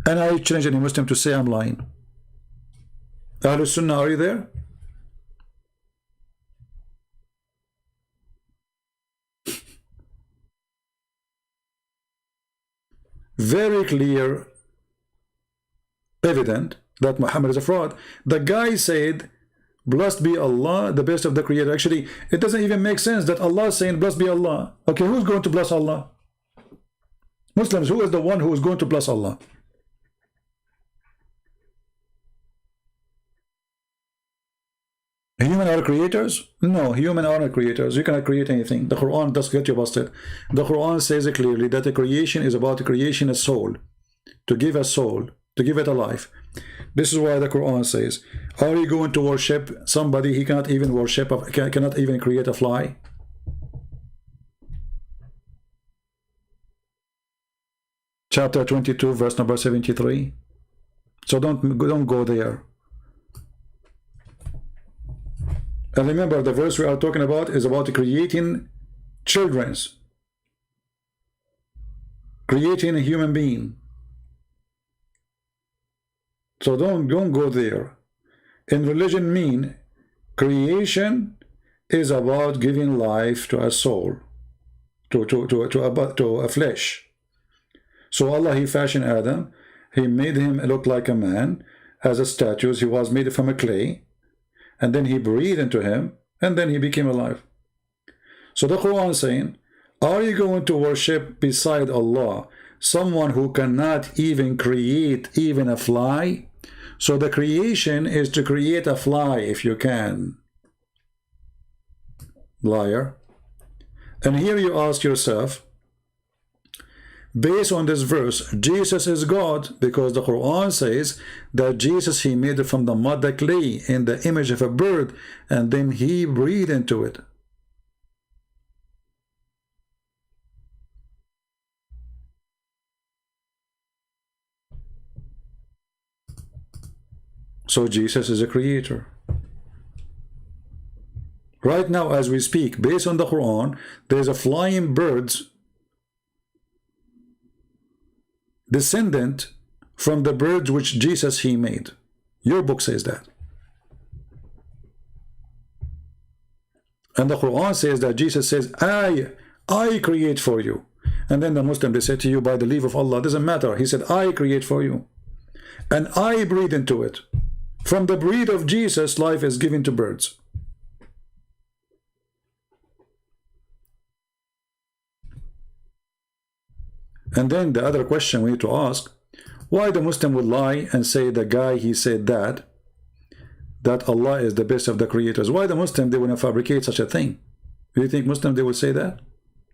And I challenge any Muslim to say I'm lying. Ahlul Sunnah, are you there? Very clear, evident that Muhammad is a fraud. The guy said, blessed be Allah, the best of the creator. Actually, it doesn't even make sense that Allah is saying, blessed be Allah. Okay, who's going to bless Allah? Muslims, who is the one who is going to bless Allah? Human are creators? No, human are not creators. You cannot create anything. The Quran does get you busted. The Quran says it clearly that the creation is about the creation of soul, to give a soul, to give it a life. This is why the Quran says, are you going to worship somebody he cannot even worship, cannot even create a fly? Chapter 22, verse number 73. So don't go there. And remember, the verse we are talking about is about creating children's, creating a human being. So don't go there. In religion mean, creation is about giving life to a soul, to a flesh. So Allah, he fashioned Adam, he made him look like a man, as a statue. He was made from a clay, and then he breathed into him, and then he became alive. So the Quran is saying, are you going to worship beside Allah someone who cannot even create even a fly? So the creation is to create a fly if you can. Liar. And here you ask yourself, based on this verse, Jesus is God, because the Quran says that Jesus, he made it from the mud, the clay, in the image of a bird, and then he breathed into it. So Jesus is a creator. Right now, as we speak, based on the Quran, there's a flying birds descendant from the birds which Jesus, he made. Your book says that. And the Quran says that Jesus says, I create for you. And then the Muslim, they say to you, by the leave of Allah, doesn't matter. He said, I create for you. And I breathe into it. From the breath of Jesus, life is given to birds. And then the other question we need to ask, why the Muslim would lie and say the guy he said that Allah is the best of the creators? Why the Muslim they want to fabricate such a thing? Do you think Muslims they will say that?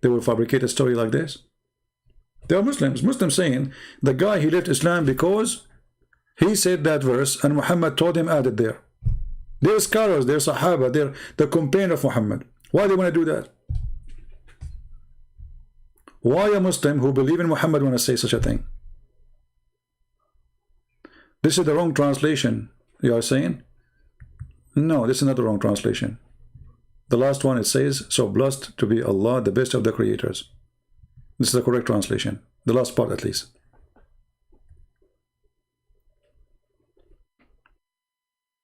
They will fabricate a story like this? They are Muslims. Muslims saying the guy he left Islam because he said that verse and Muhammad told him add it there. They're scholars, they're Sahaba, they're the companion of Muhammad. Why do they want to do that? Why a Muslim who believe in Muhammad want to say such a thing? This is the wrong translation, you are saying? No, this is not the wrong translation. The last one, it says, so blessed to be Allah, the best of the creators. This is the correct translation. The last part at least.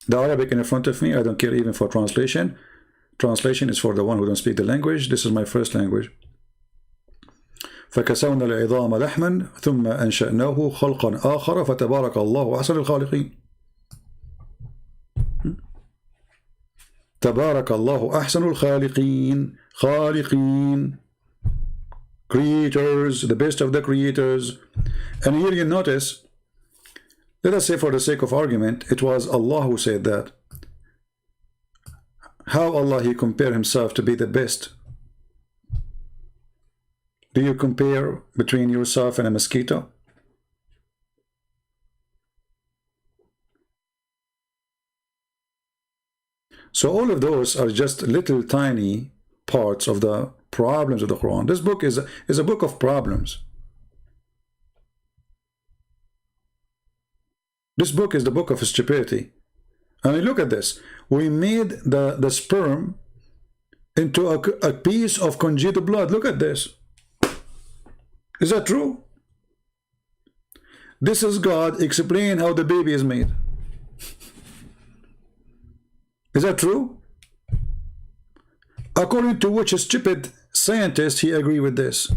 The Arabic in front of me, I don't care even for translation. Translation is for the one who don't speak the language. This is my first language. فكسونا العظام لحما ثم أنشأناه خلقا آخر فتبارك الله أحسن الخالقين. تبارك الله أحسن الخالقين. خالقين, creators, the best of the creators. And here you notice, let us say for the sake of argument, it was Allah who said that. How Allah he compare himself to be the best? Do you compare between yourself and a mosquito? So all of those are just little tiny parts of the problems of the Quran. This book is a book of problems. This book is the book of stupidity. I mean, look at this. We made the sperm into a piece of congealed blood. Look at this. Is that true? This is God explaining how the baby is made. Is that true? According to which stupid scientist he agree with this?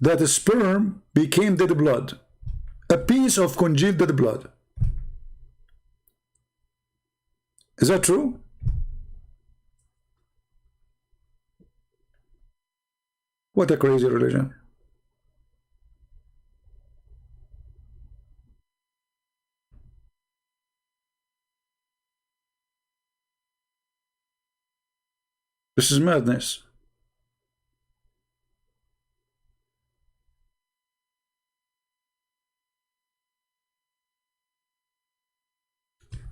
That the sperm became dead blood. A piece of congealed dead blood. Is that true? What a crazy religion. This is madness.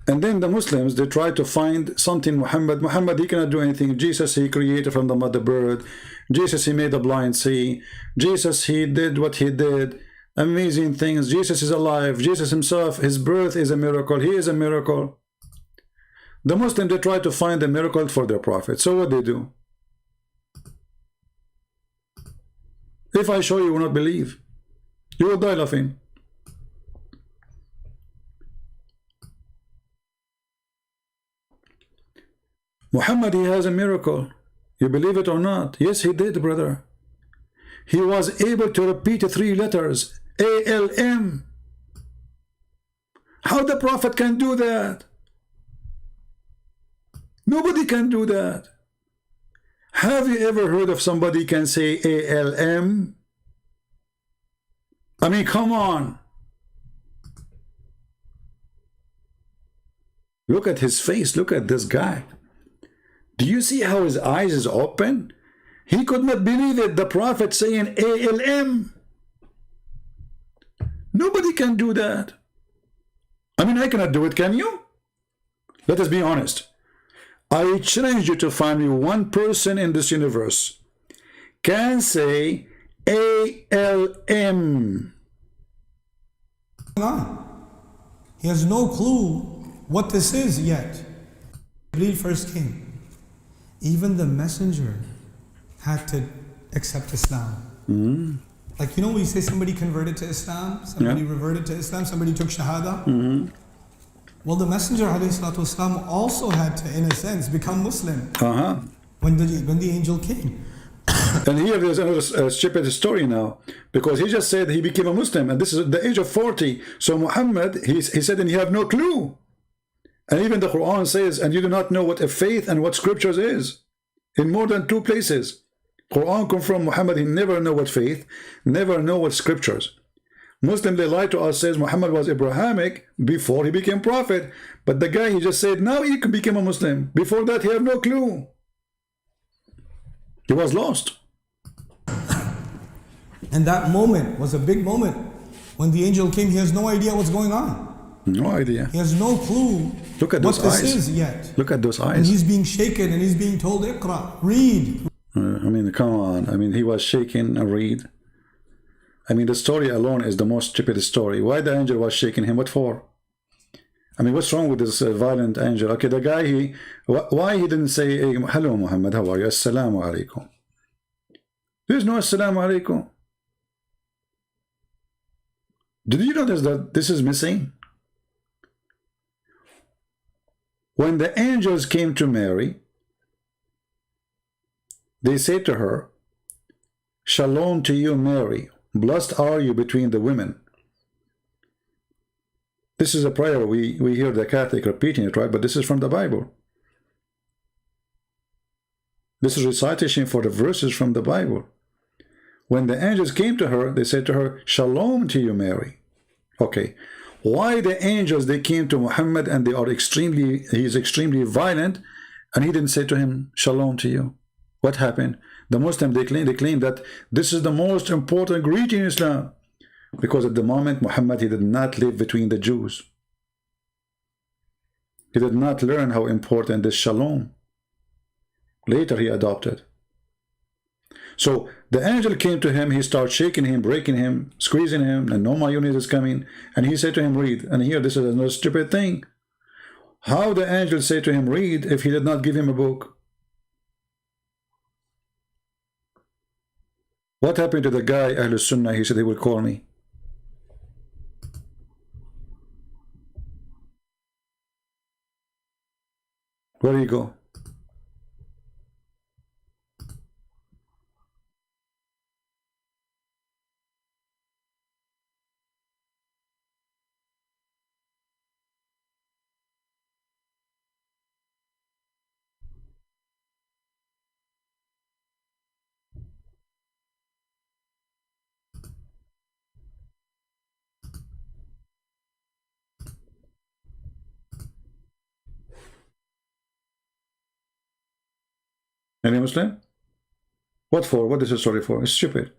And then the Muslims, they try to find something Muhammad, he cannot do anything. Jesus, he created from the mother bird. Jesus, he made the blind see. Jesus, he did what he did. Amazing things. Jesus is alive. Jesus himself, his birth is a miracle. He is a miracle. The Muslims, they try to find a miracle for their prophet. So what they do? If I show you, you will not believe. You will die laughing. Muhammad, he has a miracle. You believe it or not? Yes, he did, brother. He was able to repeat 3 letters. A-L-M. How the prophet can do that? Nobody can do that. Have you ever heard of somebody can say A-L-M? I mean, come on. Look at his face. Look at this guy. Do you see how his eyes is open? He could not believe it. The prophet saying A-L-M. Nobody can do that. I mean, I cannot do it, can you? Let us be honest. I challenge you to find me one person in this universe can say A-L-M. He has no clue what this is yet. Jibreel first came. Even the messenger had to accept Islam. Like, you know, when you say somebody converted to Islam, somebody reverted to Islam, somebody took Shahada. Well, the Messenger ﷺ also had to, in a sense, become Muslim when the angel came. And here there's another stupid story now, because he just said he became a Muslim, and this is at the age of 40. So Muhammad, he said, and you have no clue. And even the Quran says, and you do not know what a faith and what scriptures is, in more than 2 places. Quran confirm Muhammad, he never know what faith, never know what scriptures. Muslim, they lie to us, says Muhammad was Abrahamic before he became prophet. But the guy, he just said, now he became a Muslim. Before that, he had no clue. He was lost. And that moment was a big moment. When the angel came, he has no idea what's going on. No idea. He has no clue Look at what those this eyes. is yet. Look at those eyes. And he's being shaken and he's being told, Iqra, read. I mean, come on. I mean, he was shaking and read. I mean, the story alone is the most stupid story. Why the angel was shaking him? What for? I mean, what's wrong with this violent angel? Okay, the guy, why he didn't say, hey, hello, Muhammad, how are you? Assalamu alaikum. There's no assalamu alaikum. Did you notice that this is missing? When the angels came to Mary, they said to her, Shalom to you, Mary. Blessed are you between the women. This is a prayer. We hear the Catholic repeating it, right? But this is from the Bible. This is recitation for the verses from the Bible. When the angels came to her, they said to her, Shalom to you, Mary. Okay. Why the angels, they came to Muhammad and he is extremely violent, and he didn't say to him, Shalom to you? What happened? The Muslims, they claim that this is the most important greeting in Islam. Because at the moment, Muhammad, he did not live between the Jews. He did not learn how important this Shalom. Later he adopted. So the angel came to him, he started shaking him, breaking him, squeezing him, and no, my unit is coming. And he said to him, read. And here, this is another stupid thing. How the angel said to him, read, if he did not give him a book? What happened to the guy, Ahlul Sunnah? He said he will call me. Where do you go? Any Muslim? What for? What is the story for? It's stupid.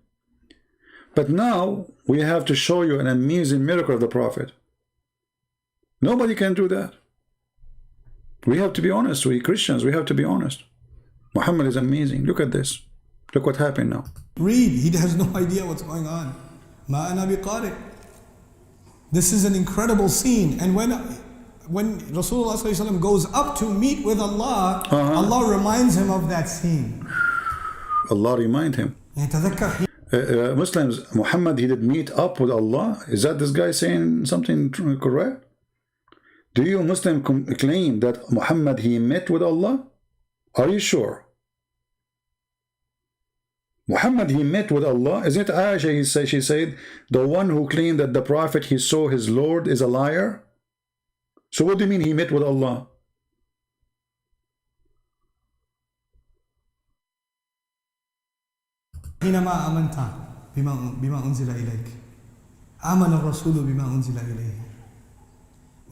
But now we have to show you an amazing miracle of the Prophet. Nobody can do that. We have to be honest. We Christians, we have to be honest. Muhammad is amazing. Look at this. Look what happened now. Read. He has no idea what's going on. Ma ana biqari. This is an incredible scene. And when Rasulullah ﷺ goes up to meet with Allah, Allah reminds him of that scene. Allah remind him. Muslims, Muhammad, he did meet up with Allah. Is that this guy saying something correct? Do you Muslim claim that Muhammad, he met with Allah? Are you sure? Muhammad, he met with Allah. Isn't it Aisha, she said, the one who claimed that the Prophet, he saw his Lord, is a liar? So what do you mean he met with Allah? حينما آمنت بما أنزل إليك آمن الرسول بما أنزل إليه.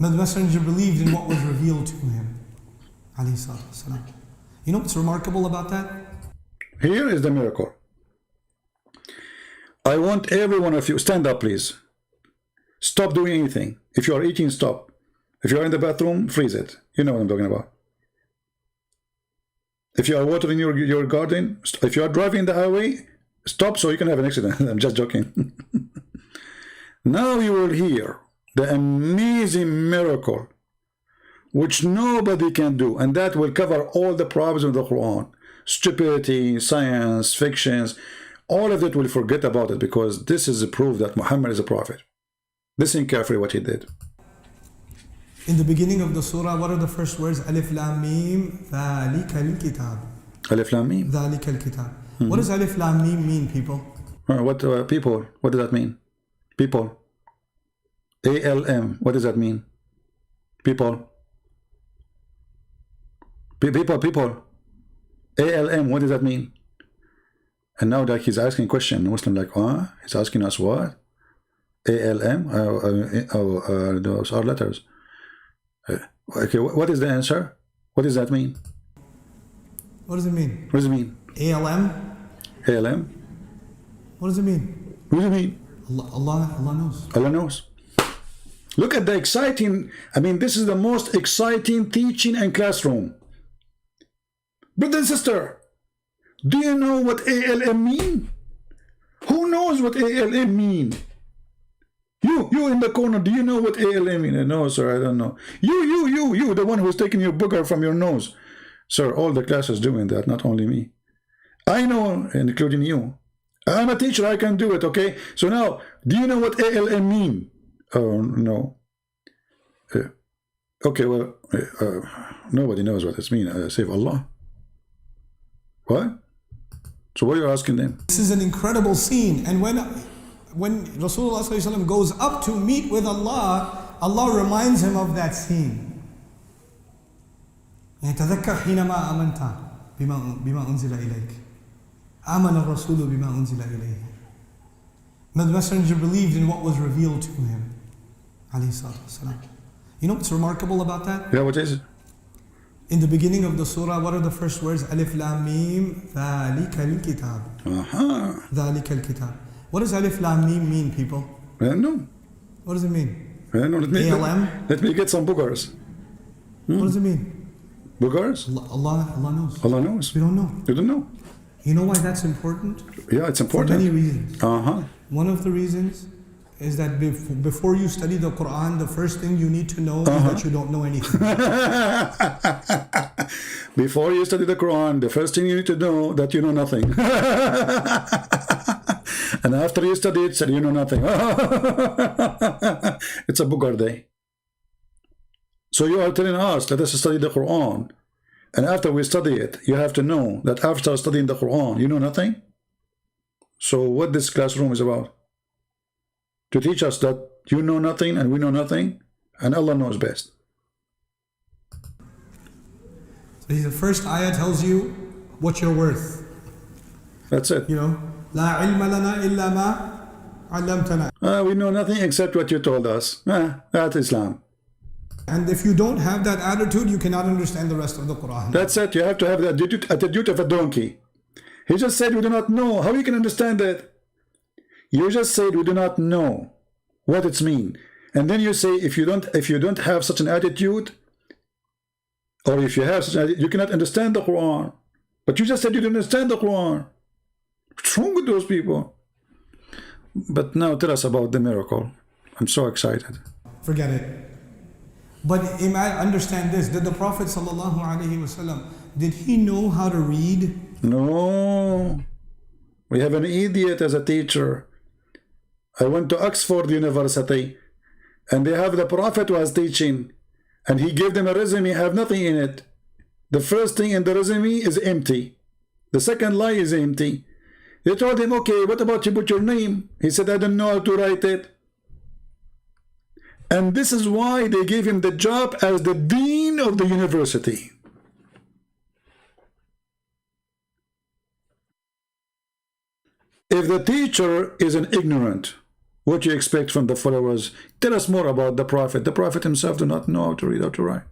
The messenger believed in what was revealed to him. عليه الصلاة والسلام. You know what's remarkable about that? Here is the miracle. I want every one of you, stand up please. Stop doing anything. If you are eating, stop. If you are in the bathroom, freeze it. You know what I'm talking about. If you are watering your garden, if you are driving the highway, stop so you can have an accident. I'm just joking. Now you will hear the amazing miracle which nobody can do, and that will cover all the problems of the Quran. Stupidity, science, fictions, all of it will forget about it, because this is a proof that Muhammad is a prophet. Listen carefully what he did. In the beginning of the surah, what are the first words? Alif Lam Mim, Dhalika al-Kitab. Alif Lam Mim. Dhalika al-Kitab. What does Alif Lam Mim mean, people? People? What does that mean? People. ALM. What does that mean? People. People. ALM. What does that mean? And now that he's asking a question, Muslim like, he's asking us what? ALM? Those are letters. Okay, what is the answer? What does that mean? What does it mean? What does it mean? ALM? ALM? What does it mean? What does it mean? Allah knows. Allah knows. Look at the exciting, I mean, this is the most exciting teaching in classroom. Brother and sister, do you know what ALM mean? Who knows what ALM mean? You in the corner, do you know what ALM mean? No, sir, I don't know. You, the one who's taking your booger from your nose. Sir, all the class is doing that, not only me. I know, including you. I'm a teacher, I can do it, okay? So now, do you know what ALM mean? Oh, no. Okay, well, nobody knows what it means. Save Allah. What? So what are you asking them? This is an incredible scene. And when Rasulullah ﷺ goes up to meet with Allah, Allah reminds him of that scene. تذكر حينما آمنت بما أنزل إليك آمن الرسول بما أنزل إليه. The messenger believed in what was revealed to him. You know what's remarkable about that? Yeah, what is it? In the beginning of the surah, what are the first words? Alif Lam Mim ذَلِكَ الْكِتَابِ ذَلِكَ الْكِتَابِ. What does Alif Lam Mim mean, people? I don't know. What does it mean? I don't know. Let me get some boogers. What does it mean? Boogers? Allah knows. Allah knows. We don't know. You don't know. You know why that's important? Yeah, it's important. For many reasons. One of the reasons is that before you study the Quran, the first thing you need to know is that you don't know anything. Before you study the Quran, the first thing you need to know that you know nothing. And after you study it, you know nothing. It's a booger day. So you are telling us, let us study the Quran. And after we study it, you have to know that after studying the Quran, you know nothing. So what this classroom is about? To teach us that you know nothing and we know nothing, and Allah knows best. So the first ayah tells you what you're worth. That's it. You know, لا علم لنا إلا ما علمتنا. We know nothing except what you told us. That's Islam. And if you don't have that attitude, you cannot understand the rest of the Quran. That's it. You have to have the attitude of a donkey. He just said we do not know. How you can understand that? You just said we do not know what it's mean. And then you say if you don't have such an attitude, or if you have such an attitude, you cannot understand the Quran. But you just said you didn't understand the Quran. What's wrong with those people? But now tell us about the miracle. I'm so excited. Forget it. But understand this, did the Prophet ﷺ, did he know how to read? No. We have an idiot as a teacher. I went to Oxford University and they have the Prophet was teaching and he gave them a resume, have nothing in it. The first thing in the resume is empty. The second line is empty. They told him, okay, what about you put your name? He said, I don't know how to write it. And this is why they gave him the job as the dean of the university. If the teacher is an ignorant, what do you expect from the followers? Tell us more about the Prophet. The Prophet himself do not know how to read, how to write.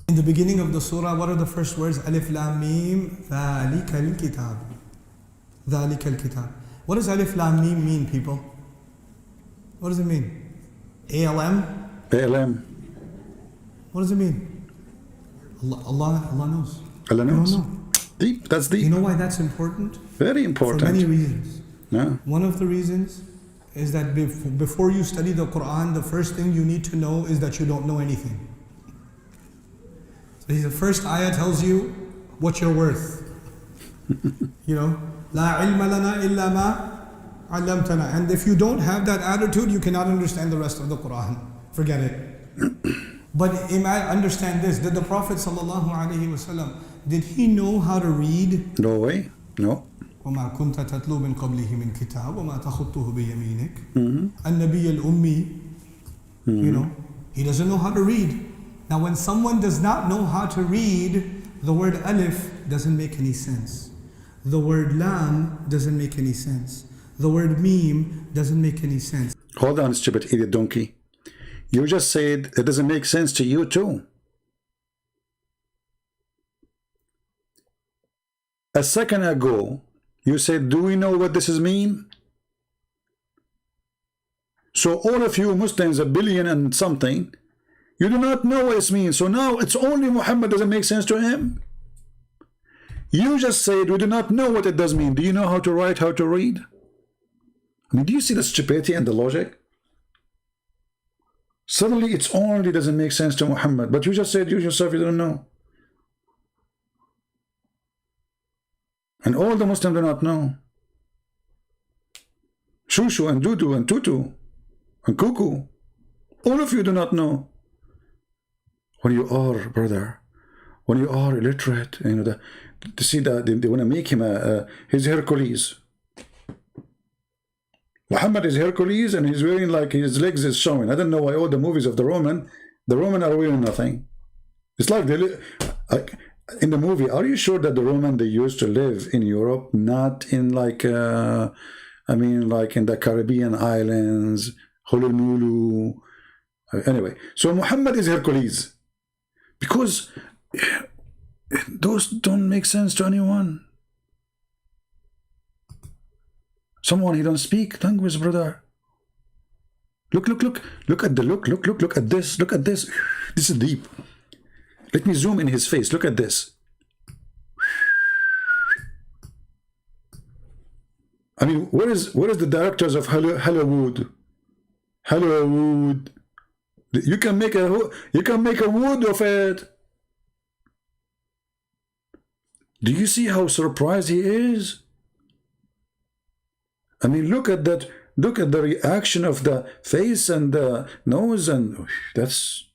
In the beginning of the surah, what are the first words? Alif Lam Mim ذَلِكَ الْكِتَابِ ذَلِكَ الْكِتَابِ. What does Alif Lam Mim mean, people? What does it mean? ALM? ALM. What does it mean? Allah knows. Allah knows. Know. Deep. That's deep. You know why that's important? Very important. For many reasons. Yeah. One of the reasons is that before you study the Quran, the first thing you need to know is that you don't know anything. So the first ayah tells you what you're worth. You know, لا علم لنا إلا ما علمتنا. And if you don't have that attitude, you cannot understand the rest of the Quran. Forget it. But understand this, did the Prophet ﷺ, did he know how to read? No way. No. وما كنت تتلو من قبله من كتاب وما تخطه بيمينك. النبي الأمي. You know, he doesn't know how to read. Now when someone does not know how to read, the word alif doesn't make any sense. The word lam doesn't make any sense. The word meme doesn't make any sense. Hold on, stupid idiot donkey. You just said it doesn't make sense to you too. A second ago, you said, do we know what this is mean? So all of you Muslims, 1 billion and something, you do not know what it means. So now it's only Muhammad doesn't make sense to him. You just said we do not know what it does mean. Do you know how to write, how to read? I mean, do you see the stupidity and the logic? Suddenly it's only doesn't make sense to Muhammad. But you just said you yourself you don't know. And all the Muslims do not know. Shushu and Dudu and Tutu and Cuckoo. All of you do not know. When you are, brother, when you are illiterate, you know, to see that they want to make him his Hercules. Muhammad is Hercules and he's wearing like his legs is showing. I don't know why all the movies of the Roman are wearing nothing. It's like they in the movie. Are you sure that the Roman they used to live in Europe, not in like I mean like in the Caribbean islands, Honolulu. Anyway, so Muhammad is Hercules because those don't make sense to anyone. Someone he don't speak language, brother. Look at the look at this. Look at this. This is deep. Let me zoom in his face. Look at this. I mean, where is the directors of Hollywood? Hollywood. You can make a wood of it. Do you see how surprised he is? I mean, look at that. Look at the reaction of the face and the nose, and that's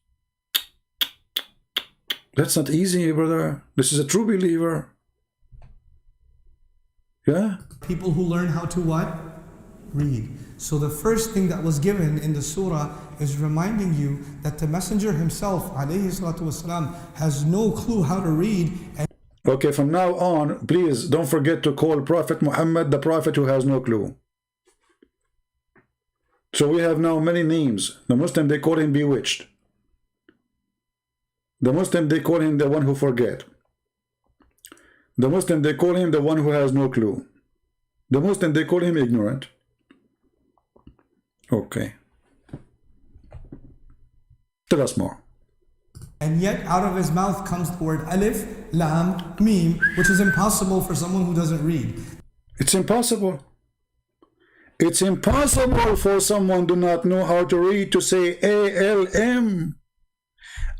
not easy, brother. This is a true believer. Yeah? People who learn how to what? Read. So the first thing that was given in the surah is reminding you that the messenger himself, alayhi salatu wasalam, has no clue how to read. Okay, from now on, please don't forget to call Prophet Muhammad the prophet who has no clue. So we have now many names. The Muslim, they call him bewitched. The Muslim, they call him the one who forget. The Muslim, they call him the one who has no clue. The Muslim, they call him ignorant. Okay. Tell us more. And yet out of his mouth comes the word alif, lam, mim, which is impossible for someone who doesn't read. It's impossible. It's impossible for someone who do not know how to read to say ALM.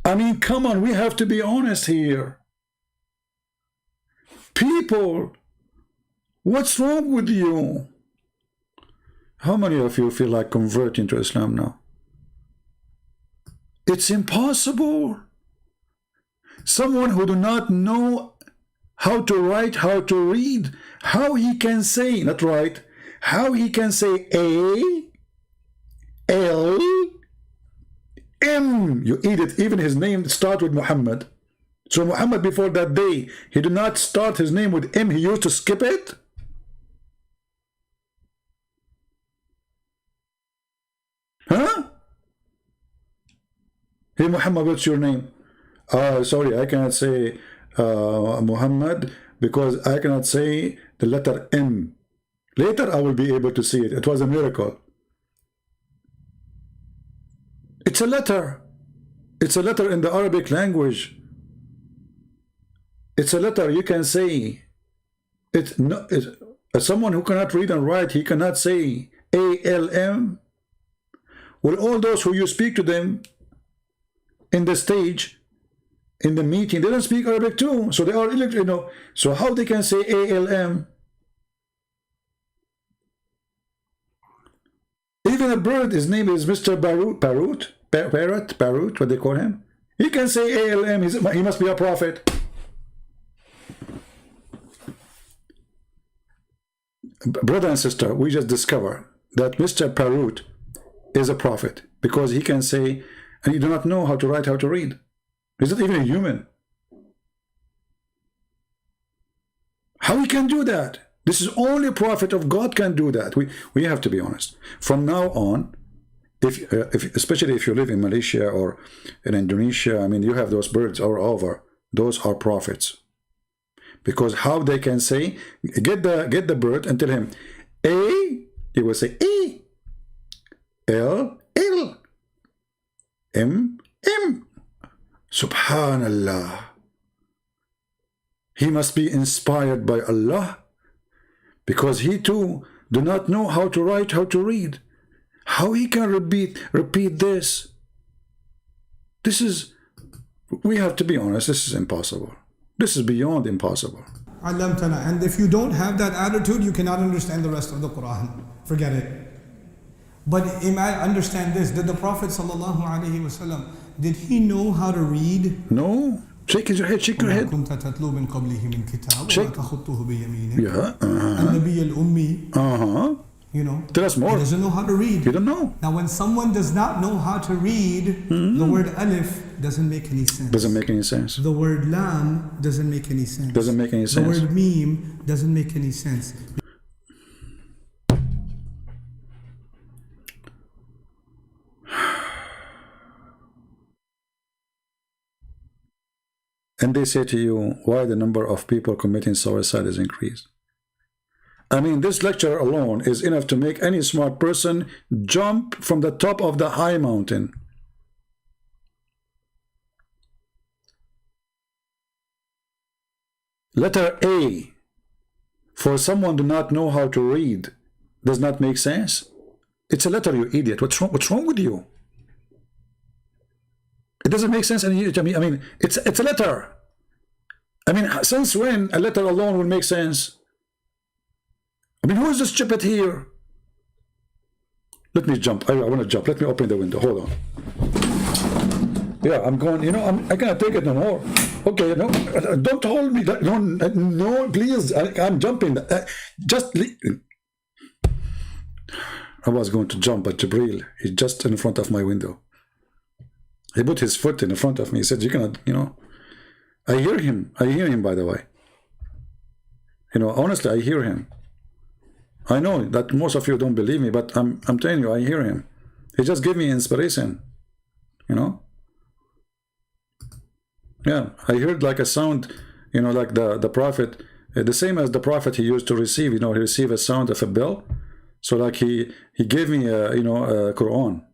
I mean, come on, we have to be honest here. People, what's wrong with you? How many of you feel like converting to Islam now? It's impossible. Someone who do not know how to write, how to read, how he can say, not write, how he can say A, L, M. You idiot, even his name starts with Muhammad. So Muhammad before that day, he did not start his name with M, he used to skip it. Huh? Hey Muhammad, what's your name? Sorry, I cannot say Muhammad because I cannot say the letter M. Later I will be able to see it. It was a miracle. It's a letter. It's a letter in the Arabic language. It's a letter you can say. Someone who cannot read and write, he cannot say ALM. Well, all those who you speak to them in the stage, in the meeting, they don't speak Arabic too, so they are illiterate, you know. So how they can say ALM? Even a bird, his name is Mr. Parrot, what they call him. He can say ALM, he must be a prophet. Brother and sister, we just discovered that Mr. Parrot is a prophet because he can say, and he do not know how to write, how to read. He's not even a human. How he can do that? This is only a prophet of God can do that. We have to be honest. From now on, if especially if you live in Malaysia or in Indonesia, I mean, you have those birds all over. Those are prophets. Because how they can say, get the bird and tell him A, he will say A, L, L, M, M. Subhanallah. He must be inspired by Allah, because he too do not know how to write, how to read. How he can repeat this? This is, we have to be honest, this is impossible. This is beyond impossible. And if you don't have that attitude, you cannot understand the rest of the Quran. Forget it. But understand this, did the Prophet ﷺ, did he know how to read? No. Shake your head, shake your head. Shake. Yeah. You know, tell us more. He doesn't know how to read. You don't know. Now, when someone does not know how to read, the word alif doesn't make any sense. Doesn't make any sense. The word lam doesn't make any sense. Doesn't make any sense. The word meme doesn't make any sense. And they say to you, why the number of people committing suicide is increased? I mean, this lecture alone is enough to make any smart person jump from the top of the high mountain. Letter A, for someone to not know how to read, does not make sense. It's a letter, you idiot. What's wrong with you? It doesn't make sense. I mean, it's a letter. I mean, since when a letter alone will make sense? I mean, who is the stupid here? Let me jump. I want to jump. Let me open the window. Hold on. Yeah, I'm going. You know, I cannot take it no more. Okay, no, don't hold me. No, please. I'm jumping. Just leave. I was going to jump, but Jibril is just in front of my window. He put his foot in front of me. He said, "You cannot." You know, I hear him. I hear him. By the way, you know, honestly, I hear him. I know that most of you don't believe me, but I'm telling you, I hear him. He just gave me inspiration, you know. Yeah, I heard like a sound, you know, like the prophet, the same as the prophet he used to receive. You know, he received a sound of a bell. So like he gave me a, you know, a Quran.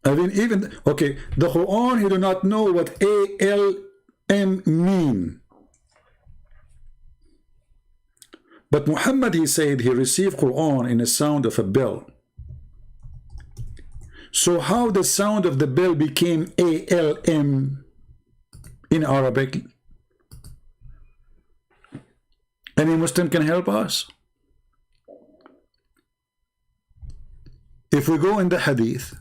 I mean, even okay, the Quran, he do not know what ALM mean. But Muhammad, he said he received Quran in the sound of a bell. So how the sound of the bell became ALM in Arabic? Any Muslim can help us? If we go in the hadith,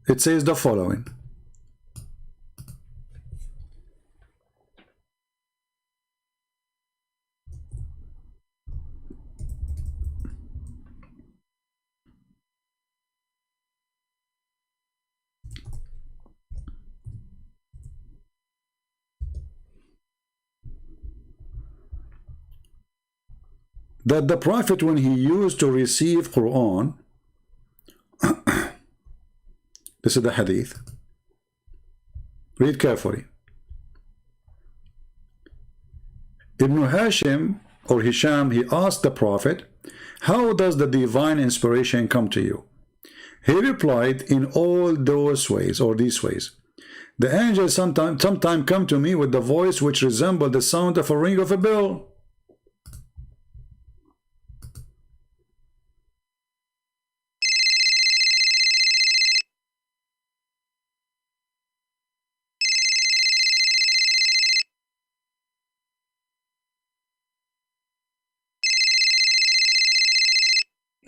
it says the following. That the Prophet, when he used to receive Quran, this is the hadith. Read carefully. Ibn Hashim or Hisham, he asked the Prophet, how does the divine inspiration come to you? He replied, in all those ways, or these ways. The angels sometimes come to me with the voice which resembles the sound of a ring of a bell.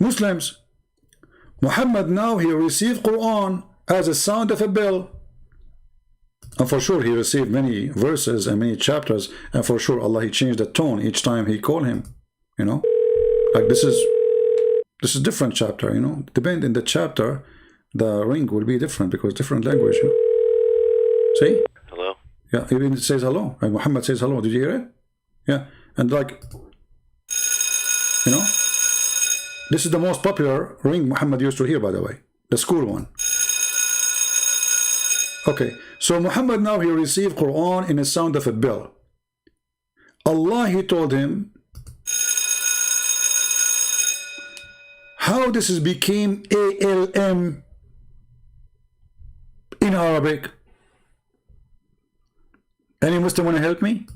Muslims, Muhammad now he received Quran as a sound of a bell, and for sure he received many verses and many chapters, and for sure Allah he changed the tone each time he called him, you know, like this is different chapter, you know, depending in the chapter the ring will be different because different language, you know? See? Hello? Yeah, even it says hello, and Muhammad says hello. Did you hear it? Yeah, and like, you know, this is the most popular ring Muhammad used to hear, by the way, the school one. Okay, so Muhammad now he received Quran in the sound of a bell. Allah, he told him how this is became ALM in Arabic. Any Muslim want to help me?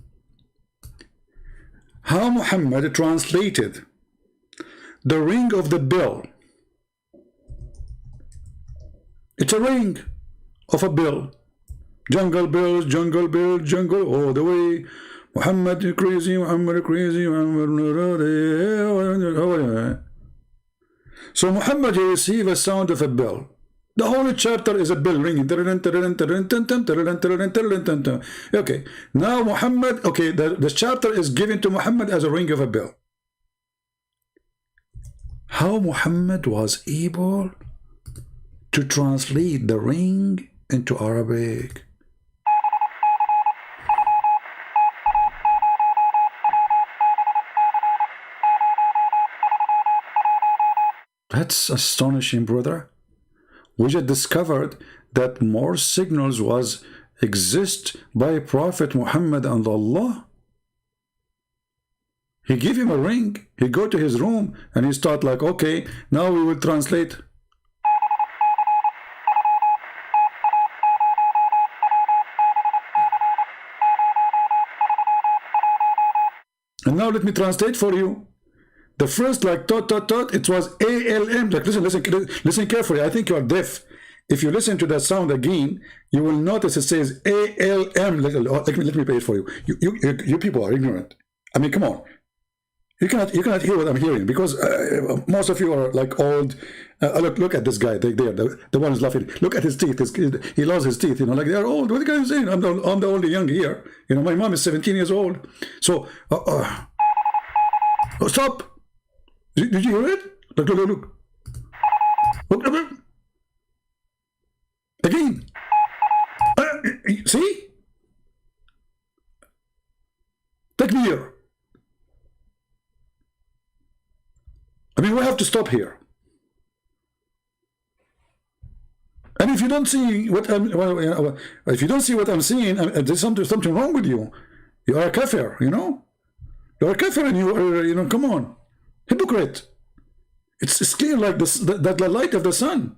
How Muhammad translated the ring of the bell. It's a ring of a bell. Jungle bells, jungle bells, jungle all the way. Muhammad crazy, Muhammad crazy, Muhammad. So Muhammad, he received a sound of a bell. The whole chapter is a bell ringing. Okay, now Muhammad, okay, the chapter is given to Muhammad as a ring of a bell. How Muhammad was able to translate the ring into Arabic? That's astonishing, brother. We just discovered that more signals was exist by Prophet Muhammad and Allah. He gave him a ring. He go to his room and he start like, okay, now we will translate. And now let me translate for you. The first like tot, it was ALM. Like listen carefully. I think you are deaf. If you listen to that sound again, you will notice it says ALM. Let me play it for you. You people are ignorant. I mean, come on. You cannot hear what I'm hearing because most of you are like old. Look at this guy there. The one who's laughing. Look at his teeth. He lost his teeth. You know, like they are old. What are you guys saying? I'm the only young here. You know, my mom is 17 years old. So stop. Did you hear it? Look. Look. Again. See? Take me here. I mean, we have to stop here. And if you don't see what I'm seeing, there's something wrong with you. You are a kafir, you know? You are a kafir and you are, you know, come on. Hypocrite. It's clear like that the light of the sun.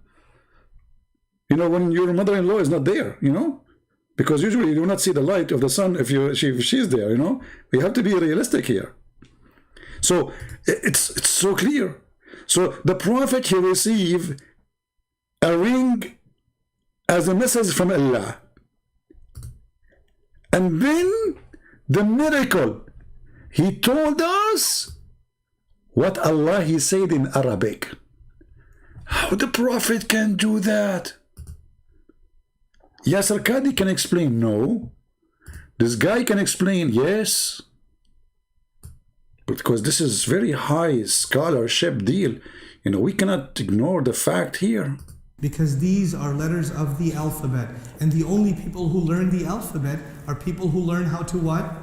You know, when your mother-in-law is not there, you know, because usually you do not see the light of the sun if she's there, you know. We have to be realistic here. So it's so clear. So the Prophet, he received a ring as a message from Allah. And then the miracle, he told us what Allah he said in Arabic. How the Prophet can do that? Yasser Qadi can explain no. This guy can explain yes. Because this is very high scholarship deal. You know, we cannot ignore the fact here. Because these are letters of the alphabet. And the only people who learn the alphabet are people who learn how to what?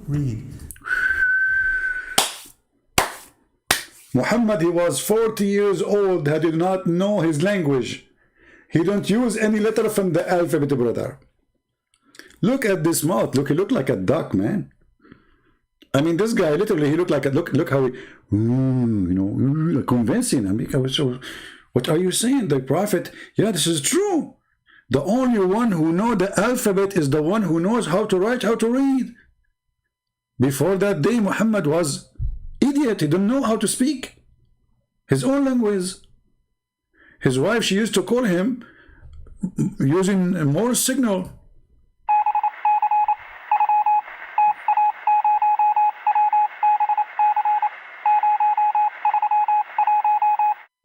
Read. Muhammad, he was 40 years old. He did not know his language. He don't use any letter from the alphabet, brother. Look at this mouth. Look, he looked like a duck, man. I mean, this guy literally, he looked like a look how he, you know, convincing. I mean, so, what are you saying? The Prophet, yeah, this is true. The only one who knows the alphabet is the one who knows how to write, how to read. Before that day, Muhammad was idiot. He didn't know how to speak his own language. His wife, she used to call him using a Morse signal.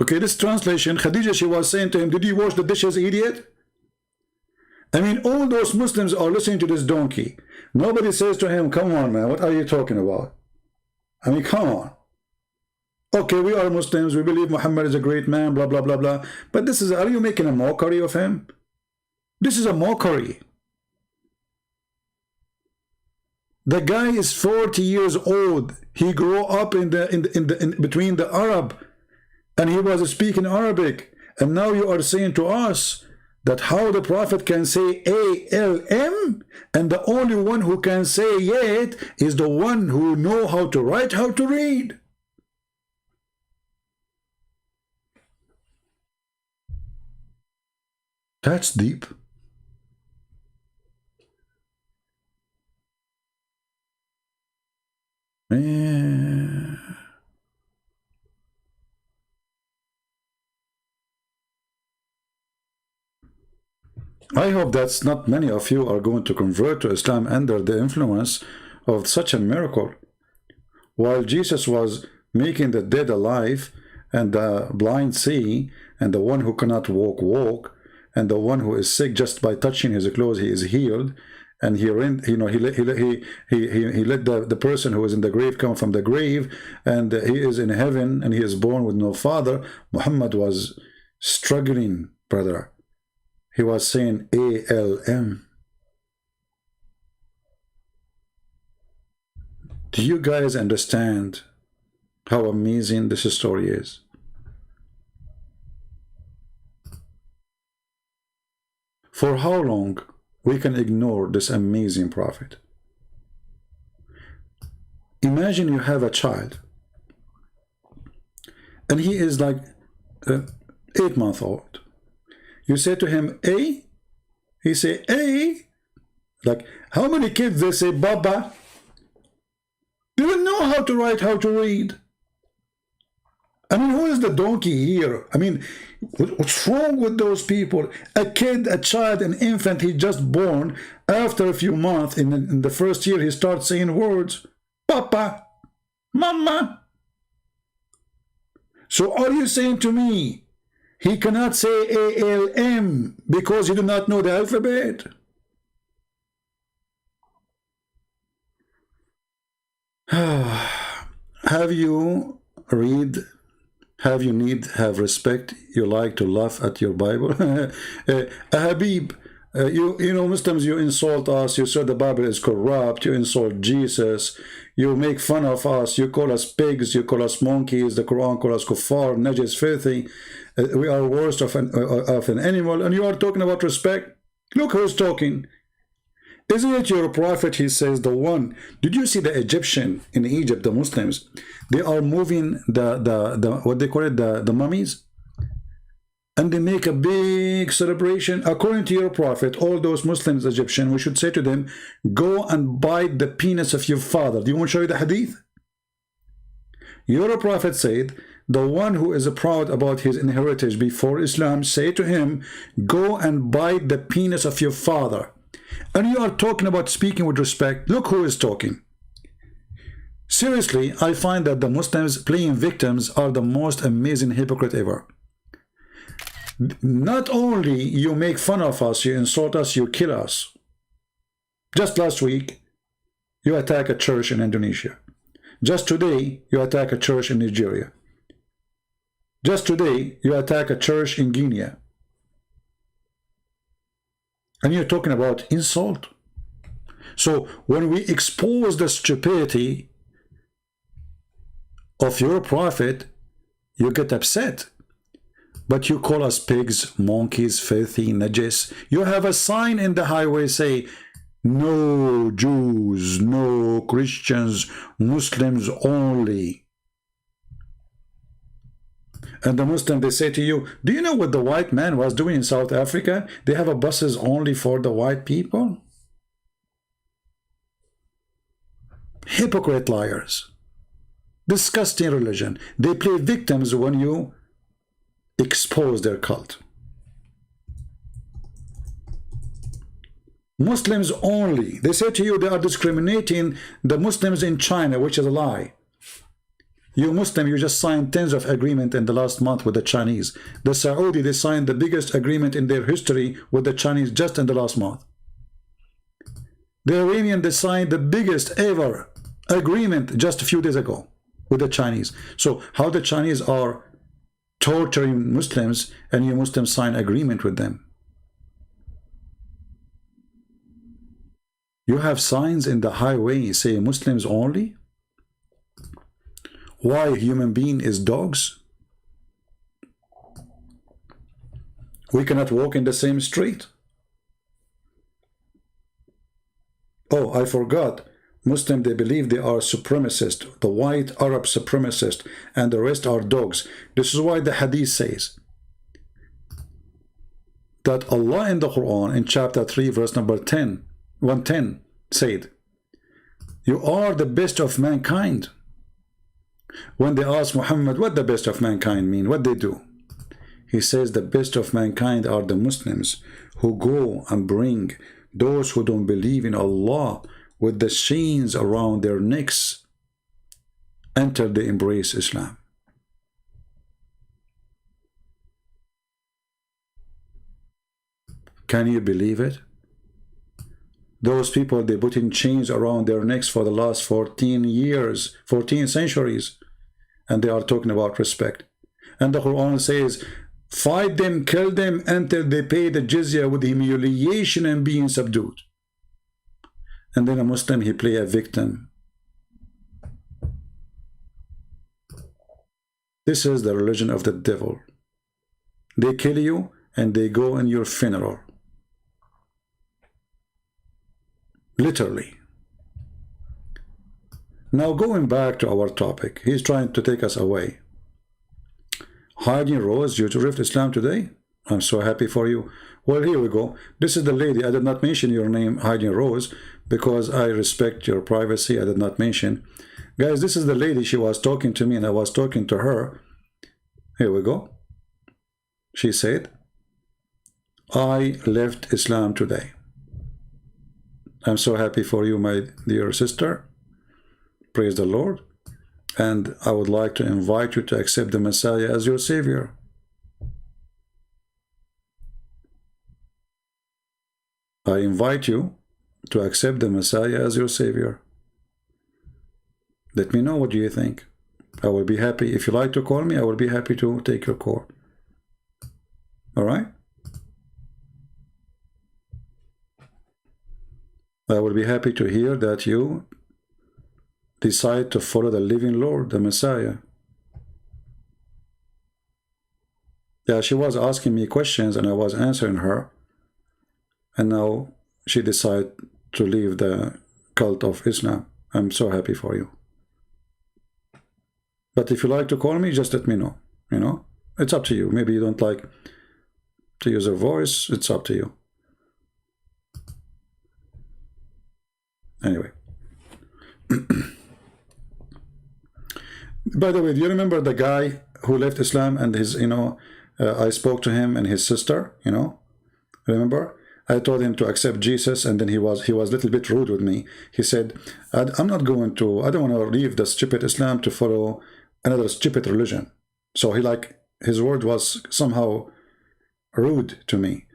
Okay, this translation, Khadija, she was saying to him, did you wash the dishes, idiot? I mean, all those Muslims are listening to this donkey. Nobody says to him, come on, man, what are you talking about? I mean, come on. Okay, we are Muslims, we believe Muhammad is a great man, blah, blah, blah, blah. But this is, are you making a mockery of him? This is a mockery. The guy is 40 years old. He grew up in between the Arab, and he was speaking Arabic. And now you are saying to us that how the Prophet can say ALM, and the only one who can say it is the one who know how to write, how to read. That's deep. Man. I hope that's not many of you are going to convert to Islam under the influence of such a miracle. While Jesus was making the dead alive, and the blind see, and the one who cannot walk, walk, and the one who is sick just by touching his clothes, he is healed. And he let the person who is in the grave come from the grave, and he is in heaven, and he is born with no father. Muhammad was struggling, brother. He was saying ALM. Do you guys understand how amazing this story is? For how long we can ignore this amazing prophet? Imagine you have a child, and he is like 8 months old. You say to him, A? He say, A? Like, how many kids they say, Baba? They don't know how to write, how to read. I mean, who is the donkey here? I mean, what's wrong with those people? A kid, a child, an infant, he just born. After a few months, in the first year, he starts saying words. Papa, Mama. So are you saying to me, he cannot say ALM because he do not know the alphabet? Have you read? Have you have respect? You like to laugh at your Bible? Habib, you know, Muslims, you insult us. You say the Bible is corrupt. You insult Jesus. You make fun of us. You call us pigs. You call us monkeys. The Quran calls us kuffar, najis, filthy. We are worse of an animal. And you are talking about respect? Look who's talking. Isn't it your prophet? He says the one. Did you see the Egyptian in Egypt, the Muslims? They are moving the what they call it, the mummies, and they make a big celebration. According to your prophet, all those Muslims, Egyptian, we should say to them, go and bite the penis of your father. Do you want to show you the hadith? Your prophet said, the one who is proud about his inheritance before Islam, say to him, go and bite the penis of your father. And you are talking about speaking with respect. Look who is talking. Seriously, I find that the Muslims playing victims are the most amazing hypocrite ever. Not only you make fun of us, you insult us, you kill us. Just last week, you attack a church in Indonesia. Just today, you attack a church in Nigeria. Just today, you attack a church in Guinea. And you're talking about insult. So when we expose the stupidity of your prophet, you get upset. But you call us pigs, monkeys, filthy, najis. You have a sign in the highway say, no Jews, no Christians, Muslims only. And the Muslim, they say to you, do you know what the white man was doing in South Africa? They have a buses only for the white people. Hypocrite liars. Disgusting religion. They play victims when you expose their cult. Muslims only. They say to you they are discriminating the Muslims in China, which is a lie. You Muslim, you just signed tens of agreements in the last month with the Chinese. The Saudi, they signed the biggest agreement in their history with the Chinese just in the last month. The Iranian, they signed the biggest ever agreement just a few days ago with the Chinese. So how the Chinese are torturing Muslims and you Muslims sign agreement with them? You have signs in the highway say Muslims only? Why human being is dogs? We cannot walk in the same street. Oh, I forgot. Muslim, they believe they are supremacist, the white Arab supremacist, and the rest are dogs. This is why the hadith says that Allah in the Quran in chapter 3 verse number 110 said, you are the best of mankind. When they ask Muhammad what the best of mankind mean, what they do? He says the best of mankind are the Muslims who go and bring those who don't believe in Allah with the chains around their necks until they embrace Islam. Can you believe it? Those people, they put in chains around their necks for the last 14 years, 14 centuries, and they are talking about respect. And the Quran says, fight them, kill them until they pay the jizya with humiliation and being subdued. And then a Muslim, he play a victim. This is the religion of the devil. They kill you and they go in your funeral. Literally. Now going back to our topic, he's trying to take us away. Hiding Rose, you left Islam today? I'm so happy for you. Well, here we go. This is the lady. I did not mention your name, Hiding Rose, because I respect your privacy. I did not mention. Guys, this is the lady. She was talking to me and I was talking to her. Here we go. She said, I left Islam today. I'm so happy for you, my dear sister. Praise the Lord. And I would like to invite you to accept the Messiah as your Savior. I invite you to accept the Messiah as your Savior. Let me know, what do you think? I will be happy. If you like to call me, I will be happy to take your call. All right? I will be happy to hear that you decide to follow the living Lord, the Messiah. Yeah, she was asking me questions and I was answering her. And now she decided to leave the cult of Islam. I'm so happy for you. But if you like to call me, just let me know. You know, it's up to you. Maybe you don't like to use a voice. It's up to you. Anyway. By the way, do you remember the guy who left Islam and his, I spoke to him and his sister, remember? I told him to accept Jesus, and then he was a little bit rude with me. He said, I don't want to leave the stupid Islam to follow another stupid religion. So his word was somehow rude to me.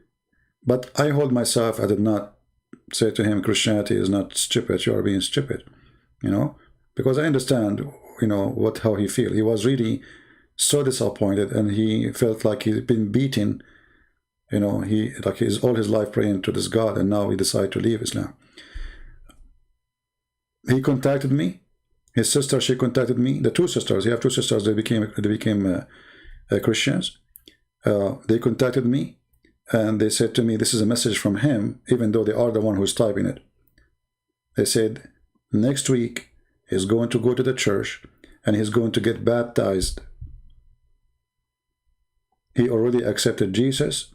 But I hold myself, I did not say to him, Christianity is not stupid, you are being stupid, because I understand, how he feels. He was really so disappointed, and he felt like he'd been beaten. He's all his life praying to this God, and now he decided to leave Islam. He contacted me. His sister, she contacted me. The two sisters, he have two sisters. They became Christians. They contacted me, and they said to me, "This is a message from him," even though they are the one who's typing it. They said, "Next week he's going to go to the church, and he's going to get baptized. He already accepted Jesus."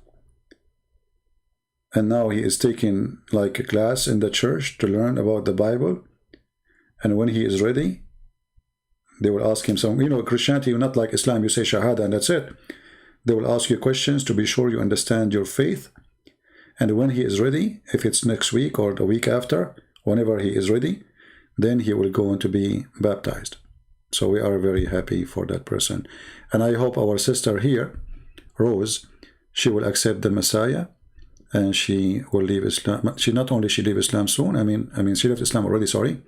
And now he is taking a class in the church to learn about the Bible. And when he is ready, they will ask him some, Christianity, not like Islam, you say Shahada and that's it. They will ask you questions to be sure you understand your faith. And when he is ready, if it's next week or the week after, whenever he is ready, then he will go on to be baptized. So we are very happy for that person. And I hope our sister here, Rose, she will accept the Messiah. And she will leave Islam. She not only she leave Islam soon. I mean, she left Islam already. Sorry,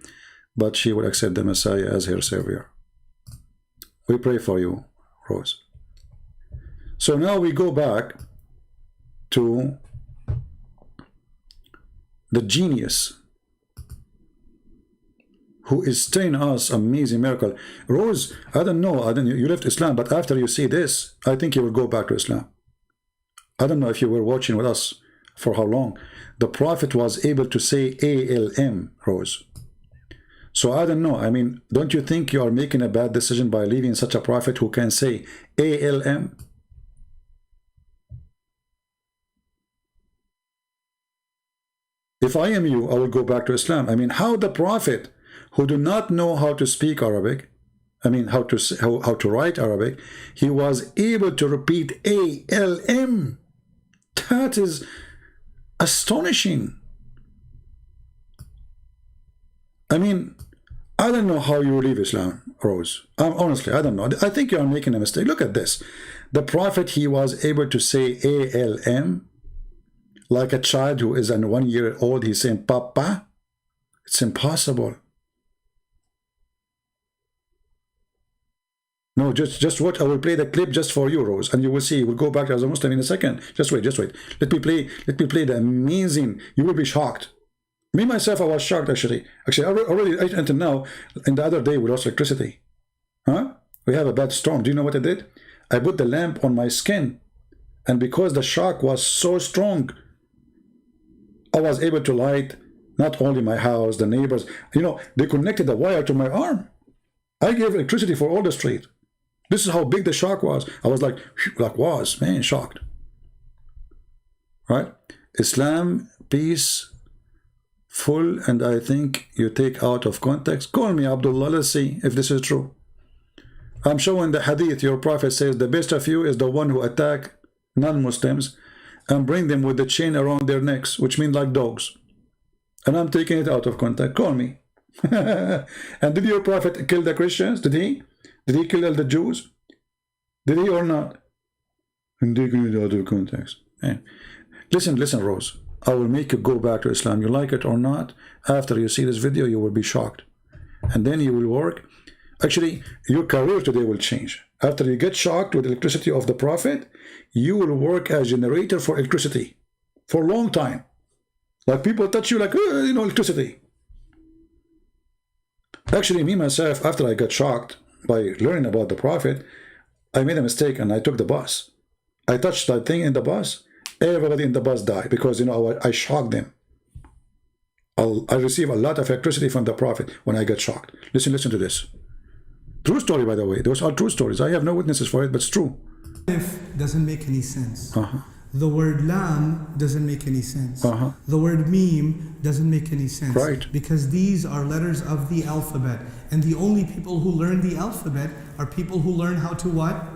but she will accept the Messiah as her savior. We pray for you, Rose. So now we go back to the genius who is telling us amazing miracle. Rose, I don't know, you left Islam, but after you see this, I think you will go back to Islam. I don't know if you were watching with us for how long. The Prophet was able to say ALM, Rose. So I don't know. I mean, don't you think you are making a bad decision by leaving such a prophet who can say ALM? If I am you, I will go back to Islam. I mean, how the prophet who do not know how to speak Arabic, I mean, how to write Arabic, he was able to repeat ALM. That is astonishing. I mean, I don't know how you leave Islam, Rose. Honestly, I don't know. I think you are making a mistake. Look at this. The prophet, he was able to say ALM. Like a child who is 1 year old, he's saying Papa. It's impossible. No, just what I will play the clip just for you, Rose, and you will see. We'll go back as a Muslim in a second. Just wait. Let me play the amazing. You will be shocked. Me myself, I was shocked actually. Already until now. And the other day we lost electricity. Huh? We have a bad storm. Do you know what I did? I put the lamp on my skin, and because the shock was so strong, I was able to light not only my house, the neighbors. You know, they connected the wire to my arm. I gave electricity for all the street. This is how big the shock was. I was like man, shocked. Right? Islam, peace, full, and I think you take out of context. Call me Abdullah. Let's see if this is true. I'm showing the hadith. Your prophet says the best of you is the one who attack non-Muslims and bring them with the chain around their necks, which means like dogs. And I'm taking it out of context. Call me. And did your prophet kill the Christians? Did he? Did he kill all the Jews? Did he or not? I'm taking it out of context. Hey. Listen, Rose. I will make you go back to Islam. You like it or not? After you see this video, you will be shocked. And then you will work. Actually, your career today will change. After you get shocked with the electricity of the Prophet, you will work as generator for electricity for a long time. Like people touch you like, electricity. Actually, me myself, after I got shocked by learning about the Prophet, I made a mistake and I took the bus. I touched that thing in the bus. Everybody in the bus died because, I shocked them. I received a lot of electricity from the Prophet when I got shocked. Listen to this. True story, by the way. Those are true stories. I have no witnesses for it, but it's true. If doesn't make any sense. The word lam doesn't make any sense. The word meme doesn't make any sense. Right. Because these are letters of the alphabet. And the only people who learn the alphabet are people who learn how to what?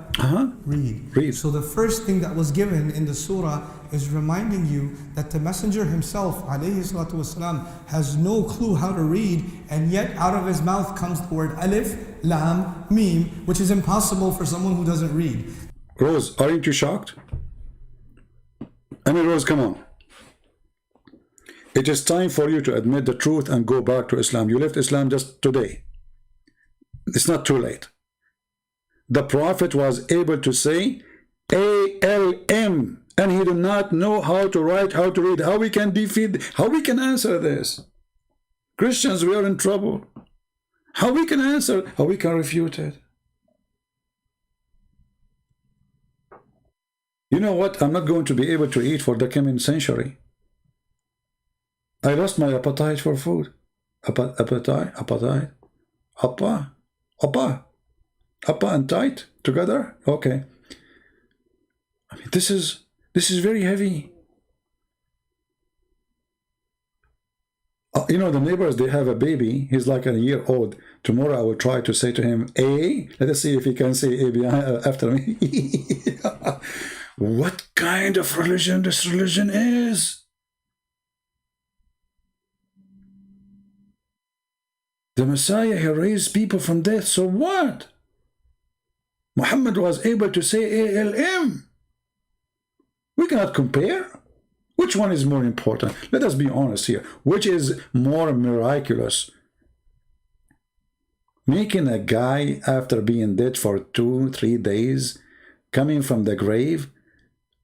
Read. So the first thing that was given in the surah is reminding you that the messenger himself, alayhi salatu wasalam, has no clue how to read, and yet out of his mouth comes the word alif, lam, meme, which is impossible for someone who doesn't read. Rose, aren't you shocked? I mean, Rose, come on. It is time for you to admit the truth and go back to Islam. You left Islam just today. It's not too late. The Prophet was able to say ALM, and he did not know how to write, how to read. How we can defeat, how we can answer this? Christians, we are in trouble. How we can answer, how we can refute it? You know what? I'm not going to be able to eat for the coming century. I lost my appetite for food. Appetite. Appa and tight together. Okay. I mean, this is very heavy. The neighbors, they have a baby. He's like a year old. Tomorrow I will try to say to him, A. Let us see if he can say A behind, after me. What kind of religion this religion is? The Messiah, he raised people from death. So what? Muhammad was able to say ALM. We cannot compare. Which one is more important? Let us be honest here. Which is more miraculous? Making a guy after being dead for 2-3 days, coming from the grave,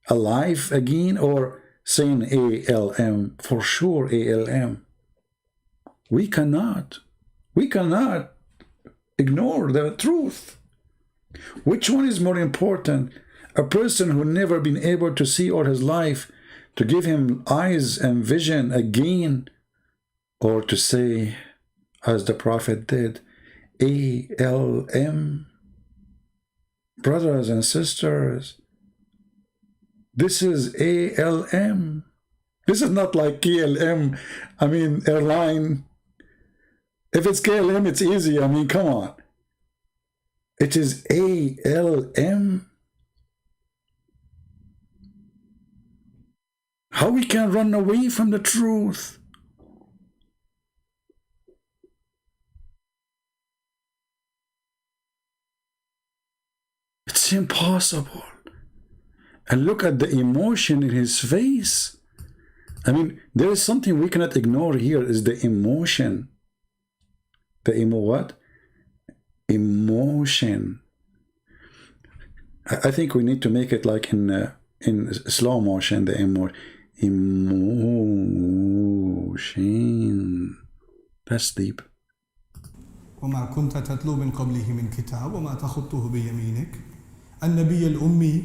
alive again, or saying ALM? For sure, ALM. We cannot. We cannot ignore the truth. Which one is more important? A person who never been able to see all his life, to give him eyes and vision again, or to say, as the Prophet did, ALM? Brothers and sisters, this is ALM. This is not like KLM, I mean, airline. If it's KLM, it's easy. I mean, come on. It is ALM. How we can run away from the truth? It's impossible. And look at the emotion in his face. I mean, there is something we cannot ignore here, is the emotion. The what? Emotion. I think we need to make it like in slow motion, the emotion. That's deep. وما كنت تتلو من قبله من كتاب وما تخطه بيمينك. النبي الأمي,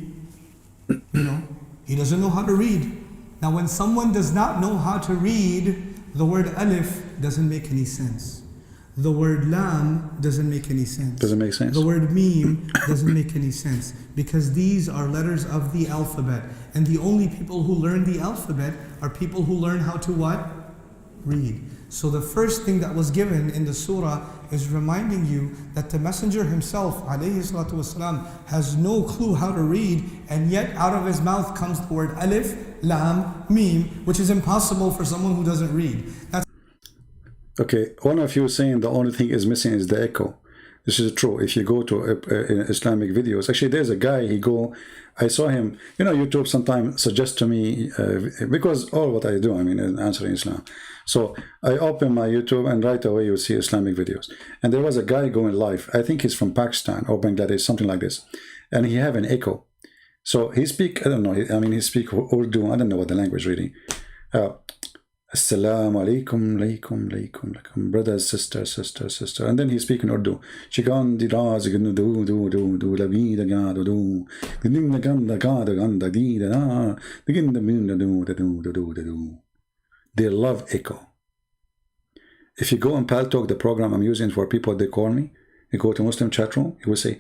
you know, he doesn't know how to read. Now when someone does not know how to read, the word alif doesn't make any sense. The word lam doesn't make any sense. Doesn't make sense. The word meme doesn't make any sense, because these are letters of the alphabet, and the only people who learn the alphabet are people who learn how to what? Read. So the first thing that was given in the surah is reminding you that the messenger himself, alayhi salatu wasalam, has no clue how to read, and yet out of his mouth comes the word alif, lam, meme, which is impossible for someone who doesn't read. That's okay, one of you saying the only thing is missing is the echo. This is true. If you go to Islamic videos, actually there's a guy, I saw him, you know, YouTube sometimes suggests to me, because all what I do, I mean, is answering Islam. So I open my YouTube and right away you see Islamic videos. And there was a guy going live, I think he's from Pakistan or Bangladesh, something like this. And he have an echo. So he speak, I don't know, I mean, he speak Urdu, I don't know what the language really. Assalamu alaikum, alaikum, alaikum, alaikum, brothers, sisters, sister, sister. And then he speak in Urdu. Chikan di raz do do do do la vida ga do do. Gin the ganda ga da ganda di da da. Begin the moon do do do do do. They love echo. If you go on Paltalk, the program I'm using for people, they call me. You go to Muslim chat room, you will say,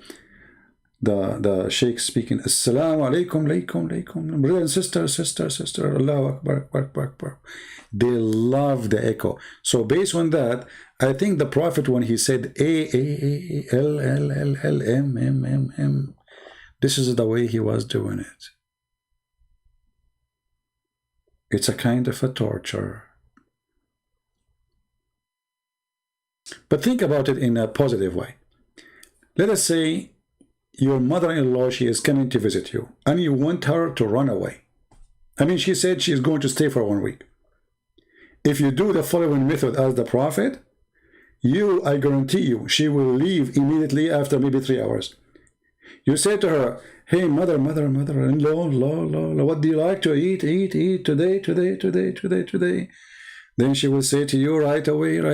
the sheikh speaking, Assalamu alaikum, alaikum, alaikum, brother and sister, sister, sister, Allahu Akbar, Akbar, Akbar, Akbar. They love the echo. So based on that, I think the Prophet, when he said A-L-L-L-M-M-M-M, this is the way he was doing it. It's a kind of a torture. But think about it in a positive way. Let us say your mother-in-law, she is coming to visit you, and you want her to run away. I mean, she said she's going to stay for 1 week. If you do the following method as the Prophet, I guarantee you, she will leave immediately after maybe 3 hours. You say to her, hey, mother-in-law, what do you like to eat today? Then she will say to you right away, you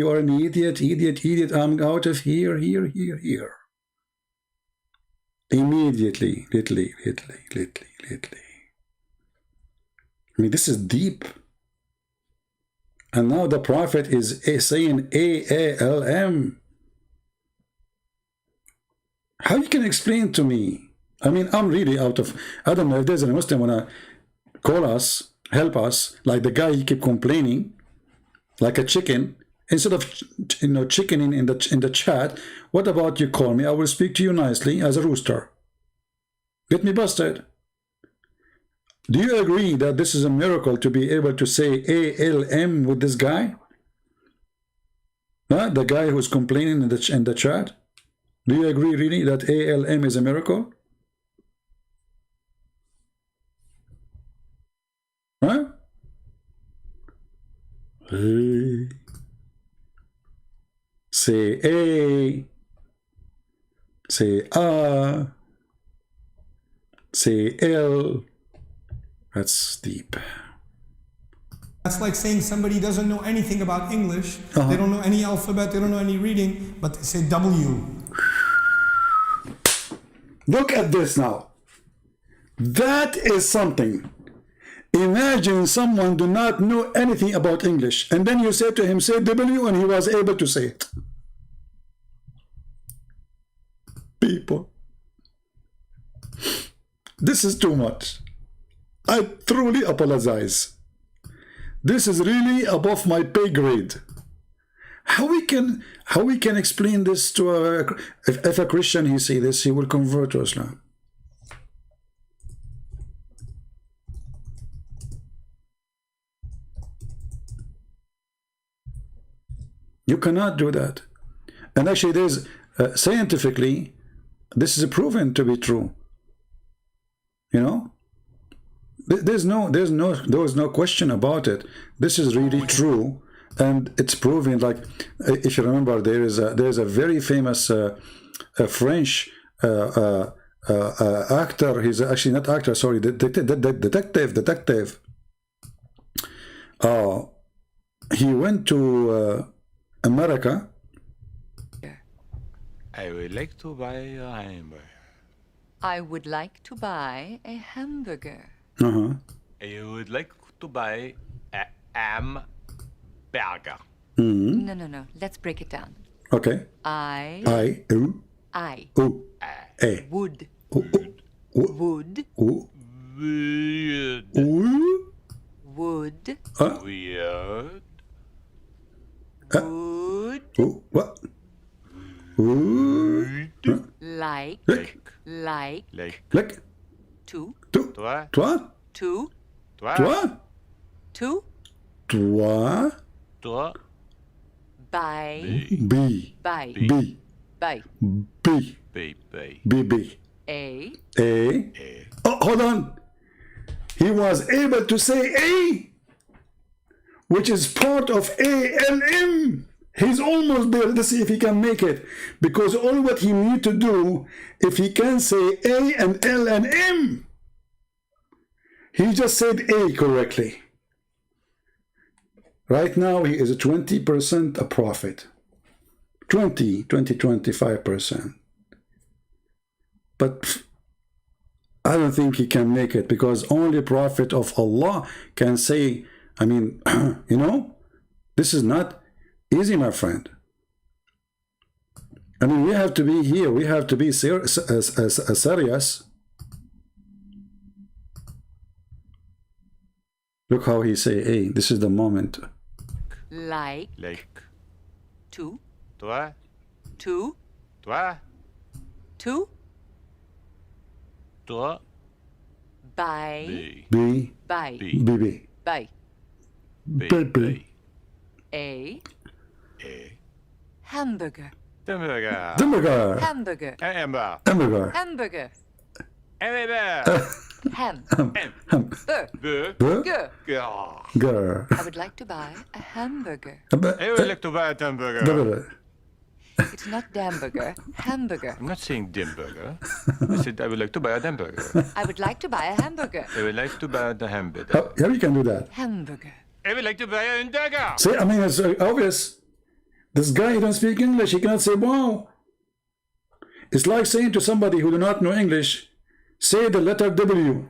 are an idiot, I'm out of here. Immediately, literally. I mean, this is deep. And now the Prophet is saying A-A-L-M. How you can explain to me? I mean, I'm really out of, I don't know if there's a Muslim wanna call us, help us, like the guy, he keep complaining, like a chicken. Instead of, you know, chickening in the chat, what about you call me? I will speak to you nicely as a rooster. Get me busted. Do you agree that this is a miracle to be able to say A-L-M with this guy? Huh? The guy who's complaining in the chat? Do you agree really that A-L-M is a miracle? Huh? Hey. Say A. Say A. Say L. That's deep. That's like saying somebody doesn't know anything about English, they don't know any alphabet, they don't know any reading, but they say W. Look at this now. That is something. Imagine someone do not know anything about English, and then you say to him, say W, and he was able to say it. People, this is too much. I truly apologize. This is really above my pay grade. How we can explain this to if a Christian he see this, he will convert to Islam. You cannot do that. And actually, there's scientifically, this is proven to be true. You know, there's no question about it. This is really true, and it's proven. Like, if you remember, there's a very famous French actor. He's actually not actor. Sorry, detective. He went to America. I would like to buy a hamburger. I would like to buy a hamburger. I would like to buy a hamburger. No. Let's break it down. Okay. I would. Would. What? Like. To. Toi. By. A. Oh, hold on. He was able to say A, which is part of ALM. He's almost there. Let's see if he can make it. Because all what he need to do, if he can say A and L and M, he just said A correctly. Right now, he is 20% a prophet. 25%. But I don't think he can make it, because only prophet of Allah can say, I mean, you know, this is not easy, my friend. I mean, we have to be here. We have to be serious. Look how he say, hey, this is the moment. Like. To. Toi. To. Toi. To. Toi. By. By. A. Hamburger. Hamburger. Hamburger. Ham. Burger. I would like to buy a hamburger. I would like to buy a hamburger. It's not Damburger. Hamburger. I'm not saying Dimburger. I said I would like to buy a hamburger. I would like to buy a hamburger. I would like to buy the hamburger. How you can do that? Hamburger. I would like to buy a hamburger. See, I mean, it's obvious. This guy, he don't speak English. He cannot say wow. It's like saying to somebody who do not know English, say the letter W.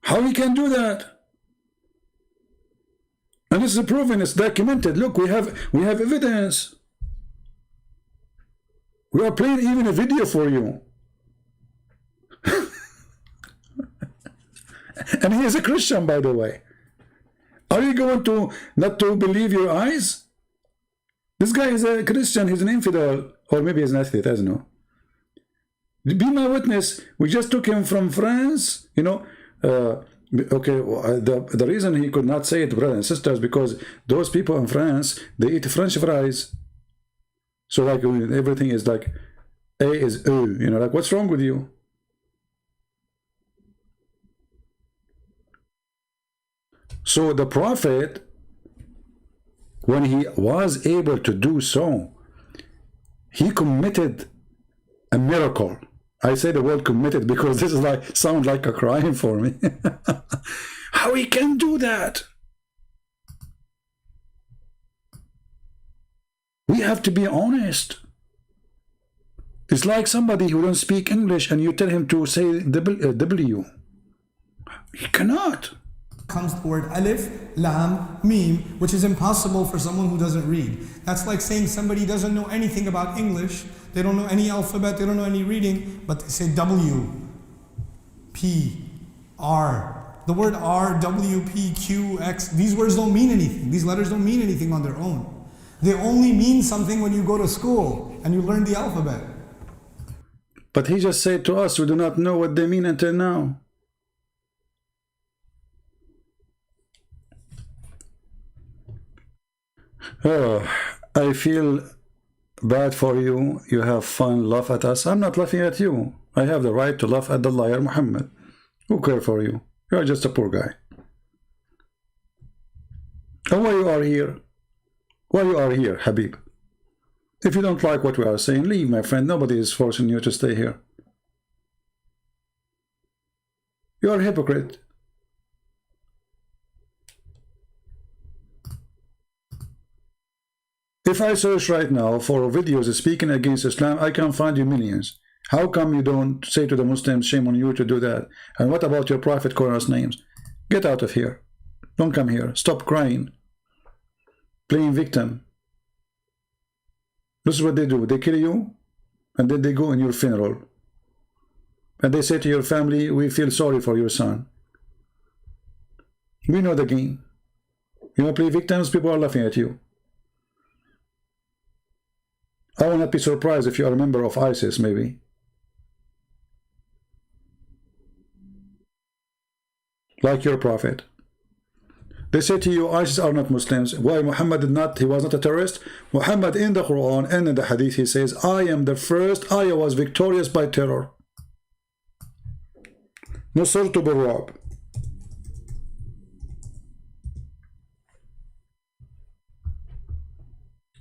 How he can do that? And this is proven. It's documented. Look, we have evidence. We are playing even a video for you. And he is a Christian, by the way. Are you going to not to believe your eyes? This guy is a Christian. He's an infidel. Or maybe he's an atheist. I don't know. Be my witness. We just took him from France. You know, the reason he could not say it, brothers and sisters, because those people in France, they eat French fries. So like everything is like A is O. You know, like what's wrong with you? So the prophet, when he was able to do so, he committed a miracle. I say the word committed because this is like sound like a crime for me. How he can do that? We have to be honest. It's like somebody who don't speak English and you tell him to say W. He cannot. Comes the word alif, lam, mim, which is impossible for someone who doesn't read. That's like saying somebody doesn't know anything about English, they don't know any alphabet, they don't know any reading, but they say W, P, R. The word R, W, P, Q, X, these words don't mean anything. These letters don't mean anything on their own. They only mean something when you go to school and you learn the alphabet. But he just said to us, we do not know what they mean until now. Oh, I feel bad for you. You have fun, laugh at us. I'm not laughing at you. I have the right to laugh at the liar Muhammad. Who cares for you? You are just a poor guy. And why you are here? Why you are here, Habib? If you don't like what we are saying, leave, my friend. Nobody is forcing you to stay here. You are a hypocrite. If I search right now for videos speaking against Islam, I can find you millions. How come you don't say to the Muslims, shame on you to do that? And what about your Prophet calling us names? Get out of here. Don't come here. Stop crying. Playing victim. This is what they do. They kill you, and then they go in your funeral. And they say to your family, we feel sorry for your son. We know the game. You want to play victims? People are laughing at you. I will not be surprised if you are a member of ISIS, maybe. Like your prophet. They say to you, ISIS are not Muslims. Why? Muhammad did not, he was not a terrorist. Muhammad in the Quran and in the Hadith, he says, I am the first, I was victorious by terror. Nusrtu bil-Ra'b.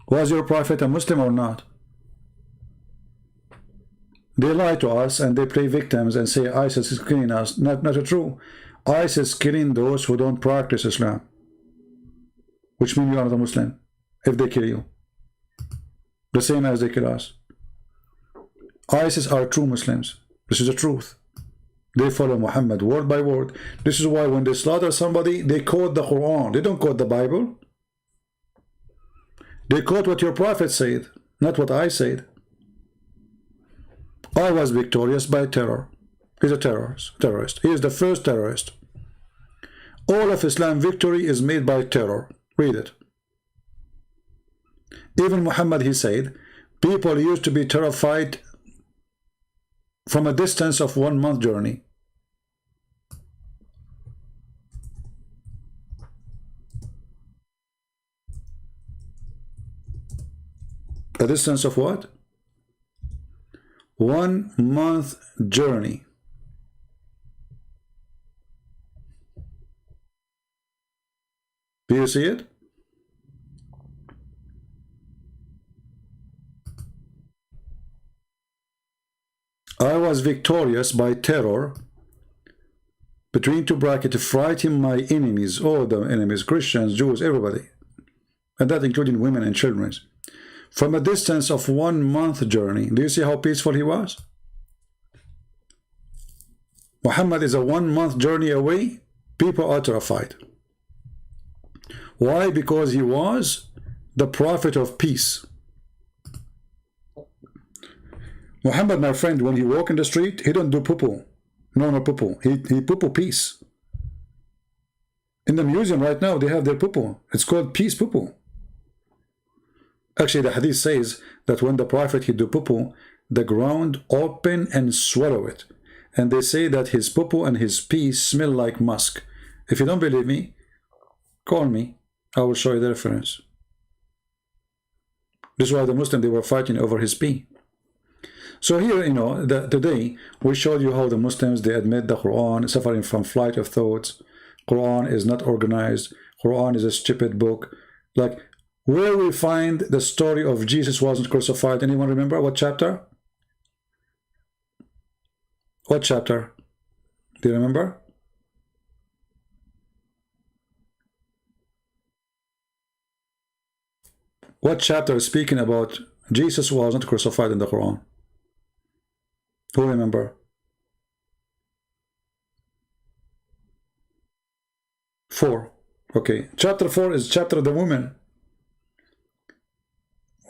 Was your prophet a Muslim or not? They lie to us and they play victims and say ISIS is killing us. Not true. ISIS is killing those who don't practice Islam, which means you are not a Muslim if they kill you. The same as they kill us. ISIS are true Muslims. This is the truth. They follow Muhammad word by word. This is why when they slaughter somebody, they quote the Quran. They don't quote the Bible. They quote what your prophet said, not what I said. I was victorious by terror. He's a terrorist. He is the first terrorist. All of Islam victory is made by terror. Read it. Even Muhammad, he said, people used to be terrified from a distance of 1 month journey. A distance of what? 1 month journey. Do you see it? I was victorious by terror, between two brackets, frighten my enemies, all the enemies, Christians, Jews, everybody, and that including women and children, from a distance of 1 month journey. Do you see how peaceful he was? Muhammad is a 1 month journey away. People are terrified. Why? Because he was the prophet of peace. Muhammad, my friend, when he walk in the street, he don't do poo-poo. No poo-poo. He poo-poo peace. In the museum right now, they have their poo-poo. It's called peace poo-poo. Actually, the hadith says that when the prophet he do poo-poo, the ground open and swallow it. And they say that his poo-poo and his pee smell like musk. If you don't believe me, call me. I will show you the reference. This is why the Muslims, they were fighting over his pee. So here, you know, today we showed you how the Muslims, they admit the Quran, suffering from flight of thoughts. Quran is not organized. Quran is a stupid book. Like, where we find the story of Jesus wasn't crucified. Anyone remember what chapter? What chapter? Do you remember? what chapter is speaking about Jesus was not crucified in the Quran? Who remember? 4. Okay, chapter 4 is chapter of the woman.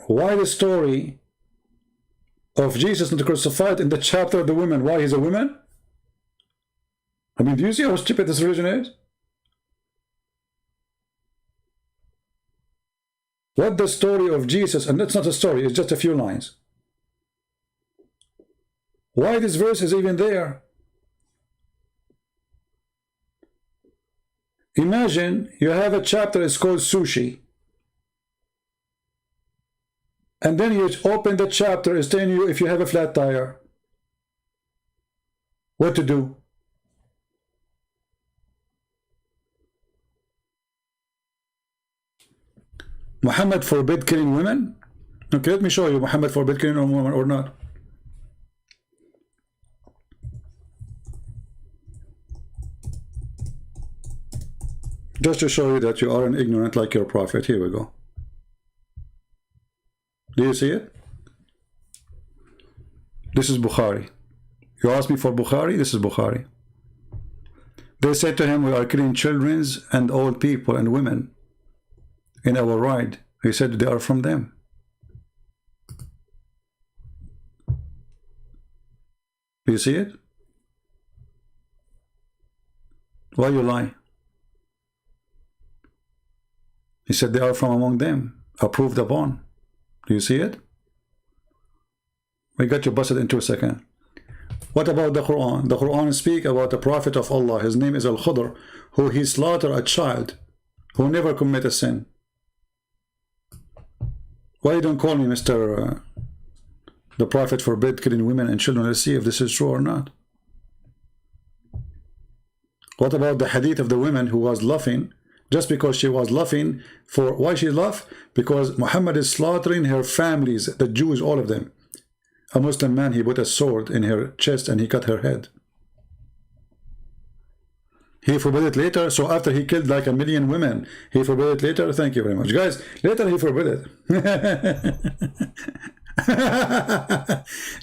Why the story of Jesus not crucified in the chapter of the women? Why he's a woman? I mean, do you see how stupid this religion is? What the story of Jesus, and that's not a story, it's just a few lines. Why this verse is even there? Imagine you have a chapter, it's called sushi. And then you open the chapter, it's telling you if you have a flat tire, what to do. Muhammad forbid killing women? Okay, let me show you Muhammad forbid killing a woman or not. Just to show you that you aren't ignorant like your prophet. Here we go. Do you see it? This is Bukhari. You asked me for Bukhari? This is Bukhari. They said to him, we are killing children and old people and women in our ride. He said they are from them. Do you see it? Why you lie? He said they are from among them, approved upon. Do you see it? We got you busted in 2 seconds. What about the Quran? The Quran speaks about the Prophet of Allah. His name is Al-Khudr, who he slaughtered a child who never commit a sin. Why you don't call me Mr. The Prophet forbid killing women and children? Let's see if this is true or not. What about the hadith of the woman who was laughing just because she was laughing for why she laughed? Because Muhammad is slaughtering her families, the Jews, all of them. A Muslim man, he put a sword in her chest and he cut her head. He forbid it later. So after he killed like 1 million women, he forbid it later. Thank you very much, guys. Later he forbid it.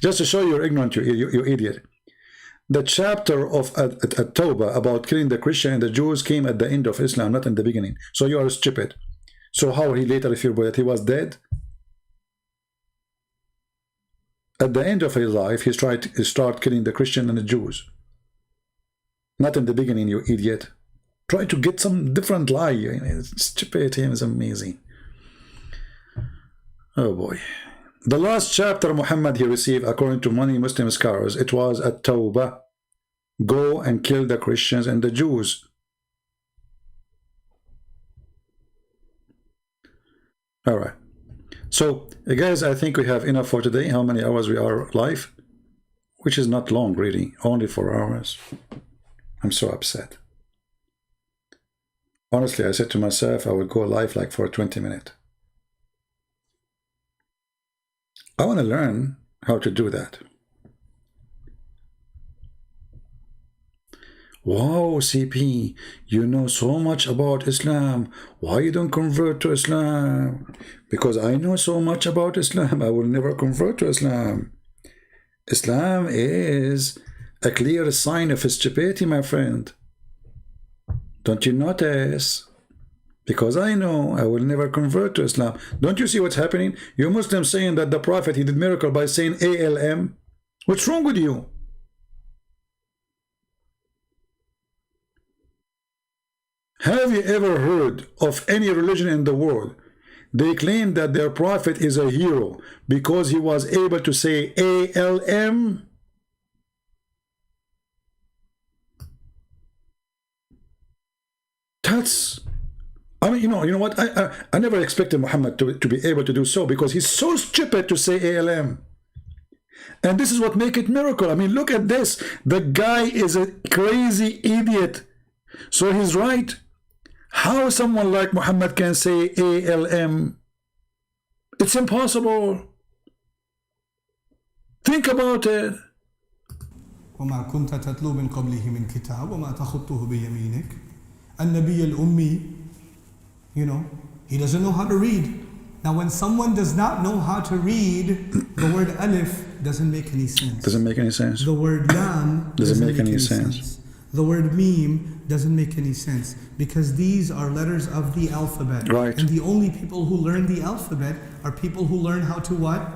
Just to show you're ignorant, you idiot. The chapter of At-Tawbah about killing the Christian and the Jews came at the end of Islam, not in the beginning. So you are stupid. So how he later forbid it? He was dead. At the end of his life, he tried to start killing the Christian and the Jews. Not in the beginning, you idiot. Try to get some different lie. Stupidity is amazing. Oh boy. The last chapter Muhammad he received, according to many Muslim scholars, it was At-Tawbah. Go and kill the Christians and the Jews. All right. So, guys, I think we have enough for today. How many hours we are live? Which is not long, really. Only 4 hours. I'm so upset. Honestly, I said to myself, I would go live like for 20 minutes. I want to learn how to do that. Wow, CP, you know so much about Islam. Why you don't convert to Islam? Because I know so much about Islam. I will never convert to Islam. Islam is a clear sign of stupidity, my friend. Don't you notice? Because I know I will never convert to Islam. Don't you see what's happening? You Muslims saying that the Prophet, he did miracle by saying ALM. What's wrong with you? Have you ever heard of any religion in the world? They claim that their prophet is a hero because he was able to say ALM. That's, I mean, you know what? I never expected Muhammad to be able to do so, because he's so stupid to say ALM. And this is what makes it miracle. I mean, look at this. The guy is a crazy idiot. So he's right. How someone like Muhammad can say ALM? It's impossible. Think about it. وما كنت تتلو من قبله من كتاب وما تخطه بيمينك. النبي الأمي, you know, he doesn't know how to read. Now, when someone does not know how to read, the word alif doesn't make any sense. Doesn't make any sense. The word lam doesn't make any sense. The word meme doesn't make any sense because these are letters of the alphabet. Right. And the only people who learn the alphabet are people who learn how to what?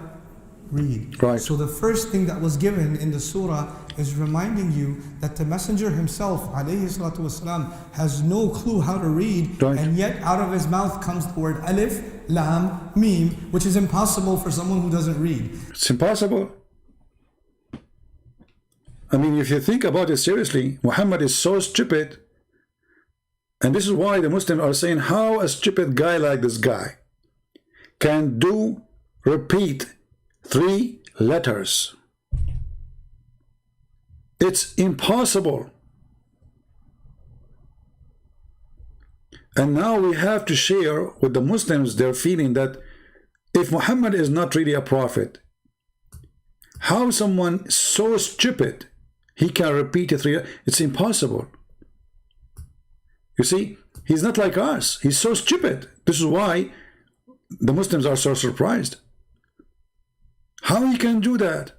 Read. Right. So the first thing that was given in the surah is reminding you that the messenger himself, alayhi salatu wasalam, has no clue how to read, right. And yet out of his mouth comes the word alif, lam, meme, which is impossible for someone who doesn't read. It's impossible. I mean, if you think about it seriously, Muhammad is so stupid, and this is why the Muslims are saying how a stupid guy like this guy can repeat 3 letters. It's impossible. And now we have to share with the Muslims their feeling that if Muhammad is not really a prophet, how someone so stupid he can repeat 3? It's impossible. You see, he's not like us. He's so stupid. This is why the Muslims are so surprised. How he can do that?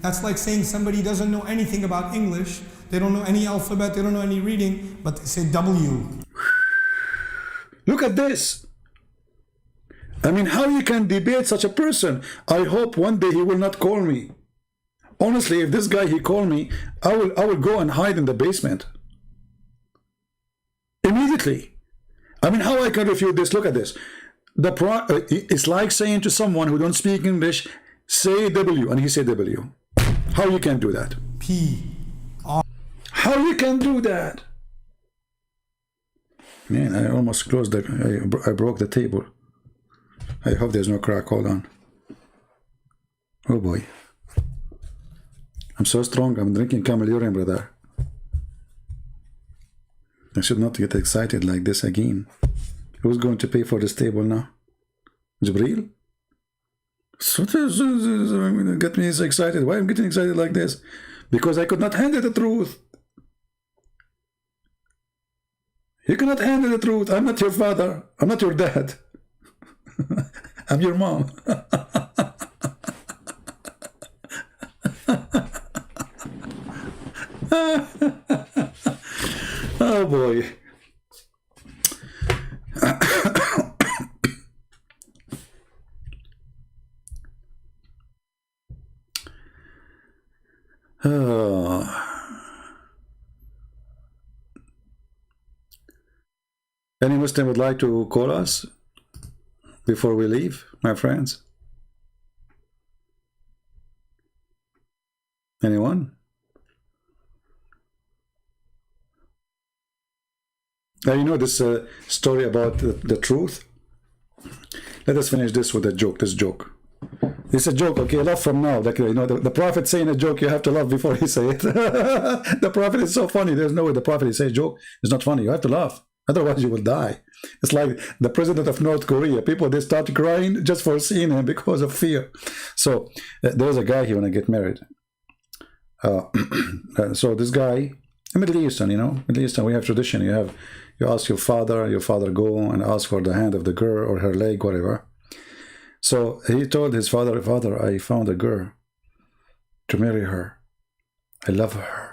That's like saying somebody doesn't know anything about English. They don't know any alphabet. They don't know any reading, but they say W. Look at this. I mean, how you can debate such a person? I hope one day he will not call me. Honestly, if this guy he called me, I will go and hide in the basement immediately. I mean, how I can refute this? Look at this. It's like saying to someone who don't speak English, say W, and he say W. How you can do that? P-R. How you can do that? Man, I almost closed I broke the table. I hope there's no crack. Hold on. Oh boy. I'm so strong. I'm drinking camel urine, brother. I should not get excited like this again. Who's going to pay for this table now? Jibreel? So get me so excited. Why am I getting excited like this? Because I could not handle the truth. You cannot handle the truth. I'm not your father. I'm not your dad. I'm your mom. Oh boy. Any Muslim would like to call us before we leave, my friends? Anyone? You know this story about the truth? Let us finish this with a joke. This joke. It's a joke, okay? Laugh from now. Like, you know, the prophet saying a joke, you have to laugh before he say it. The prophet is so funny. There's no way the prophet says a joke. It's not funny. You have to laugh. Otherwise, you will die. It's like the president of North Korea. People, they start crying just for seeing him because of fear. So there's a guy here when I get married. So this guy, Middle Eastern, you know, Middle Eastern, we have tradition. You ask your father go and ask for the hand of the girl or her leg, whatever. So he told his father, "Father, I found a girl to marry her. I love her."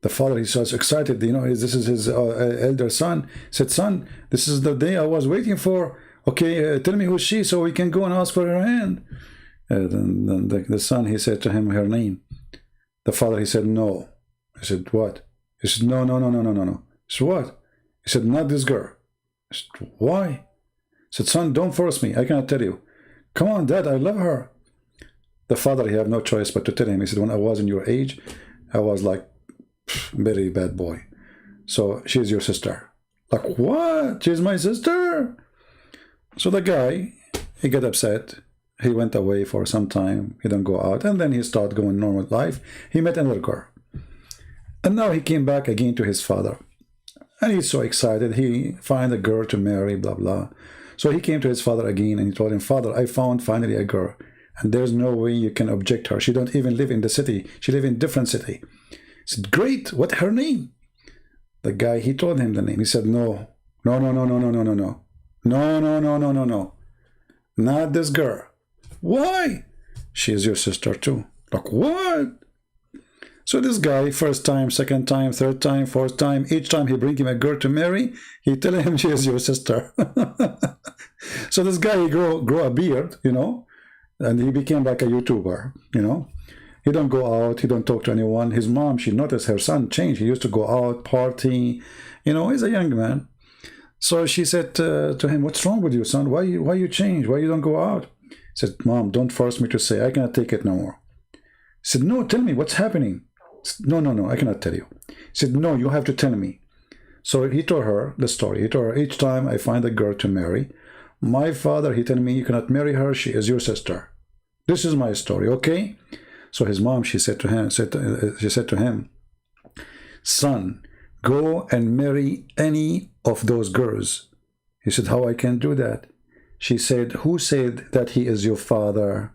The father, he's so excited, you know, this is his elder son. He said, "Son, this is the day I was waiting for. Okay, tell me who's she so we can go and ask for her hand." Then the son, he said to him her name. The father, he said, "No." He said, "What?" He said, No. He said, "What?" He said, "Not this girl." He said, "Why?" He said, "Son, don't force me. I cannot tell you." "Come on, Dad, I love her." The father, he had no choice but to tell him. He said, "When I was in your age, I was like very bad boy. So she's your sister." Like, what? She's my sister? So the guy, he got upset. He went away for some time. He didn't go out. And then he started going normal life. He met another girl. And now he came back again to his father. And he's so excited. He found a girl to marry, blah, blah. So he came to his father again and he told him, "Father, I found finally a girl. And there's no way you can object her. She don't even live in the city. She live in different city." He said, "Great. What her name?" The guy, he told him the name. He said, No. not this girl. Why? She is your sister too. Like, what? So this guy, first time, second time, third time, fourth time, each time he bring him a girl to marry, he tell him she is your sister. So this guy, he grow a beard, you know, and he became like a YouTuber, you know. He don't go out, he don't talk to anyone. His mom, she noticed her son changed. He used to go out, party, you know, he's a young man. So she said to him, what's wrong with you, son? Why you change? Why you don't go out? He said, Mom, don't force me to say. I cannot take it no more. He said, no, tell me what's happening. Said, no, I cannot tell you. He said, no, you have to tell me. So he told her the story. He told her, each time I find a girl to marry, my father, he tell me, you cannot marry her. She is your sister. This is my story, okay? So his mom, she said to him, son, go and marry any of those girls. He said, how I can do that? She said, who said that he is your father?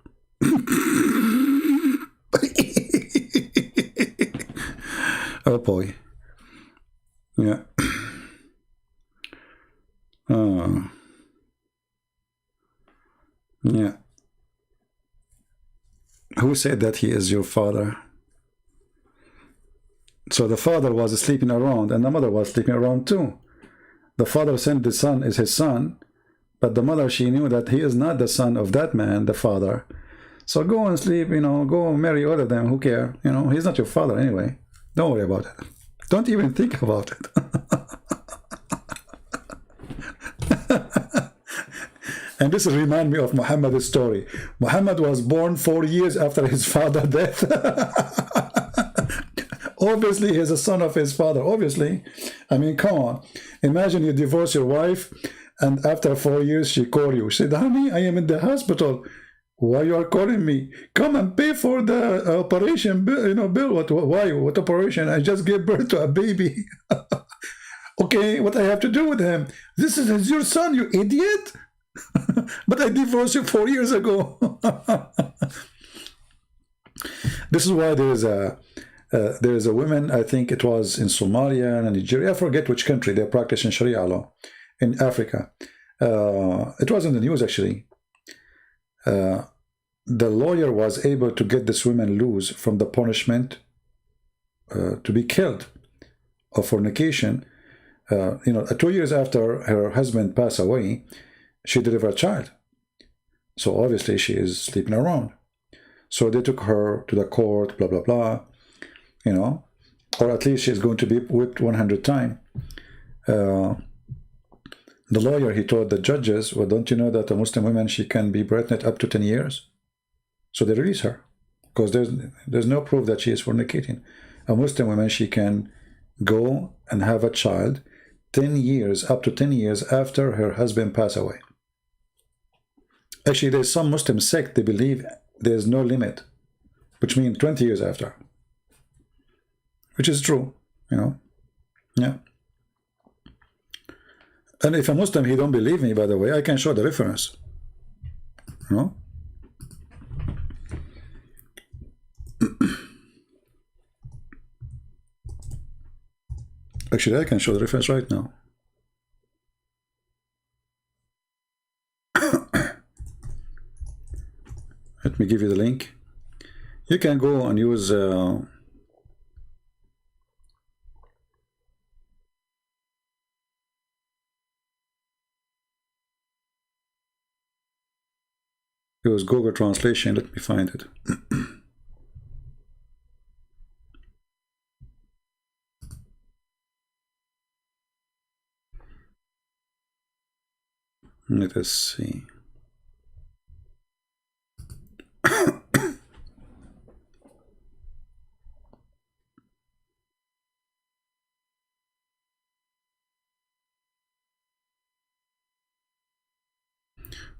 Oh boy. Yeah. Yeah. Who said that he is your father? So the father was sleeping around and the mother was sleeping around too. The father said the son is his son, but the mother, she knew that he is not the son of that man, the father. So go and sleep, you know, go marry all of them, who care? You know, he's not your father anyway. Don't worry about it. Don't even think about it. And this reminds me of Muhammad's story. Muhammad was born 4 years after his father's death. Obviously, he's a son of his father. Obviously. I mean, come on. Imagine you divorce your wife, and after 4 years, she called you. She said, honey, I am in the hospital. Why you are calling me? Come and pay for the operation bill. You know, bill. Why? What operation? I just gave birth to a baby. Okay, what I have to do with him? This is your son, you idiot. But I divorced you 4 years ago. This is why there is a woman, I think it was in Somalia and Nigeria, I forget which country, they're practicing Sharia law in Africa. It was in the news actually. The lawyer was able to get this woman loose from the punishment to be killed of fornication. 2 years after her husband passed away, she delivered a child. So obviously she is sleeping around. So they took her to the court, blah, blah, blah, you know, or at least she's going to be whipped 100 times. The lawyer, he told the judges, well, don't you know that a Muslim woman, she can be pregnant up to 10 years? So they release her because there's no proof that she is fornicating. A Muslim woman, she can go and have a child 10 years, up to 10 years after her husband passed away. Actually, there's some Muslim sect, they believe there's no limit, which means 20 years after. Which is true, you know. Yeah. And if a Muslim, he don't believe me, by the way, I can show the reference. You know? Actually, I can show the reference right now. Let me give you the link. You can go and use Google Translation. Let me find it. Let us see.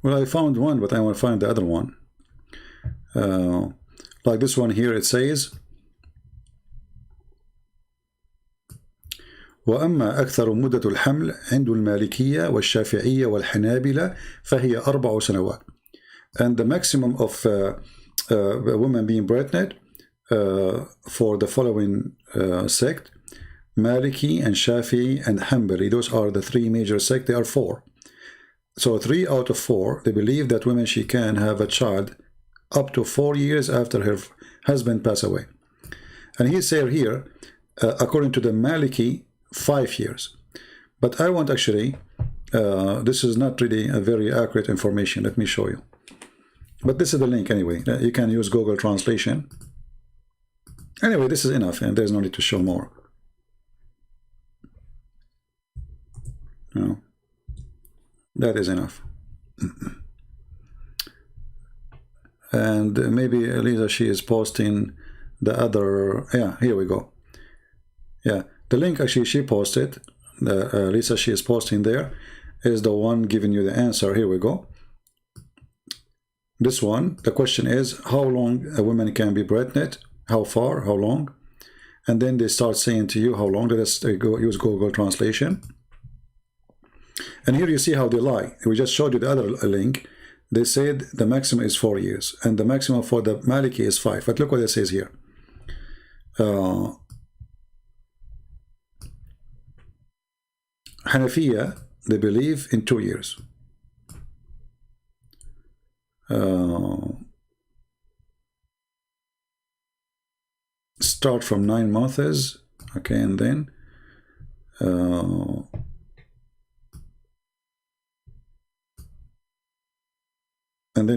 Well, I found one, but I want to find the other one. Like this one here, it says, وأما أكثر مدة الحمل عند المالكية والشافعية والحنابلة فهي 4 سنوات. And the maximum of a woman being pregnant for the following sect, Maliki and Shafi'i and Hanbali, those are the 3 major sects, they are 4. So 3 out of 4, they believe that women, she can have a child up to 4 years after her husband pass away. And he said here, according to the Maliki, 5 years. But I want actually, this is not really a very accurate information. Let me show you. But this is the link anyway. You can use Google Translation. Anyway, this is enough, and there's no need to show more. No, that is enough. And maybe Elisa, she is posting the other. Yeah, here we go. Yeah, the link actually she posted. Lisa, she is posting there, is the one giving you the answer. Here we go. This one, the question is how long a woman can be pregnant, how far, how long, and then they start saying to you how long. Let us use Google Translation. And here you see how they lie. We just showed you the other link. They said the maximum is 4 years, and the maximum for the Maliki is 5. But look what it says here. Hanafiya, they believe in 2 years. Start from 9 months, okay, and then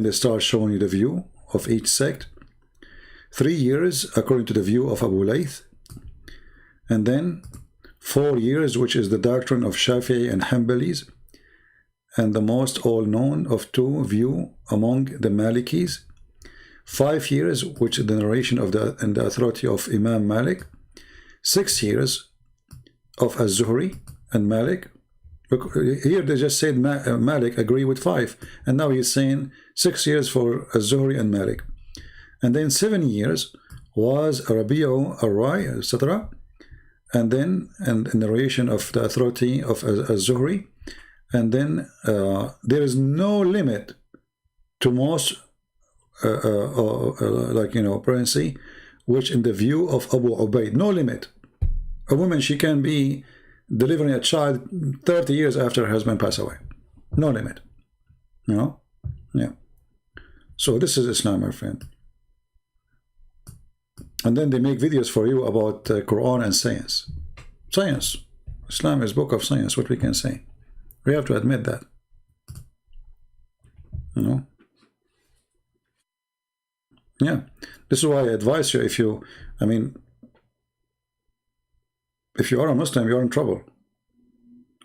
they start showing you the view of each sect. 3 years according to the view of Abu Layth, and then 4 years, which is the doctrine of Shafi'i and Hanbalis, and the most all-known of 2 view among the Malikis. 5 years, which is the narration of the authority of Imam Malik. 6 years of Az-Zuhri and Malik. Look, here they just said Malik agree with 5, and now he's saying 6 years for Az-Zuhri and Malik. And then 7 years was Rabi'u al-Rai, etc. And then narration of the authority of Az-Zuhri. And then there is no limit to most pregnancy, which in the view of Abu Ubaid, no limit. A woman, she can be delivering a child 30 years after her husband passed away. No limit. You know? Yeah. So this is Islam, my friend. And then they make videos for you about Quran and science. Science. Islam is book of science, what we can say. We have to admit that. You know? Yeah. This is why I advise you, if you are a Muslim, you're in trouble.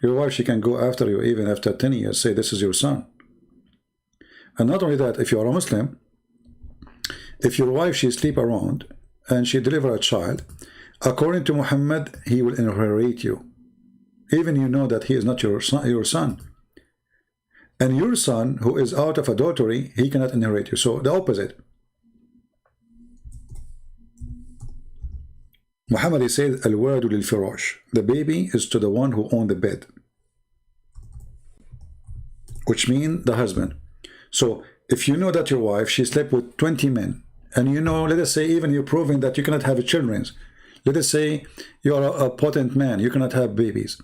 Your wife, she can go after you even after 10 years, say this is your son. And not only that, if you are a Muslim, if your wife, she sleep around and she deliver a child, according to Muhammad, he will inherit you. Even you know that he is not your son. And your son, who is out of adultery, he cannot inherit you. So the opposite. Muhammad, he said, Al-Waladu lil-Firash. The baby is to the one who owned the bed. Which means the husband. So if you know that your wife, she slept with 20 men, and you know, let us say, even you're proving that you cannot have children. Let us say you are a potent man, you cannot have babies.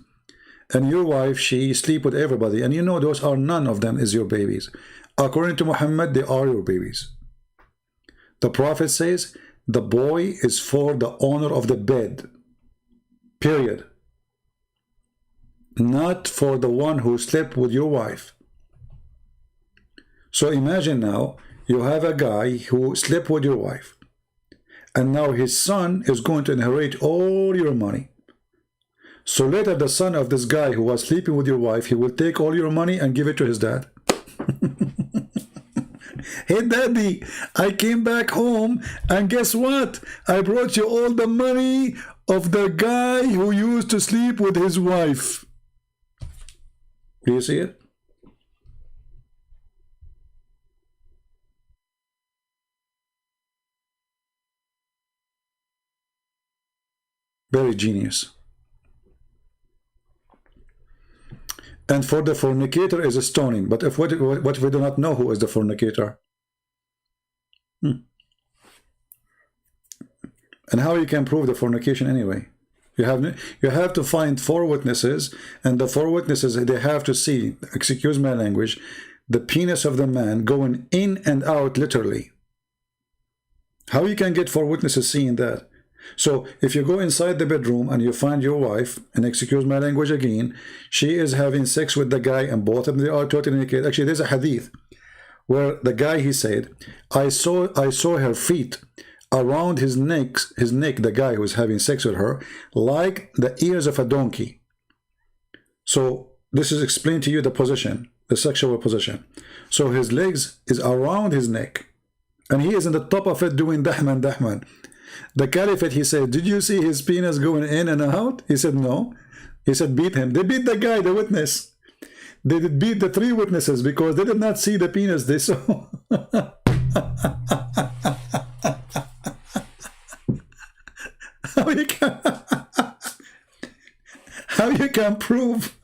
And your wife, she sleep with everybody, and you know those are none of them is your babies. According to Muhammad, they are your babies. The Prophet says, the boy is for the owner of the bed. Period. Not for the one who slept with your wife. So imagine now, you have a guy who slept with your wife, and now his son is going to inherit all your money. So later the son of this guy who was sleeping with your wife, he will take all your money and give it to his dad. Hey daddy, I came back home and guess what? I brought you all the money of the guy who used to sleep with his wife. Do you see it? Very genius. And for the fornicator is a stoning. But if what if we do not know who is the fornicator? And how you can prove the fornication anyway? You have to find 4 witnesses, and the 4 witnesses, they have to see, excuse my language, the penis of the man going in and out literally. How you can get 4 witnesses seeing that? So if you go inside the bedroom and you find your wife, and excuse my language again, she is having sex with the guy, and both of them are totally naked. Actually, there's a hadith where the guy, he said, I saw her feet around his neck, the guy who was having sex with her, like the ears of a donkey. So this is explained to you the position, the sexual position. So his legs is around his neck, and he is in the top of it doing dahman, dahman. The caliphate, he said, did you see his penis going in and out? He said, no. He said, beat him. They beat the guy, the witness. They did beat the 3 witnesses because they did not see the penis. They saw. How you can prove?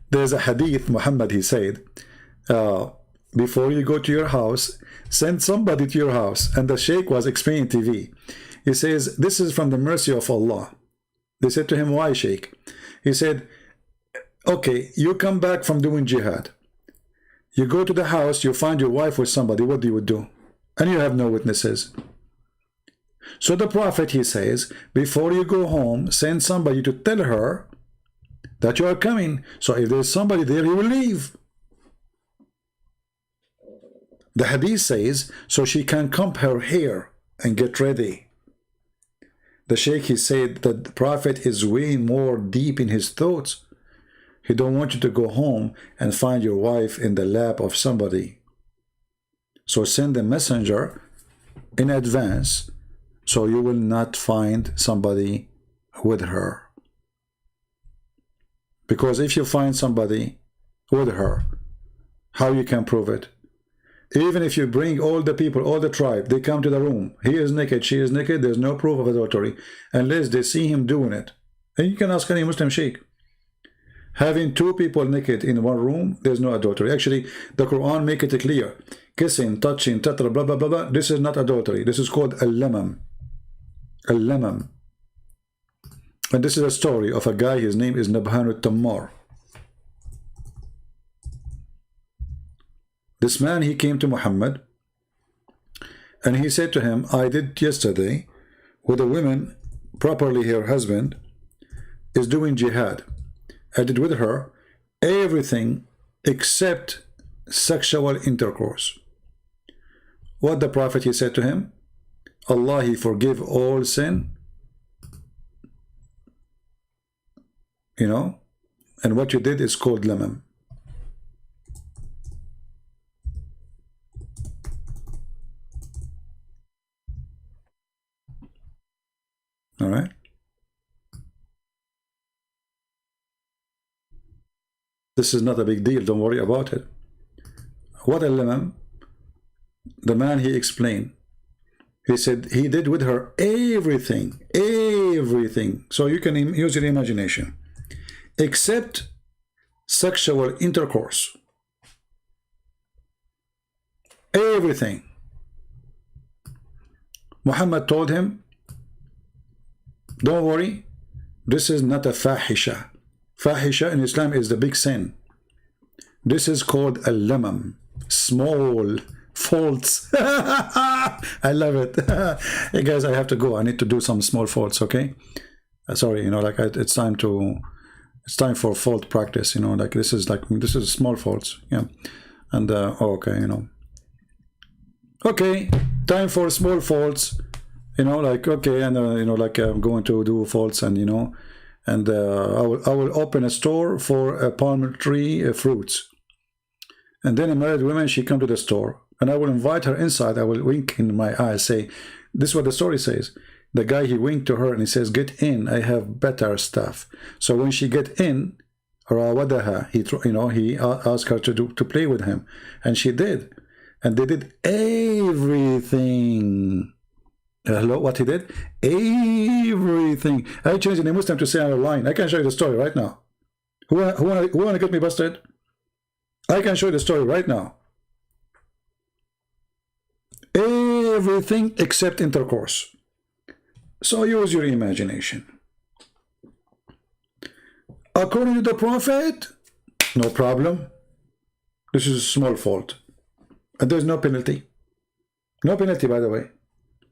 There's a hadith, Muhammad, he said, before you go to your house, send somebody to your house. And the sheikh was explaining TV. He says, this is from the mercy of Allah. They said to him, why, sheikh? He said, okay, you come back from doing jihad. You go to the house, you find your wife with somebody, what do you do? And you have no witnesses. So the Prophet, he says, before you go home, send somebody to tell her that you are coming. So if there's somebody there, you will leave. The hadith says, so she can comb her hair and get ready. The sheikh, he said that the Prophet is way more deep in his thoughts. He don't want you to go home and find your wife in the lap of somebody. So send a messenger in advance so you will not find somebody with her. Because if you find somebody with her, how you can prove it? Even if you bring all the people, all the tribe, they come to the room. He is naked, she is naked, there's no proof of adultery unless they see him doing it. And you can ask any Muslim sheikh. Having 2 people naked in one room, there's no adultery. Actually, the Quran make it clear. Kissing, touching, tatra, blah, blah, blah, blah. This is not adultery. This is called al-lamam. Al-lamam. And this is a story of a guy, his name is Nabhan al-Tammar. This man, he came to Muhammad and he said to him, I did yesterday with a woman, properly her husband, is doing jihad. I did with her everything except sexual intercourse. What the Prophet, he said to him, Allah, he forgive all sin. You know, and what you did is called lamam. All right. This is not a big deal. Don't worry about it. What al-lamam? The man, he explained. He said he did with her everything, everything. So you can use your imagination, except sexual intercourse. Everything. Muhammad told him, don't worry, this is not a fahisha. Fahisha in Islam is the big sin. This is called al-lamam, small faults. I love it. Hey guys, I have to go. I need to do some small faults, okay? Sorry, you know, like it's time for fault practice, you know, like this is small faults, yeah. And okay, you know. Okay, time for small faults. You know, like, okay, and you know, like I'm going to do faults, and you know, and I will open a store for palm tree fruits. And then a married woman, she come to the store, and I will invite her inside. I will wink in my eyes, say, this is what the story says. The guy, he winked to her and he says, get in, I have better stuff. So when she get in, rawadaha, he asked her to play with him, and she did, and they did everything. Hello, what he did? Everything. I changed in a Muslim to say on a line. I can show you the story right now. Who wanna get me busted? I can show you the story right now. Everything except intercourse. So use your imagination. According to the Prophet, no problem. This is a small fault. And there's no penalty. No penalty, by the way.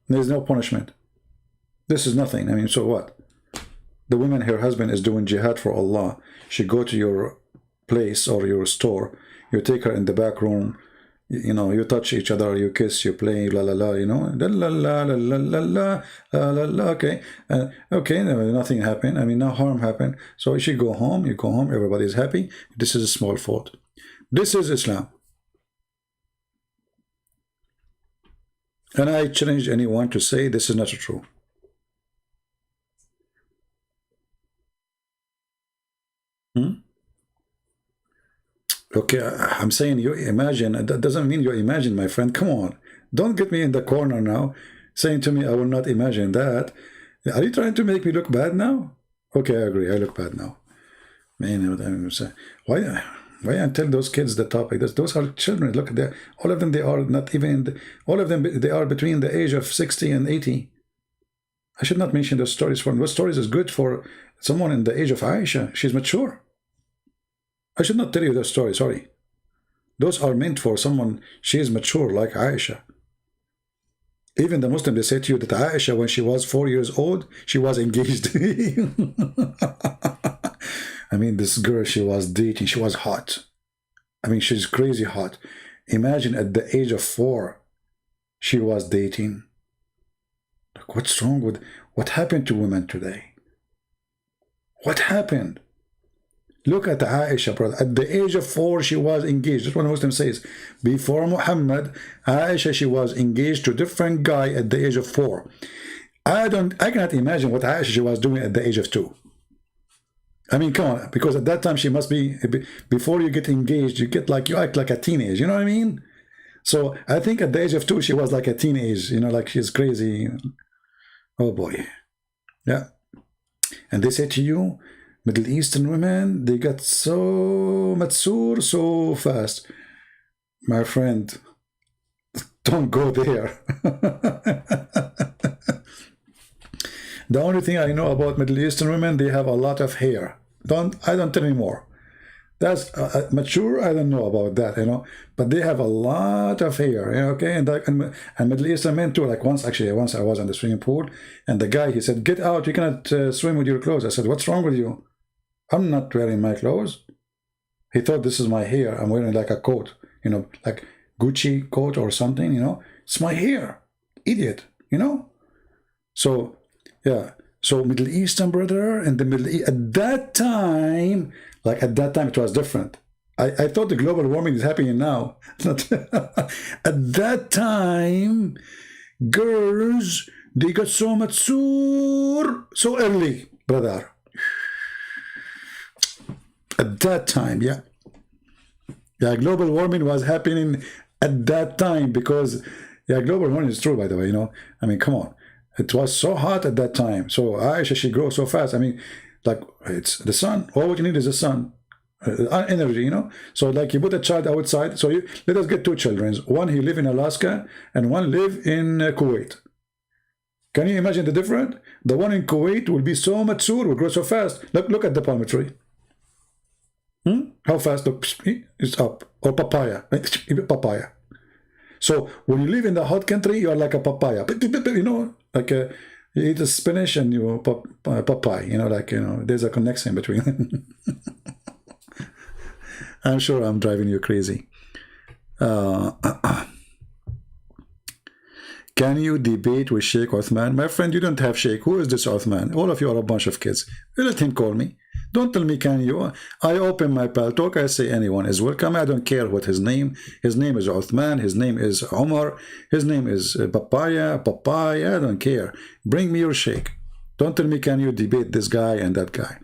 There's no punishment. This is nothing. I mean, so what? The woman, her husband is doing jihad for Allah. She go to your place or your store. You take her in the back room. You know, you touch each other, you kiss, you play, la la la, you know, la la la la la la la la la. Okay, okay, nothing happened. I mean, no harm happened. So she go home, you go home, everybody's happy. This is a small fault. This is Islam. And I challenge anyone to say this is not true. Okay, I'm saying you imagine. That doesn't mean you imagine, my friend. Come on. Don't get me in the corner now, saying to me, I will not imagine that. Are you trying to make me look bad now? Okay, I agree. I look bad now. Man, why I tell those kids the topic? Those are children. Look, all of them, they are not even, all of them, they are between the age of 60 and 80. I should not mention those stories for them. Those stories is good for someone in the age of Aisha. She's mature. I should not tell you those stories, sorry. Those are meant for someone, she is mature like Aisha. Even the Muslim, they say to you that Aisha, when she was 4 years old, she was engaged. I mean, this girl, she was dating, she was hot. I mean, she's crazy hot. Imagine at the age of 4, she was dating. Like, what's wrong with, what happened to women today? What happened? Look at Aisha, brother. At the age of 4, she was engaged. That's what the Muslim says. Before Muhammad, Aisha, she was engaged to a different guy at the age of 4. I cannot imagine what Aisha she was doing at the age of 2. I mean, come on, because at that time she must be, before you get engaged, you act like a teenage, you know what I mean? So I think at the age of 2, she was like a teenage, you know, like she's crazy. Oh boy. Yeah. And they say to you, Middle Eastern women, they got so mature so fast. My friend, don't go there. The only thing I know about Middle Eastern women, they have a lot of hair. Don't tell me more. That's mature. I don't know about that, you know. But they have a lot of hair, okay. And Middle Eastern men too. Like once I was in the swimming pool, and the guy, he said, "Get out! You cannot swim with your clothes." I said, "What's wrong with you?" I'm not wearing my clothes. He thought this is my hair. I'm wearing like a coat, you know, like Gucci coat or something, you know. It's my hair, idiot, you know. So yeah. So Middle Eastern, brother, and the Middle East, at that time, like at that time, it was different. I thought the global warming is happening now. At that time, girls, they got so mature so early, brother. At that time, yeah. Yeah, global warming was happening at that time because, yeah, global warming is true, by the way, you know. I mean, come on. It was so hot at that time. So Aisha, she grew so fast. I mean, like, it's the sun. All what you need is the sun. Energy, you know. So like you put a child outside. So let us get 2 children. One, he live in Alaska, and one live in Kuwait. Can you imagine the difference? The one in Kuwait will be so mature, will grow so fast. Look at the palm tree. How fast? Look, it's up. Or papaya. Papaya. So when you live in the hot country, you are like a papaya. You know, like you eat a spinach and you papaya. You know, like, you know, there's a connection between them. I'm sure I'm driving you crazy. Can you debate with Sheikh Uthman? My friend, you don't have Sheikh. Who is this Uthman? All of you are a bunch of kids. Let him call me. Don't tell me, can you? I open my pal talk. I say anyone is welcome. I don't care what his name. His name is Uthman. His name is Omar. His name is Papaya. I don't care. Bring me your Sheikh. Don't tell me, can you debate this guy and that guy?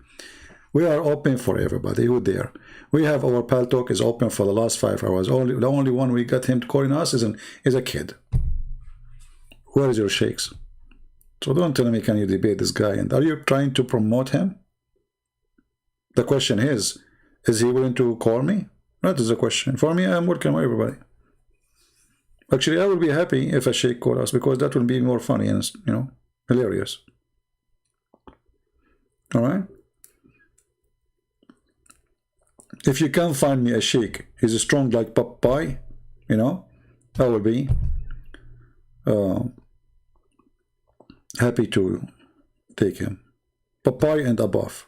We are open for everybody who there. We have our pal talk is open for the last 5 hours. The only one we got him calling us is a kid. Where is your sheikhs? So don't tell me, can you debate this guy? And are you trying to promote him? The question is he willing to call me? That is the question. For me, I'm welcome everybody. Actually, I will be happy if a sheikh call us, because that will be more funny and, you know, hilarious. All right. If you can find me a sheikh, he's strong like Popeye, you know, I will be happy to take him. Popeye and above.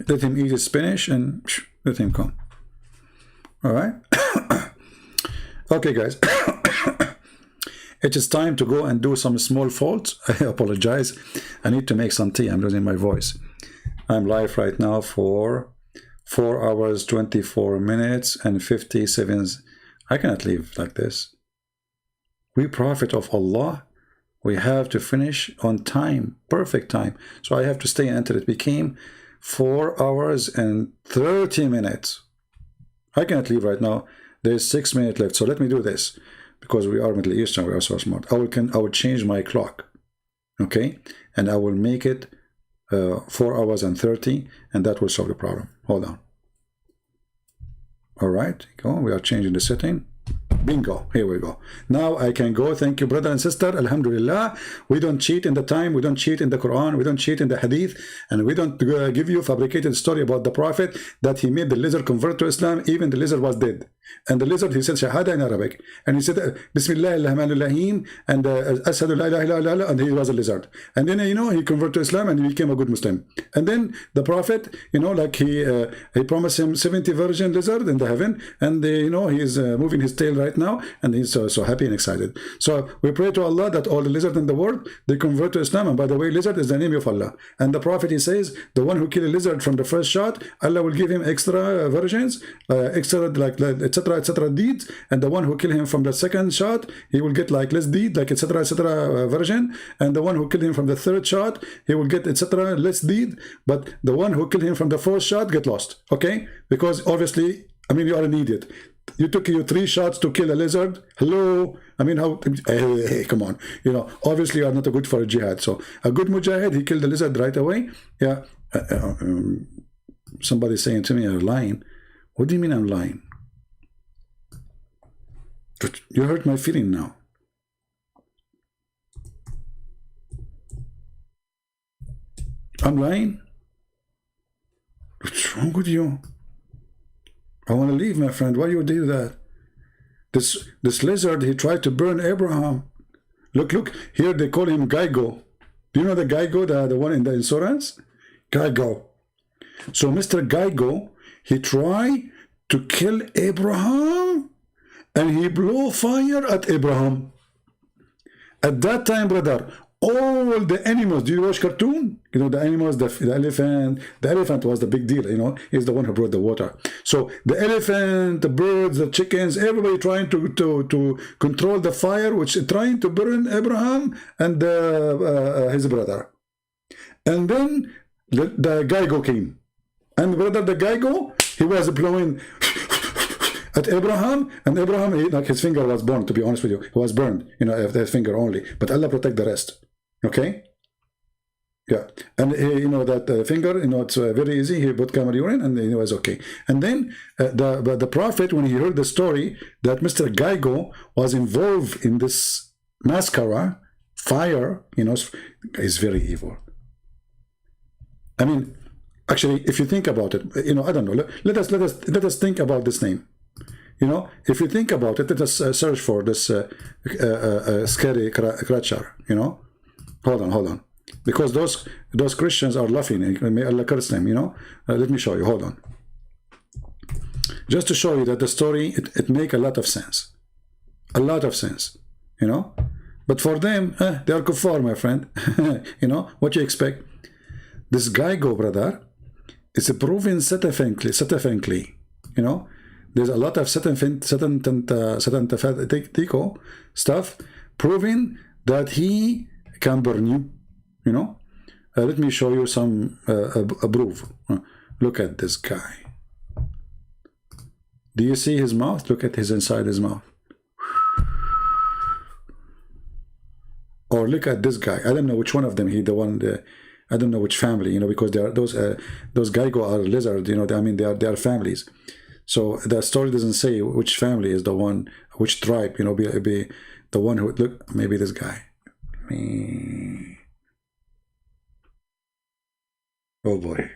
Let him eat his spinach and let him come. All right. Okay, guys. It is time to go and do some small faults. I apologize. I need to make some tea. I'm losing my voice. I'm live right now for 4 hours, 24 minutes, and 57. I cannot leave like this. We prophet of Allah. We have to finish on time, perfect time. So I have to stay until it became 4 hours and 30 minutes. I cannot leave right now. There's 6 minutes left. So let me do this, because we are Middle Eastern. We are so smart. I will change my clock, okay, and I will make it 4 hours and 30, and that will solve the problem. Hold on. All right, go. We are changing the setting. Bingo, here we go. Now I can go. Thank you, brother and sister. Alhamdulillah. We don't cheat in the time. We don't cheat in the Quran. We don't cheat in the Hadith. And we don't give you fabricated story about the Prophet that he made the lizard convert to Islam. Even the lizard was dead. And the lizard, he said Shahada in Arabic. And he said Bismillah ar-Rahman ar-Rahim and Ashhadu la ilaha illallah, and he was a lizard. And then, you know, he converted to Islam and he became a good Muslim. And then the Prophet, you know, like he promised him 70 virgin lizard in the heaven. And, you know, he's moving his tail right now. And he's so happy and excited. So we pray to Allah that all the lizards in the world, they convert to Islam. And by the way, lizard is the name of Allah. And the Prophet, he says, the one who killed a lizard from the first shot, Allah will give him extra virgins, extra like etc deeds, and the one who killed him from the second shot, he will get like less deed, like etc virgin, and the one who killed him from the third shot, he will get etc less deed, but the one who killed him from the fourth shot get lost. Okay, because obviously, I mean, you are an idiot. You took 3 shots to kill a lizard. Hello, I mean, how? Hey, come on, you know, obviously you are not a good for a jihad. So a good mujahid, he killed the lizard right away. Yeah. Somebody saying to me, I'm lying. What do you mean I'm lying? But you hurt my feeling now. I'm lying? What's wrong with you? I want to leave, my friend. Why you do that? This lizard, he tried to burn Abraham. Look, here they call him Geigo. Do you know the Geigo, the one in the insurance? Geigo. So Mr. Geigo, he tried to kill Abraham, and he blew fire at Abraham. At that time, brother, all the animals, do you watch cartoon? You know, the animals, the elephant was the big deal, you know, he's the one who brought the water. So the elephant, the birds, the chickens, everybody trying to control the fire, which is trying to burn Abraham and his brother. And then the Geigo came. And brother, the Geigo, he was blowing at Abraham, and Abraham, like his finger was burned, to be honest with you. He was burned, you know, his finger only. But Allah protect the rest. Okay? Yeah. And you know, that finger, you know, it's very easy. He put camel urine and he was okay. And then the Prophet, when he heard the story that Mr. Geigo was involved in this mascara, fire, you know, is very evil. I mean, actually, if you think about it, you know, I don't know. Let us think about this name. You know, if you think about it, let us search for this scary creature. You know, hold on, because those Christians are laughing. May Allah curse them. You know, let me show you. Hold on, just to show you that the story it make a lot of sense, You know, but for them, they are kuffar, my friend. You know what you expect? This Geigo, brother, is proven scientifically. You know. There's a lot of Satan stuff proving that he can burn you. You know, let me show you some proof. Look at this guy. Do you see his mouth? Look at his inside his mouth. Or look at this guy. I don't know which one of them. I don't know which family. You know, because they are those Geigo are lizards. You know, I mean they are families. So the story doesn't say which family is the one, which tribe, you know, be the one who, look, maybe this guy. Oh boy.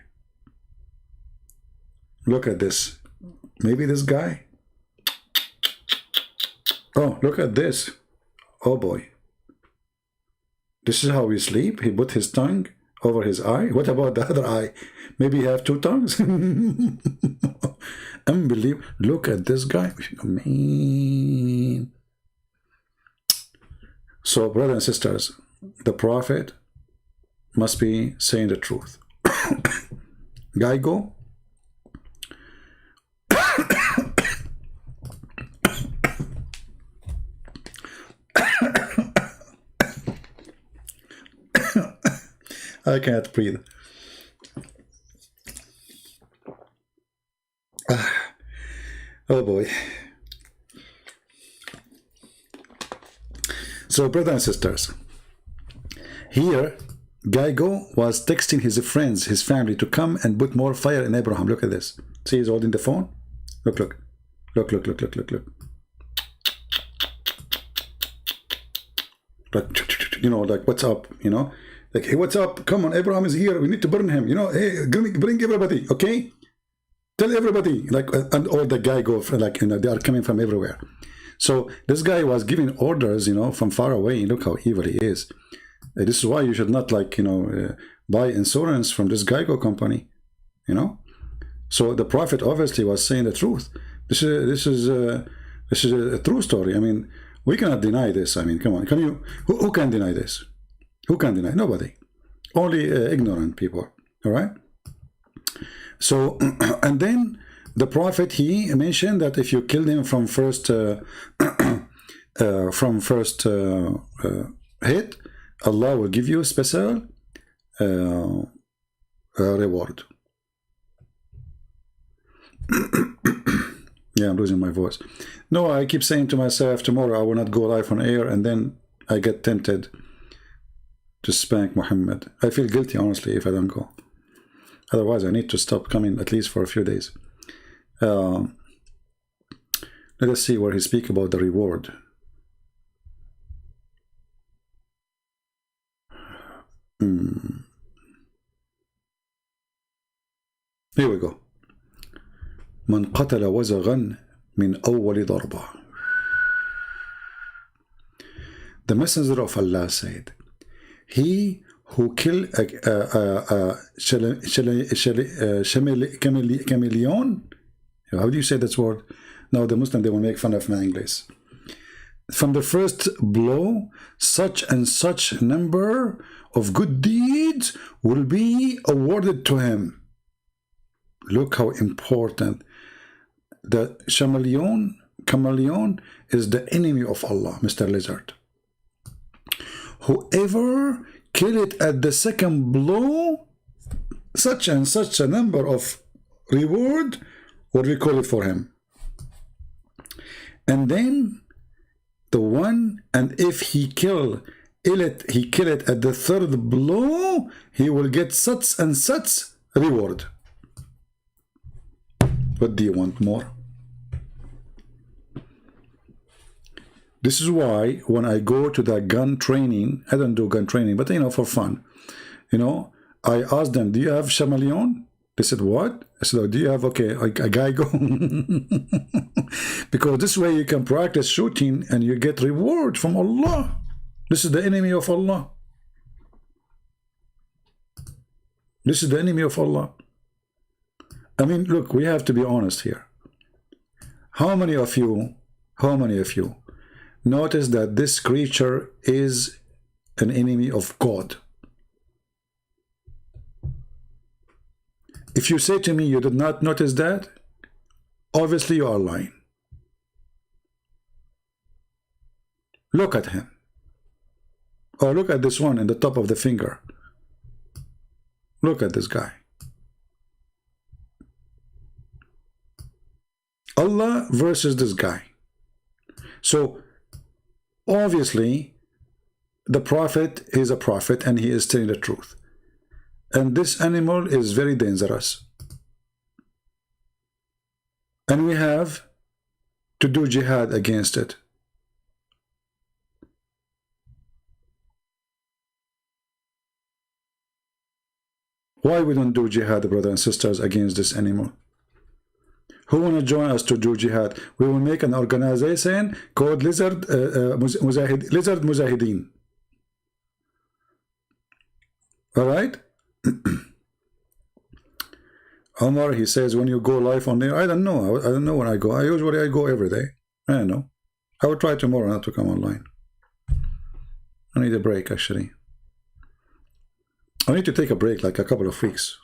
Look at this. Maybe this guy. Oh, look at this. Oh boy. This is how we sleep. He put his tongue over his eye. What about the other eye? Maybe he have two tongues? Unbelievable. Look at this guy. Man. So, brothers and sisters, the Prophet must be saying the truth. Geigo. I can't breathe. Oh boy. So, brothers and sisters, here Geigo was texting his friends, his family, to come and put more fire in Abraham. Look at this. See, he's holding the phone. Look, look. Look, look, look, look, look, look. Like, you know, like, what's up, you know? Like, hey, what's up? Come on, Abraham is here. We need to burn him. You know, hey, bring everybody, okay? Tell everybody. Like, and all the guy go, like, you know, they are coming from everywhere. So this guy was giving orders, you know, from far away. Look how evil he is. This is why you should not, like, you know, buy insurance from this Geico company, you know. So the Prophet obviously was saying the truth. This is a true story. I mean, we cannot deny this. I mean, come on, can you? Who can deny this? Who can deny? Nobody. Only ignorant people. All right. So, and then the Prophet, he mentioned that if you kill him from first hit, Allah will give you a special reward. Yeah, I'm losing my voice. No, I keep saying to myself, tomorrow I will not go live on air, and then I get tempted to spank Muhammad. I feel guilty, honestly, if I don't go. Otherwise, I need to stop coming at least for a few days. Let us see where he speaks about the reward. Here we go. من قتل وزغا من أول ضربة. The Messenger of Allah said, he who killed a chameleon, how do you say that word? Now the Muslim, they will make fun of my English. From the first blow, such and such number of good deeds will be awarded to him. Look how important. The chameleon is the enemy of Allah, Mr. Lizard. Whoever kill it at the second blow, such and such a number of reward will be called for him. And then the one, and if he kill it at the third blow, he will get such and such reward. What do you want more? This is why when I go to the gun training, I don't do gun training, but you know, for fun, you know, I ask them, do you have chameleon? They said, what? I said, oh, do you have, okay, a Geigo? Because this way you can practice shooting and you get reward from Allah. This is the enemy of Allah. This is the enemy of Allah. I mean, look, we have to be honest here. How many of you notice that this creature is an enemy of God? If you say to me you did not notice that, obviously you are lying. Look at him. Or look at this one in the top of the finger. Look at this guy. Allah versus this guy. So obviously the Prophet is a prophet and he is telling the truth. And this animal is very dangerous. and we have to do jihad against it. Why we don't do jihad, brothers and sisters, against this anymore? Who want to join us to do jihad? We will make an organization called Lizard Mujahideen. All right? Omar, he says, when you go live on there, I don't know. I don't know when I go. Usually I go every day. I don't know. I will try tomorrow not to come online. I need a break, actually. I need to take a break, like a couple of weeks.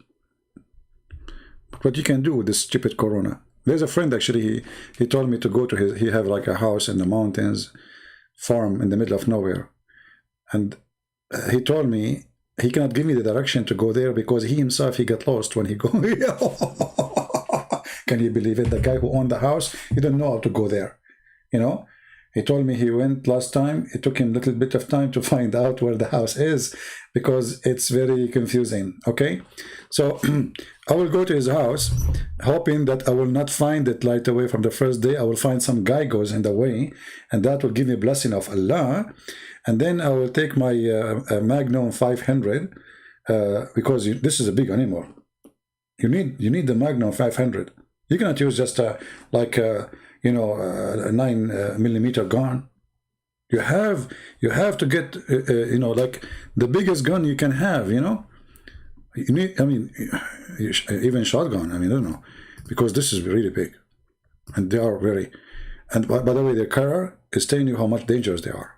What you can do with this stupid corona. There's a friend, actually, he told me to go to he have like a house in the mountains, farm in the middle of nowhere. And he told me he cannot give me the direction to go there because he himself, he got lost when he go. Can you believe it? The guy who owned the house, he didn't know how to go there. You know? He told me he went last time. It took him a little bit of time to find out where the house is because it's very confusing. Okay, so I will go to his house, hoping that I will not find it right away from the first day. I will find some guy goes in the way, and that will give me a blessing of Allah. And then I will take my Magnum 500 because this is a big animal. You need the Magnum 500. You cannot use just like a 9mm gun. You have to get like the biggest gun you can have. You need, I mean, even shotgun. I mean, I don't know, because this is really big, and they are very. And by the way, the color is telling you how much dangerous they are.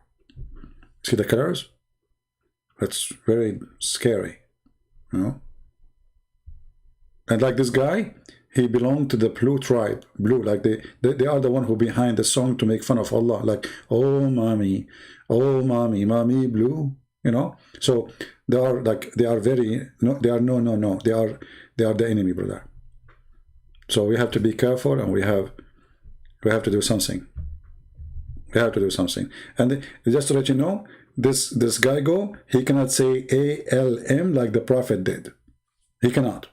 See the colors? That's very scary, And like this guy, he belonged to the Blue tribe. Blue, like they are the one who behind the song to make fun of Allah. Like, oh mommy, mommy blue. So they are like they are very no. They are no. They are the enemy, brother. So we have to be careful, and we have to do something. We have to do something. And just to let you know, this guy he cannot say ALM like the Prophet did. He cannot.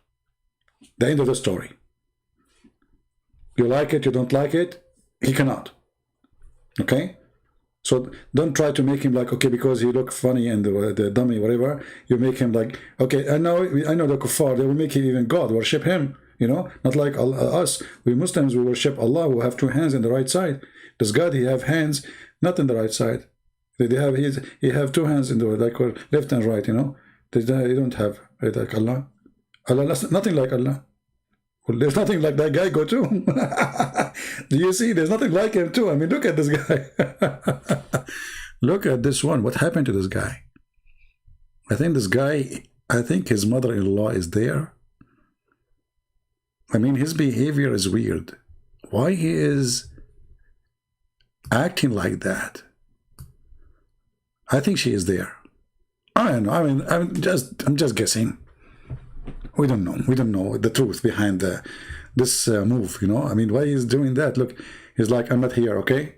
The end of the story. You like it, you don't like it, he cannot. Okay? So don't try to make him like, okay, because he look funny and the dummy, whatever, you make him like, okay, I know the kuffar, they will make him even God, worship him, not like us. We Muslims, we worship Allah, who have two hands in the right side. This God, he have hands, not in the right side. He have two hands in the like left and right, They don't have like Allah. Allah, nothing like Allah. Well, there's nothing like that guy too. Do you see? There's nothing like him too. I mean, look at this guy. Look at this one. What happened to this guy? I think his mother-in-law is there. I mean, his behavior is weird. Why he is acting like that? I think she is there. I don't know. I mean, I'm just guessing. We don't know. We don't know the truth behind this move, I mean, why he's doing that? Look, he's like, I'm not here, okay?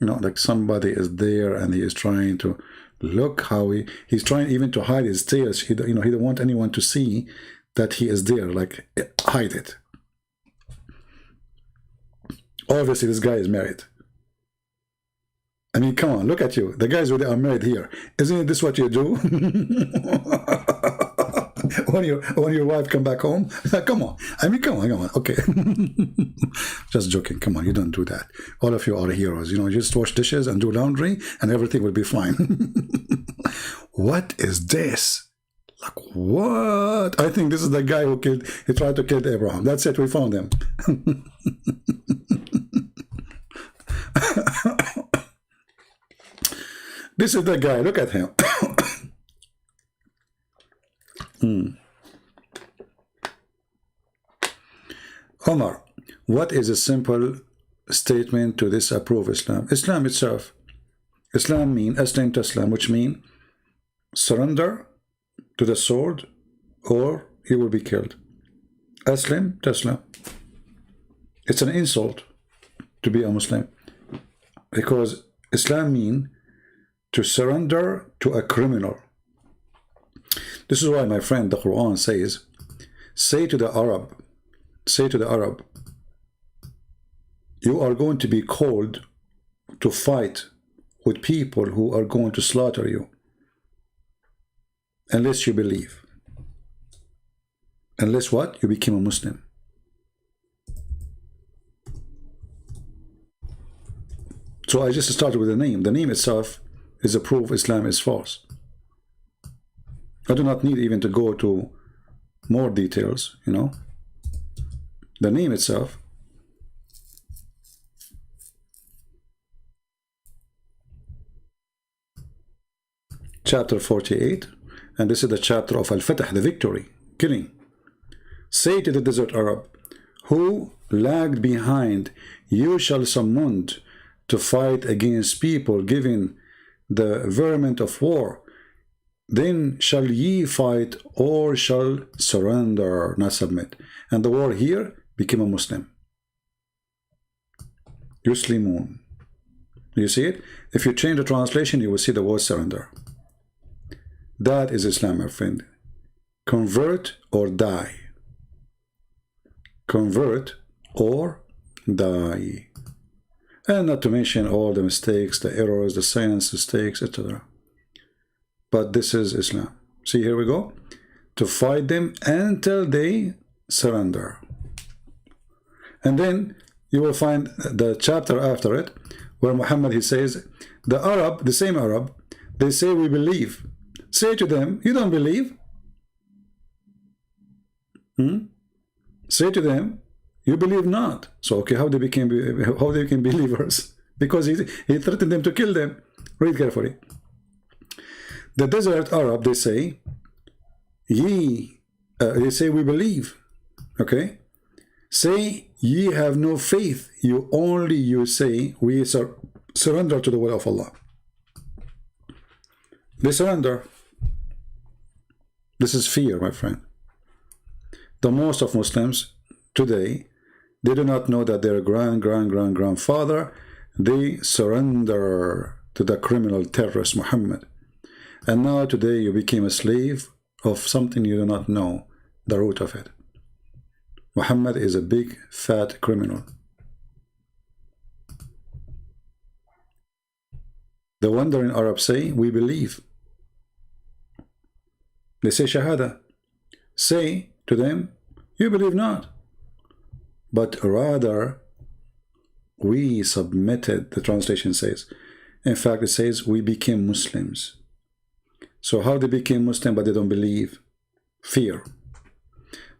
Like somebody is there and he is trying to look how he's trying even to hide his tears. He don't want anyone to see that he is there, like hide it. Obviously, this guy is married. I mean, come on, look at you. The guys who are married here. Isn't this what you do? when your wife come back home, come on. I mean, come on. Okay, just joking. Come on, you don't do that. All of you are heroes. Just wash dishes and do laundry, and everything will be fine. What is this? Like what? I think this is the guy who tried to kill Abraham. That's it. We found him. This is the guy. Look at him. Omar, what is a simple statement to disapprove Islam? Islam itself. Islam means Aslim Taslam, which means surrender to the sword or you will be killed. Aslim Taslam. It's an insult to be a Muslim because Islam means to surrender to a criminal. This is why, my friend, the Quran says, say to the Arab, you are going to be called to fight with people who are going to slaughter you unless you believe. Unless what? You became a Muslim. So I just started with the name. The name itself is a proof Islam is false. I do not need even to go to more details, you know. The name itself. Chapter 48, and this is the chapter of Al-Fatah, the victory, killing. Say to the desert Arab, who lagged behind, you shall summoned to fight against people given the vermin of war. Then shall ye fight or shall surrender, not submit. And the word here became a Muslim. Yuslimun. You see it? If you change the translation, you will see the word surrender. That is Islam, my friend. Convert or die. Convert or die. And not to mention all the mistakes, the errors, the science mistakes, etc. But this is Islam. See, here we go. To fight them until they surrender. And then you will find the chapter after it, where Muhammad, he says, the Arab, the same Arab, they say we believe. Say to them, you don't believe? Say to them, you believe not. So, okay, how they became believers? Because he threatened them to kill them. Read carefully. The desert Arab, they say, they say we believe. Okay? Say, ye have no faith. You say, we surrender to the will of Allah. They surrender. This is fear, my friend. The most of Muslims today, they do not know that their grandfather, they surrender to the criminal terrorist Muhammad. And now today you became a slave of something you do not know the root of it. Muhammad is a big fat criminal. The wandering Arabs say, we believe. They say Shahada. Say to them, you believe not. But rather, we submitted, the translation says. In fact, it says, we became Muslims. So how they became Muslim but they don't believe? Fear.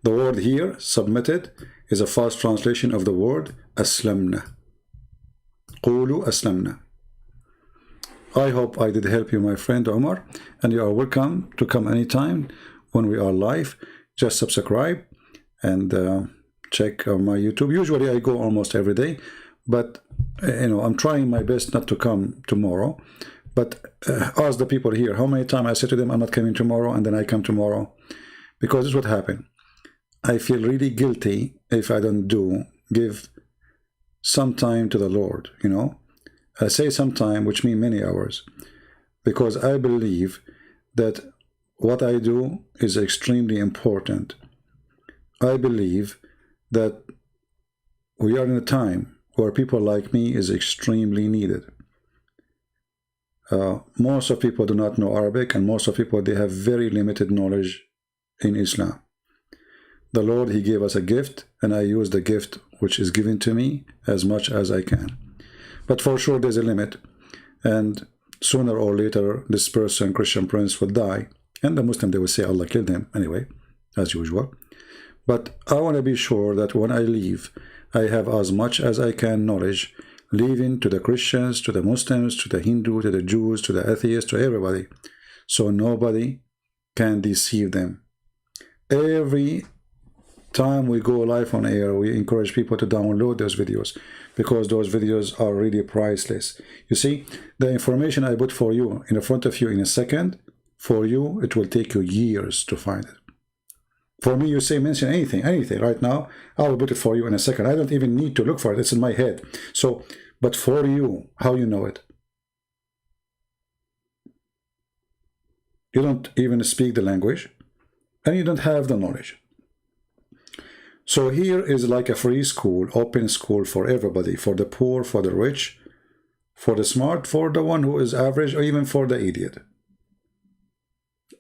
The word here, submitted, is a false translation of the word aslamna. Qulu aslamna. I hope I did help you, my friend Omar, and you are welcome to come anytime when we are live. Just subscribe and check my YouTube. Usually I go almost every day, but you know, I'm trying my best not to come tomorrow. But ask the people here how many times I say to them I'm not coming tomorrow, and then I come tomorrow, because this is what happened. I feel really guilty if I don't give some time to the Lord, you know. I say some time, which means many hours, because I believe that what I do is extremely important. I believe that we are in a time where people like me is extremely needed. Most of people do not know Arabic, and most of people, they have very limited knowledge in Islam. The Lord, he gave us a gift, and I use the gift which is given to me as much as I can. But for sure there's a limit, and sooner or later this person, Christian prince, will die, and the Muslim, they will say Allah killed him anyway, as usual. But I want to be sure that when I leave, I have as much as I can knowledge, leaving to the Christians, to the Muslims, to the Hindu, to the Jews, to the atheists, to everybody, so nobody can deceive them. Every time we go live on air, we encourage people to download those videos, because those videos are really priceless. You see, the information I put for you in front of you in a second, for you, it will take you years to find it. For me, you say mention anything right now, I will put it for you in a second. I don't even need to look for it, it's in my head. So, but for you, how you know it? You don't even speak the language, and you don't have the knowledge. So here is like a free school, open school for everybody, for the poor, for the rich, for the smart, for the one who is average, or even for the idiot.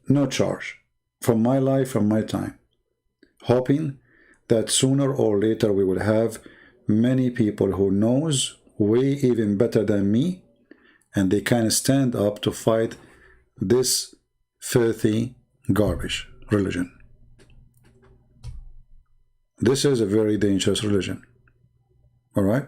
No charge. From my life, from my time. Hoping that sooner or later we will have many people who knows way even better than me, and they can stand up to fight this filthy garbage religion. This is a very dangerous religion. All right?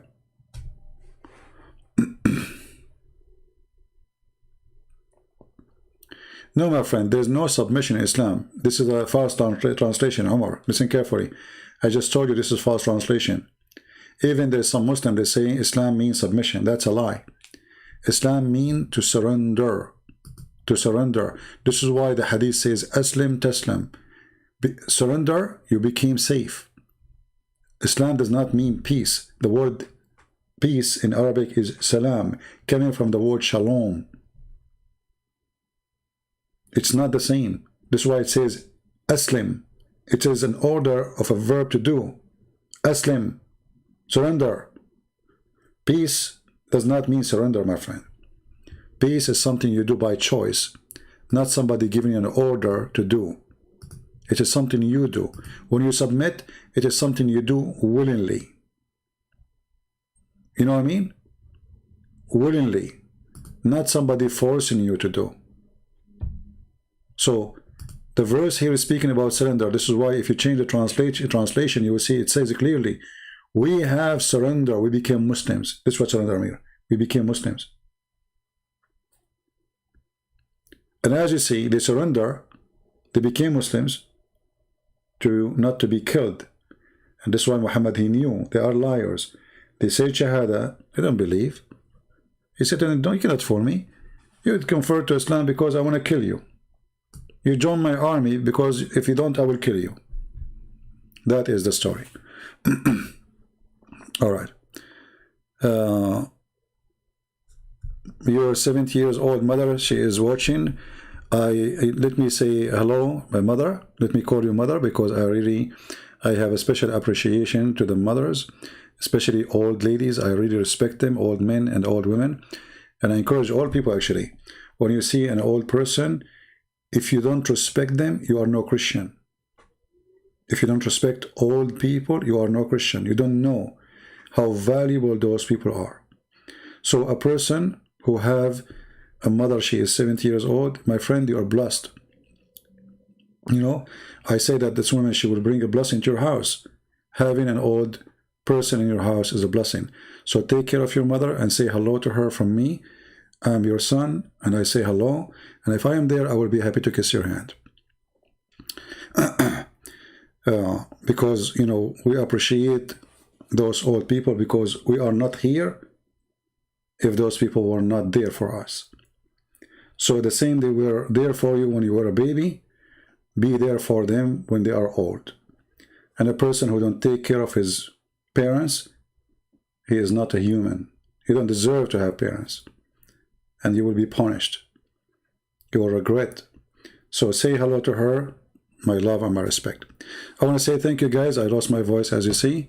No, my friend, there's no submission in Islam. This is a false translation, Omar. Listen carefully. I just told you this is false translation. Even there's some Muslims that say Islam means submission. That's a lie. Islam means to surrender. To surrender. This is why the hadith says, Aslim Taslim. Surrender, you became safe. Islam does not mean peace. The word peace in Arabic is salam, coming from the word shalom. It's not the same. This is why it says Aslim. It is an order of a verb to do. Aslim, surrender. Peace does not mean surrender, my friend. Peace is something you do by choice, not somebody giving you an order to do. It is something you do. When you submit, it is something you do willingly. You know what I mean? Willingly, not somebody forcing you to do. So the verse here is speaking about surrender. This is why if you change the translation, you will see it says clearly, we have surrender, we became Muslims. This is what surrender means. We became Muslims. And as you see, they surrender, they became Muslims to not to be killed. And this is why Muhammad, he knew they are liars. They say Shahada, they don't believe. He said, no, you cannot fool me. You would convert to Islam because I want to kill you. You join my army because if you don't, I will kill you. That is the story. All right. Your 70 years old mother, she is watching. Let me say hello, my mother. Let me call you mother because I have a special appreciation to the mothers, especially old ladies. I really respect them, old men and old women. And I encourage all people actually. When you see an old person, if you don't respect them, you are no Christian. If you don't respect old people, you are no Christian. You don't know how valuable those people are. So a person who have a mother, she is 70 years old, my friend, you are blessed. You know, I say that this woman, she will bring a blessing to your house. Having an old person in your house is a blessing. So take care of your mother and say hello to her from me. I'm your son, and I say hello. And if I am there, I will be happy to kiss your hand. Because, you know, we appreciate those old people because we are not here if those people were not there for us. So the same, they were there for you when you were a baby, be there for them when they are old. And a person who don't take care of his parents, he is not a human. He don't deserve to have parents. And you will be punished. You will regret. So say hello to her, my love and my respect. I want to say thank you guys. I lost my voice as you see.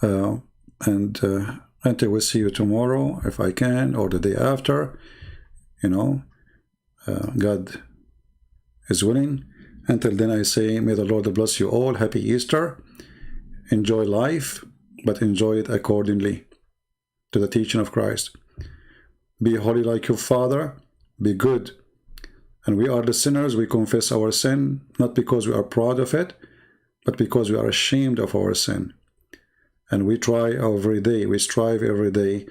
And I will see you tomorrow if I can, or the day after. You know, God is willing. Until then I say, may the Lord bless you all. Happy Easter. Enjoy life, but enjoy it accordingly to the teaching of Christ. Be holy like your Father. Be good. And we are the sinners. We confess our sin, not because we are proud of it, but because we are ashamed of our sin. And we try every day, we strive every day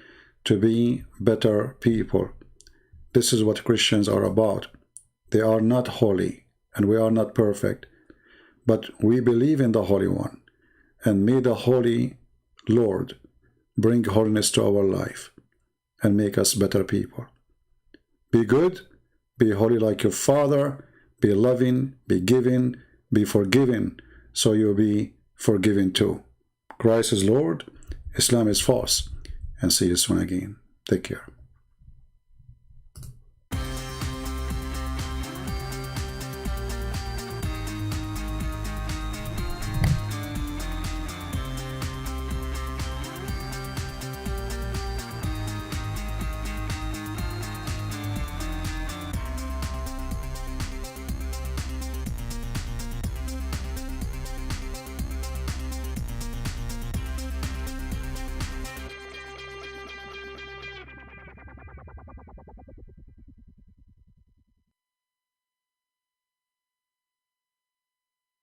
to be better people. This is what Christians are about. They are not holy, and we are not perfect, but we believe in the Holy One. And may the Holy Lord bring holiness to our life and make us better people. Be good, be holy like your Father, be loving, be giving, be forgiving, so you'll be forgiven too. Christ is Lord, Islam is false, and see you soon again. Take care.